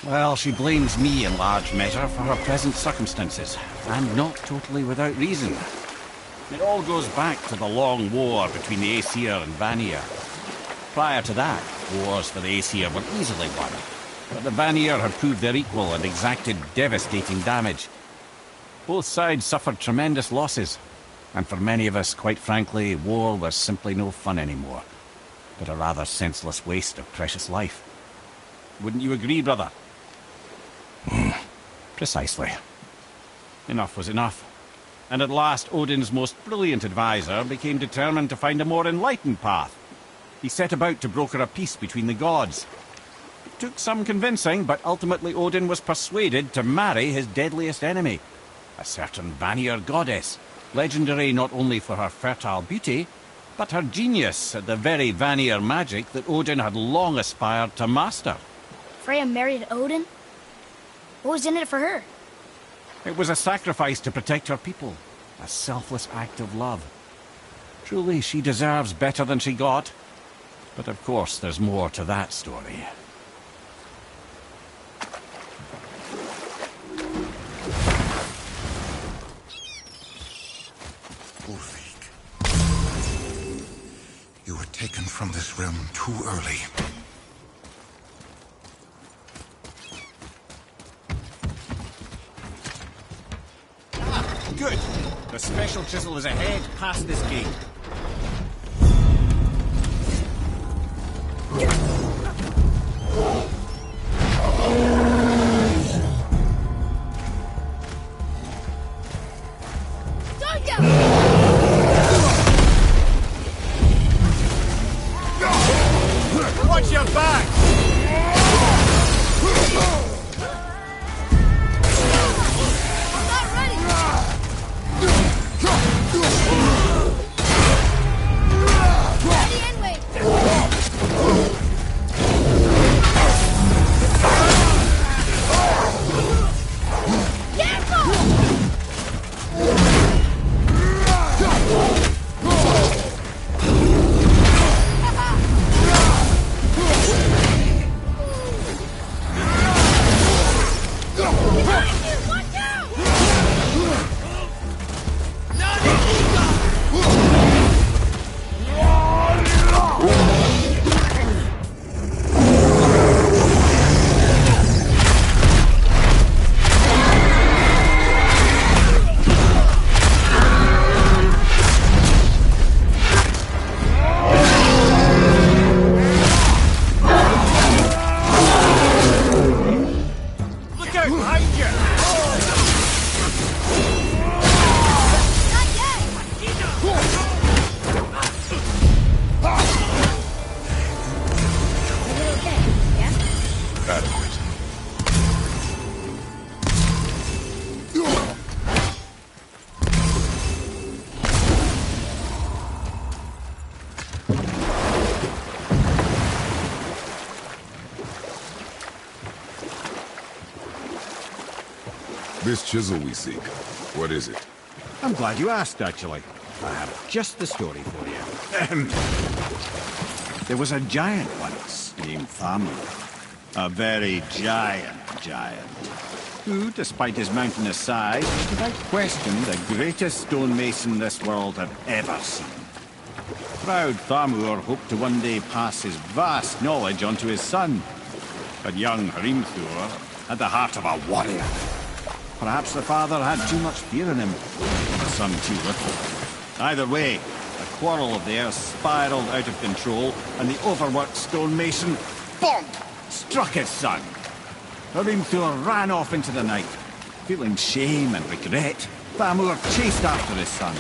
J: Well, she blames me in large measure for her present circumstances, and not totally without reason. It all goes back to the long war between the Aesir and Vanir. Prior to that, wars for the Aesir were easily won, but the Vanir had proved their equal and exacted devastating damage. Both sides suffered tremendous losses, and for many of us, quite frankly, war was simply no fun anymore, but a rather senseless waste of precious life. Wouldn't you agree, brother? Precisely. Enough was enough. And at last, Odin's most brilliant advisor became determined to find a more enlightened path. He set about to broker a peace between the gods. It took some convincing, but ultimately Odin was persuaded to marry his deadliest enemy, a certain Vanir goddess, legendary not only for her fertile beauty, but her genius at the very Vanir magic that Odin had long aspired to master.
F: Freya married Odin? What was in it for her?
J: It was a sacrifice to protect her people, a selfless act of love. Truly, she deserves better than she got. But of course, there's more to that story.
L: Ulfik, you were taken from this realm too early.
J: Good. The special chisel is ahead, past this gate. Watch your back!
B: This chisel we seek, what is it?
J: I'm glad you asked, actually. I have just the story for you. There was a giant once named Thamur. A very giant, who, despite his mountainous size, was without question the greatest stonemason this world had ever seen. Proud Thamur hoped to one day pass his vast knowledge on to his son. But young Hrimthur had the heart of a warrior. Perhaps the father had too much fear in him, the son too little. Either way, the quarrel of theirs spiraled out of control, and the overworked stonemason, bonk, struck his son. Hrimthur ran off into the night, Feeling shame and regret, Thamur chased after his son,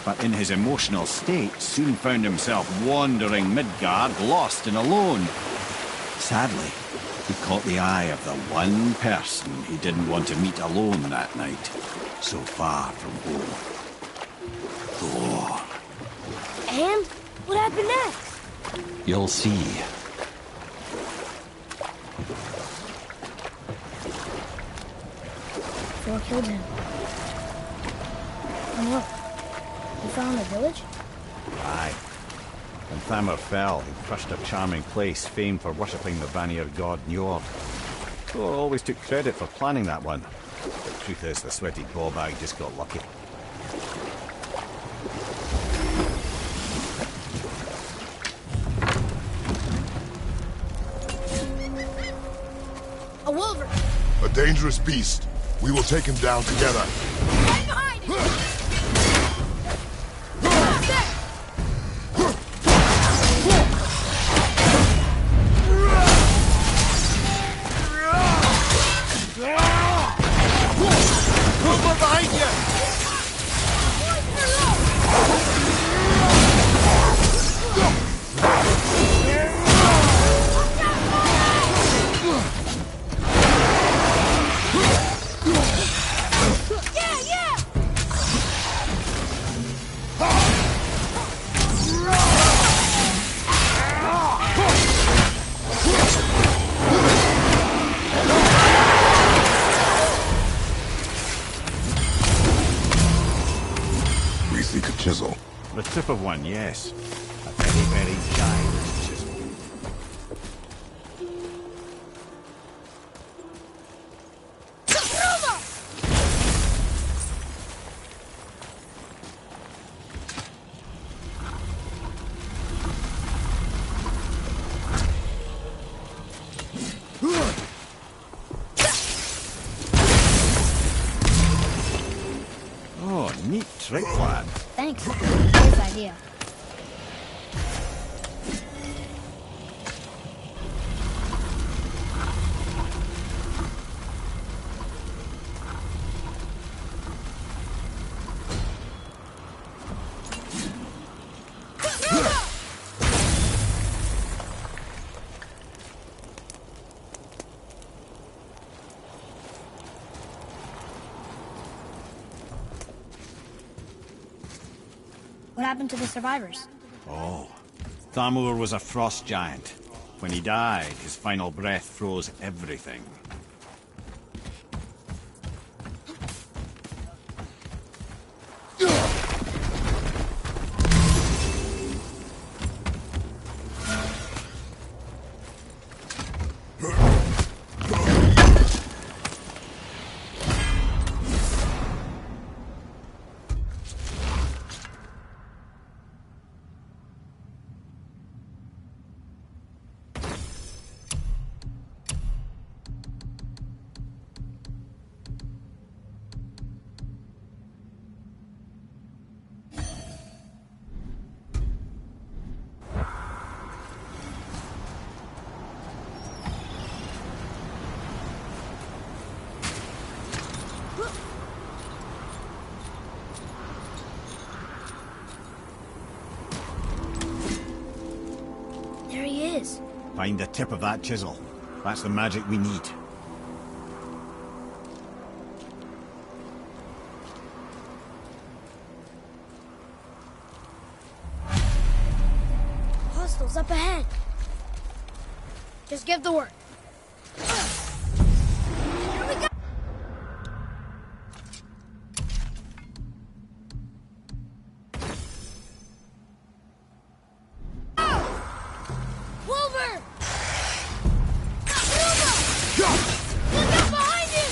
J: but in his emotional state soon found himself wandering Midgard, lost and alone. Sadly, he caught the eye of the one person he didn't want to meet alone that night, so far from home. Thor.
F: And what happened next?
J: You'll see.
F: Thor killed him. And look, he found the village?
J: Aye. When Thamur fell, he crushed a charming place famed for worshipping the Vanir god Njord. Thor always took credit for planning that one. The truth is, the sweaty ballbag just got lucky.
F: A wolver!
B: A dangerous beast. We will take him down together.
A: Right behind you!
B: Behind you! Chisel.
J: The tip of one, yes. A very, very giant chisel. Oh, neat trick, lad.
F: Thanks. Great idea. What happened to the survivors?
J: Oh, Thamur was a frost giant. When he died, his final breath froze everything.
F: There he is.
J: Find the tip of that chisel. That's the magic we need.
F: Hostiles up ahead. Just give the word. Here we go.
A: Wolver! Look out behind you!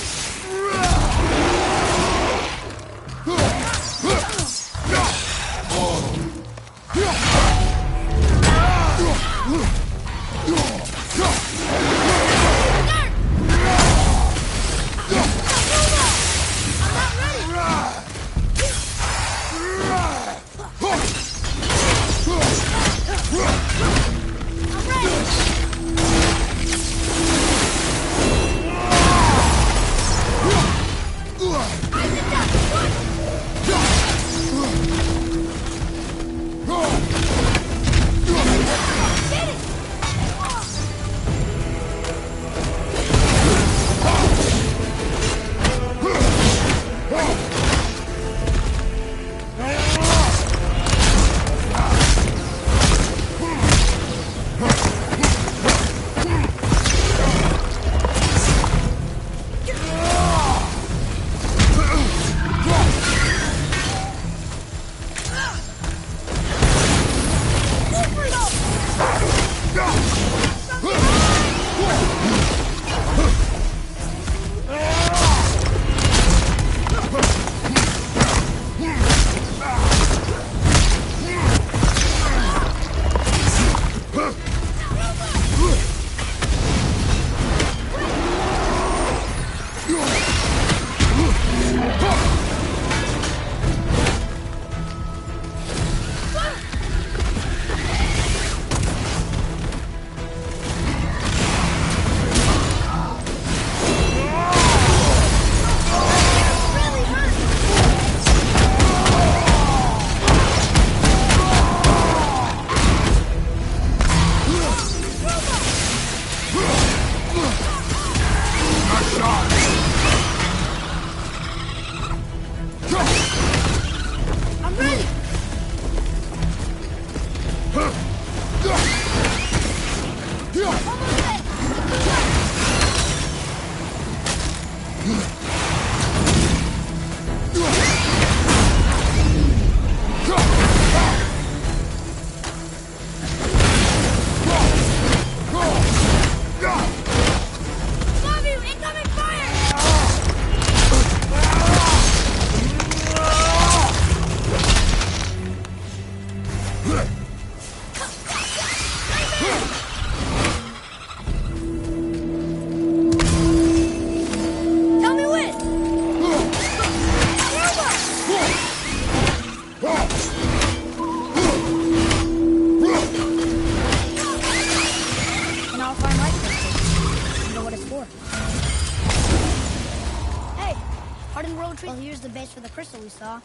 F: we saw,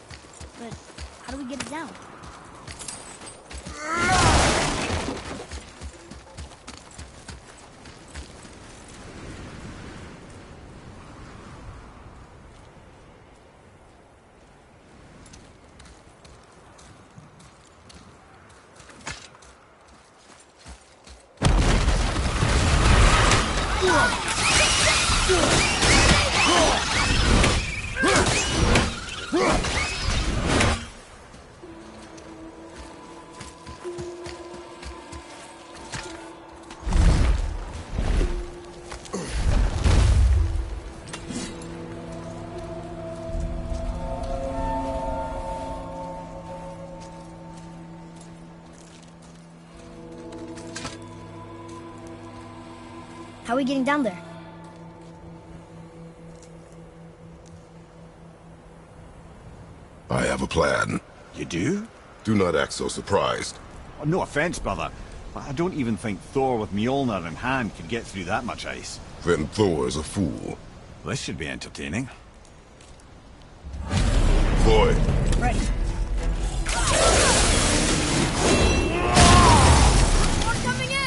F: but how do we get it down? How are we getting down there?
B: I have a plan.
J: You do?
B: Do not act so surprised.
J: Oh, no offense, brother, but I don't even think Thor with Mjolnir in hand could get through that much ice.
B: Then Thor is a fool.
J: This should be entertaining.
B: Boy.
F: Ready.
A: More coming in!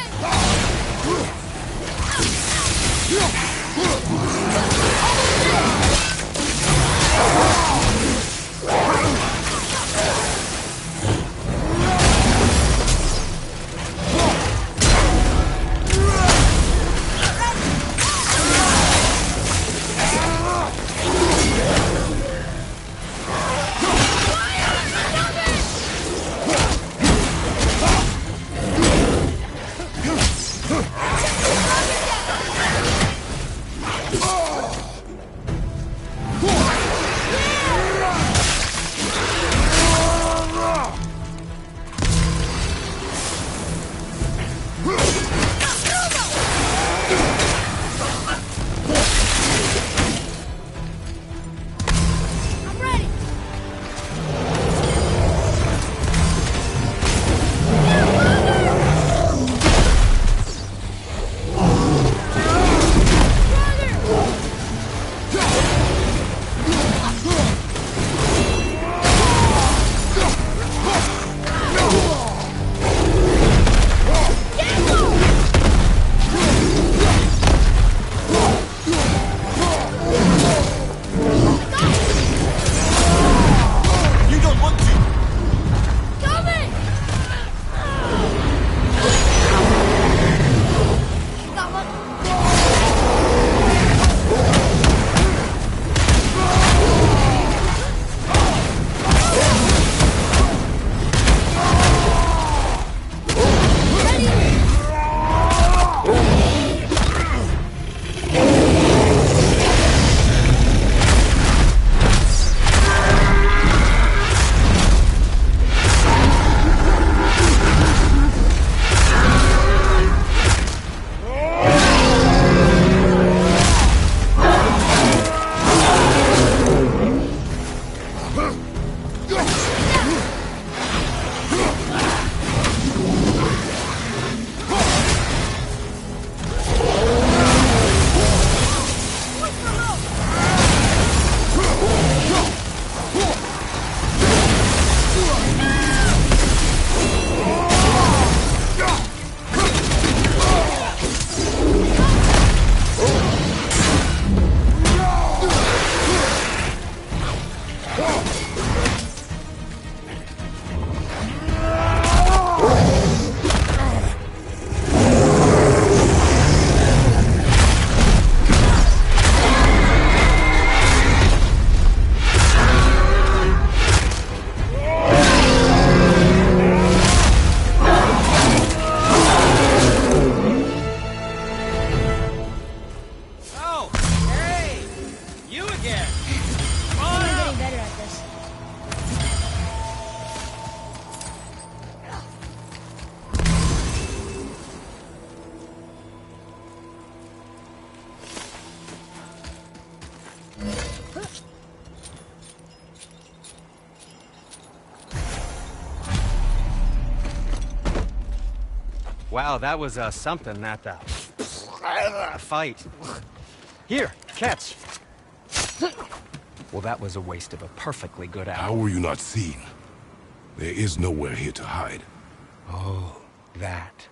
C: Wow, that was something, that fight. Here, catch. Well, that was a waste of a perfectly good
B: How
C: hour.
B: were you not seen? There is nowhere here to hide.
C: Oh, that.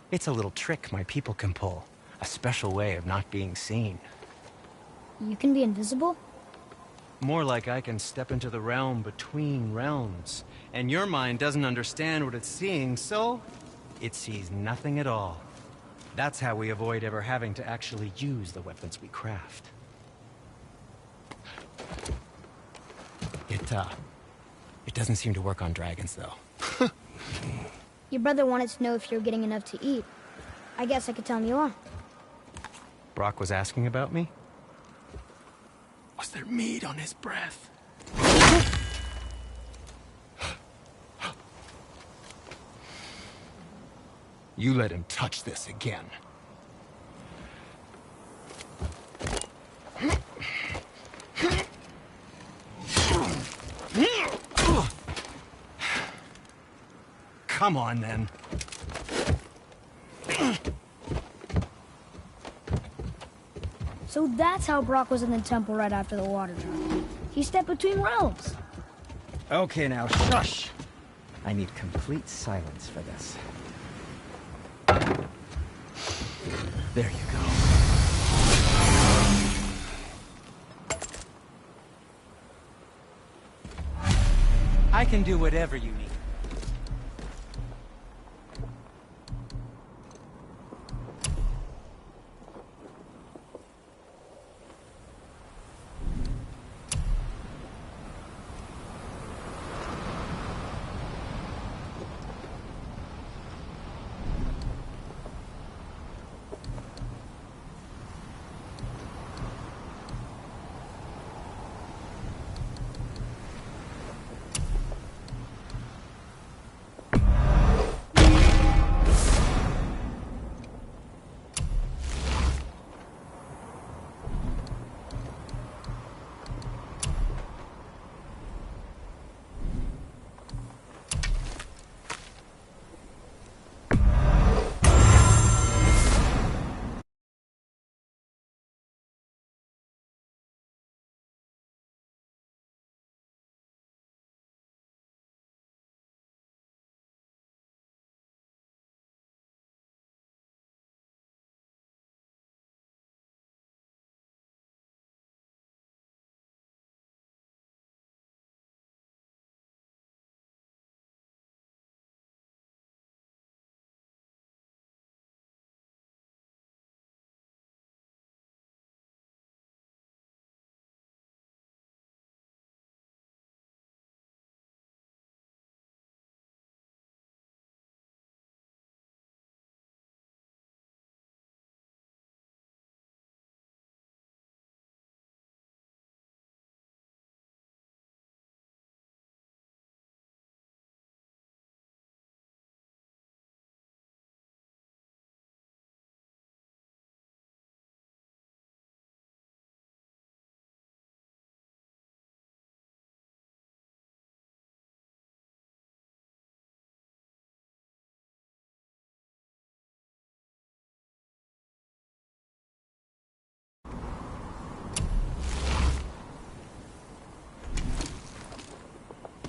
C: It's a little trick my people can pull. A special way of not being seen.
F: You can be invisible?
C: More like I can step into the realm between realms. And your mind doesn't understand what it's seeing, so it sees nothing at all. That's how we avoid ever having to actually use the weapons we craft. It doesn't seem to work on dragons, though.
F: Your brother wanted to know if you're getting enough to eat. I guess I could tell him you are.
C: Brock was asking about me? Was there meat on his breath? You let him touch this again. Come on, then.
F: So that's how Brock was in the temple right after the water drop. He stepped between realms.
C: Okay, now, shush! I need complete silence for this. There you go. I can do whatever you need.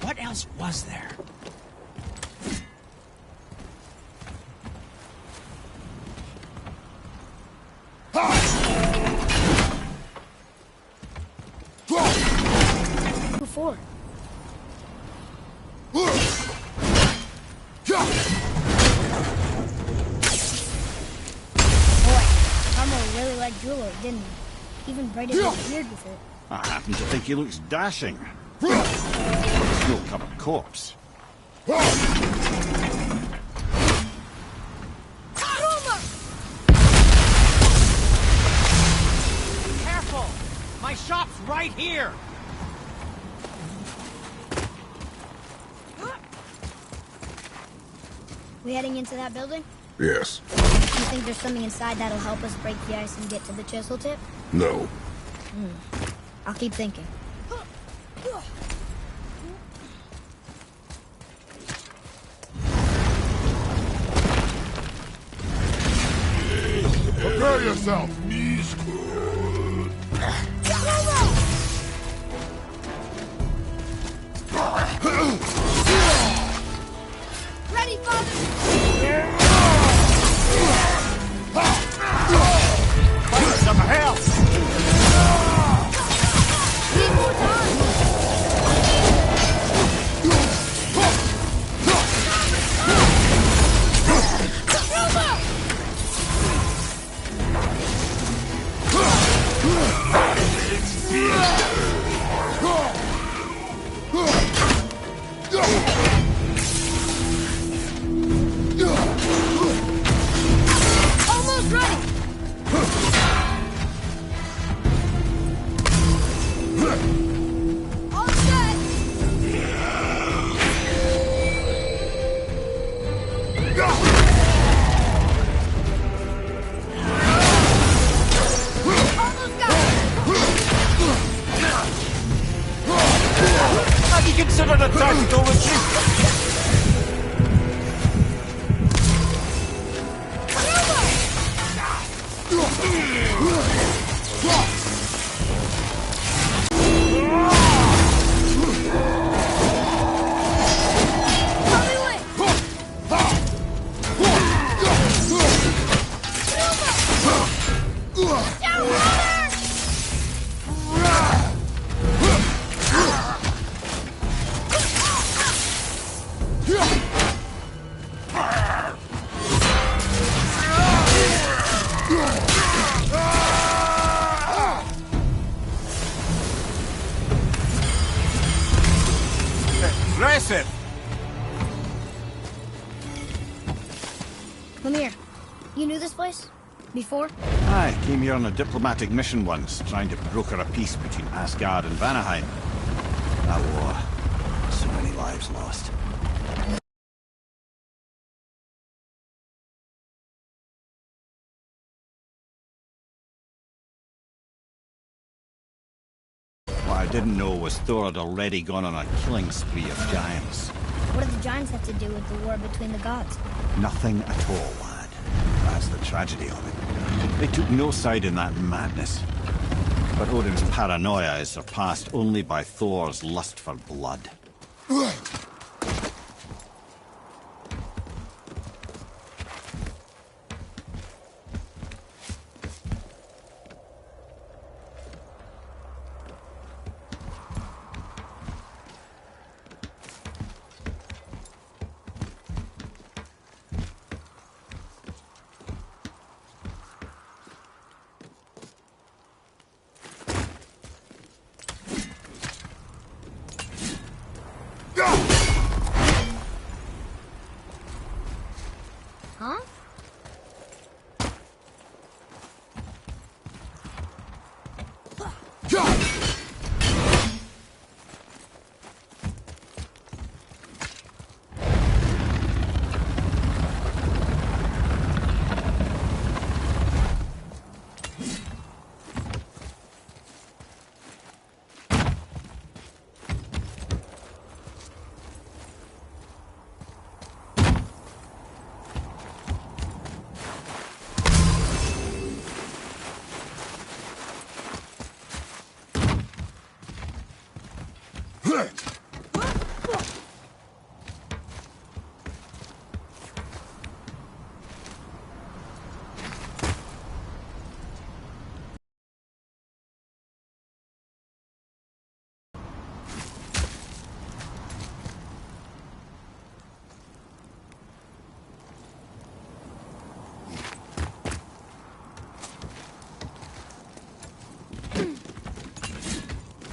C: What else was there?
F: Before. Carmel really liked Drullo, didn't he? Even braided his beard with it.
J: I happen to think he looks dashing. Still covered corpse.
C: Careful! My shop's right here!
F: We heading into that building?
B: Yes.
F: You think there's something inside that'll help us break the ice and get to the chisel tip?
B: No.
F: I'll keep thinking.
B: Prepare yourself.
A: Carmel!
J: Find some help!
A: Need more time. Almost ready. All set. Almost got it.
J: Have you considered a tactical retreat? Impressive!
F: Mimir, you knew this place? Before?
J: I came here on a diplomatic mission once, trying to broker a peace between Asgard and Vanaheim. That war. So many lives lost. What I didn't know was Thor had already gone on a killing spree of giants.
F: What do the giants have to do with the war between the gods?
J: Nothing at all, lad. That's the tragedy of it. They took no side in that madness. But Odin's paranoia is surpassed only by Thor's lust for blood.
F: Huh?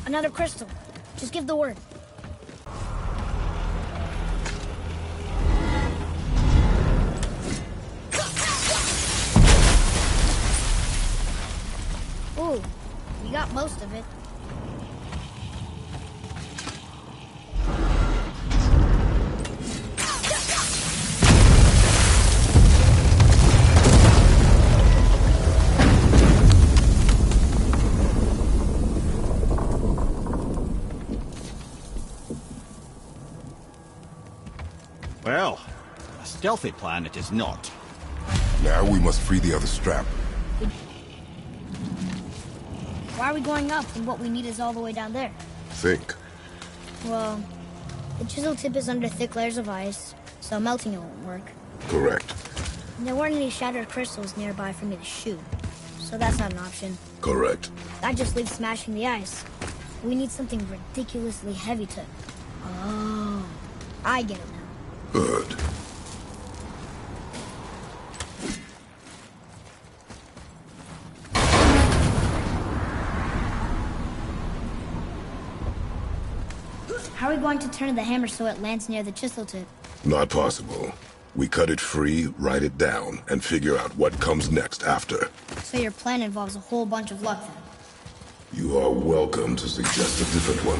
F: Another crystal. Just give the word. Ooh, we got most of it.
J: Well, a stealthy plan it is not.
B: Now we must free the other strap.
F: Why are we going up when what we need is all the way down there?
B: Think.
F: Well, the chisel tip is under thick layers of ice. so melting it won't work.
B: Correct.
F: And there weren't any shattered crystals nearby for me to shoot, so that's not an option.
B: Correct.
F: That just leaves smashing the ice. We need something ridiculously heavy to... Oh, I get it now.
B: Good.
F: How are we going to turn the hammer so it lands near the chisel tip?
B: Not possible. We cut it free, write it down, and figure out what comes next after.
F: So your plan involves a whole bunch of luck then?
B: You are welcome to suggest a different one.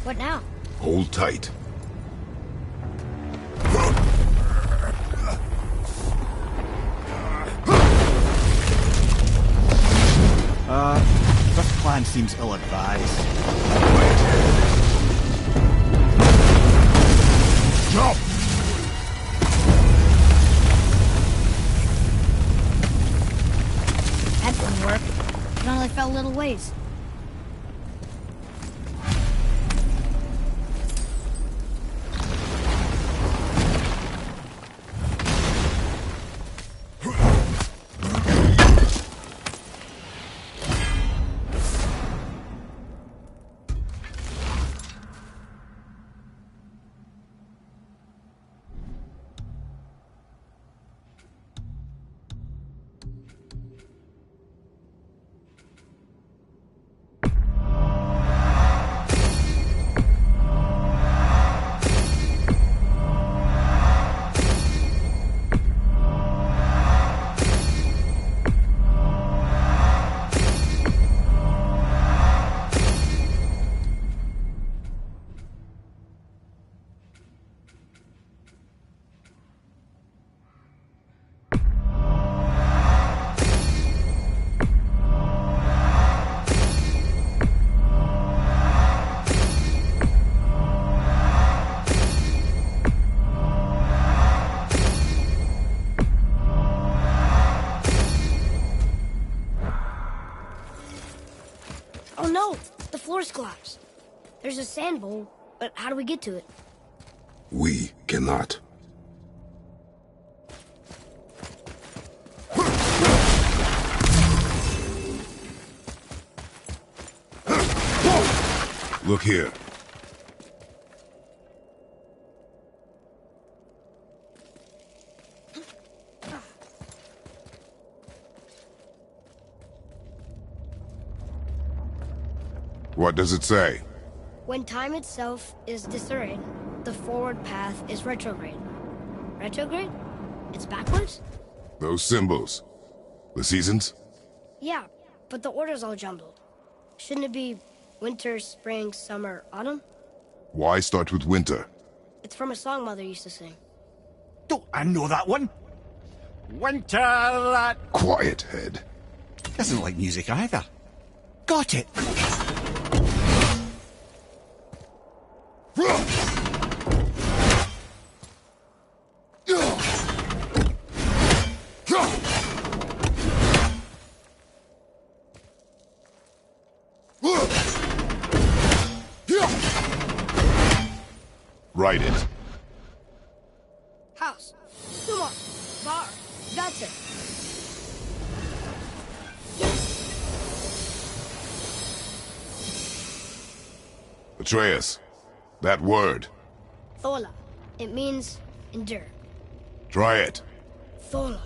F: What now?
B: Hold tight.
J: This plan seems ill-advised.
B: Jump!
F: That didn't work. It only fell a little ways. Oh no! The floor's collapsed. There's a sand bowl, but how do we get to it?
B: We cannot. Look here. What does it say?
F: When time itself is disarrayed, the forward path is retrograde. Retrograde? It's backwards?
B: Those symbols. The seasons?
F: Yeah, but the order's all jumbled. Shouldn't it be winter, spring, summer, autumn?
B: Why start with winter?
F: It's from a song Mother used to sing.
J: Don't I know that one? Winter that...
B: Quiet, Head.
J: Doesn't like music either. Got it!
B: Write it.
F: House. Sumo. Bar. That's it.
B: Atreus, that word.
F: Thola. It means endure.
B: Try it.
F: Thola.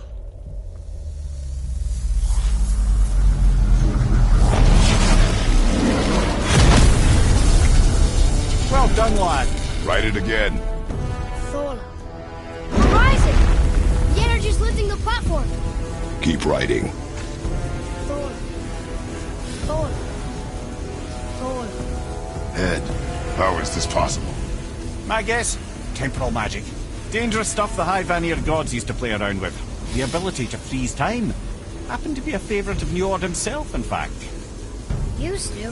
J: Well done, lad.
B: Write it again.
F: Thola. We're rising! The energy's lifting the platform!
B: Keep writing.
F: Thola. Thola. Thola.
B: Head, how is this possible?
J: My guess? Temporal magic. Dangerous stuff the High Vanir gods used to play around with. The ability to freeze time. Happened to be a favourite of Njord himself, in fact.
F: Used to.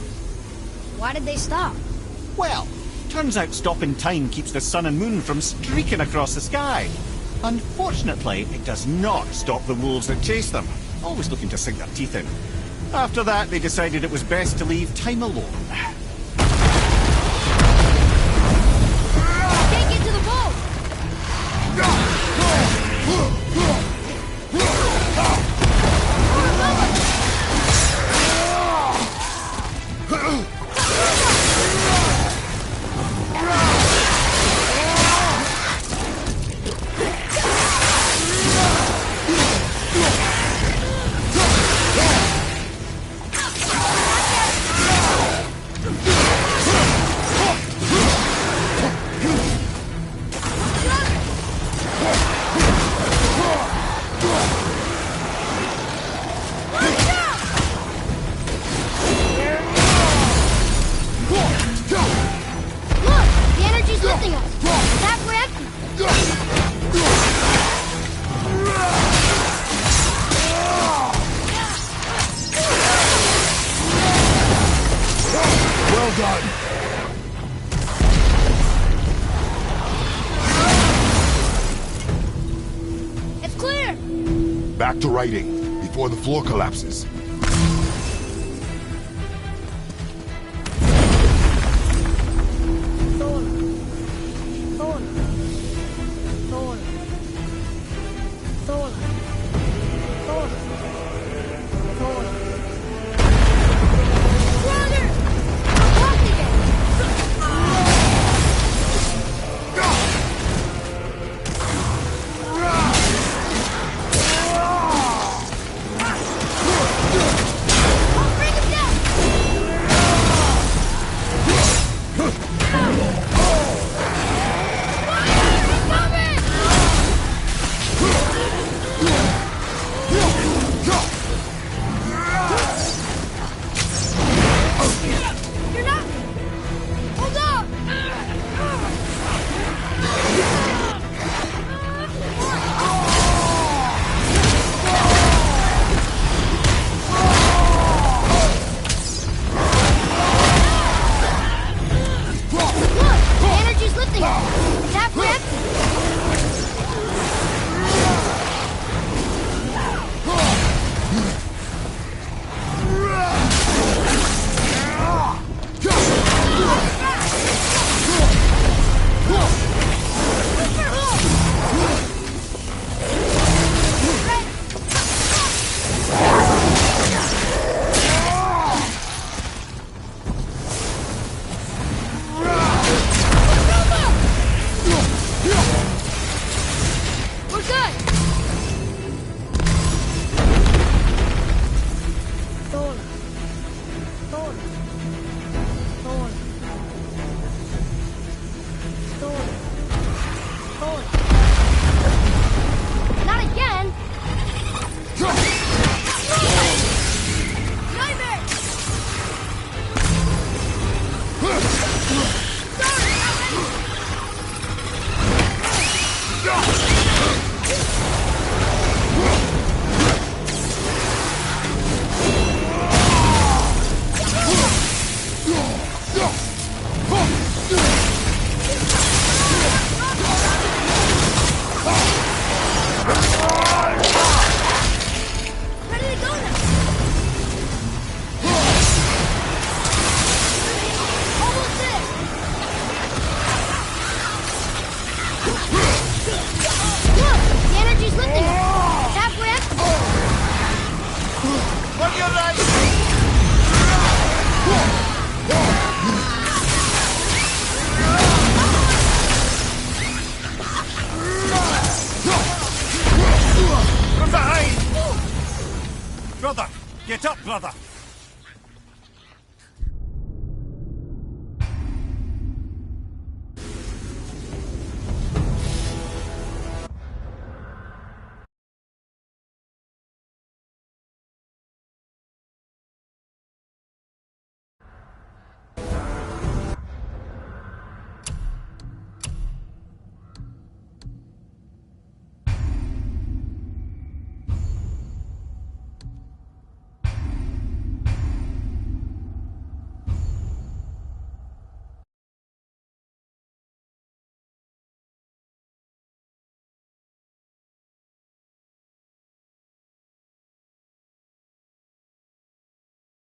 F: Why did they stop?
J: Well, Turns out stopping time keeps the sun and moon from streaking across the sky. Unfortunately, it does not stop the wolves that chase them, always looking to sink their teeth in. After that, they decided it was best to leave time alone.
A: Can't get to the vault!
B: Back to writing, before the floor collapses.
J: Brother! Get up, brother!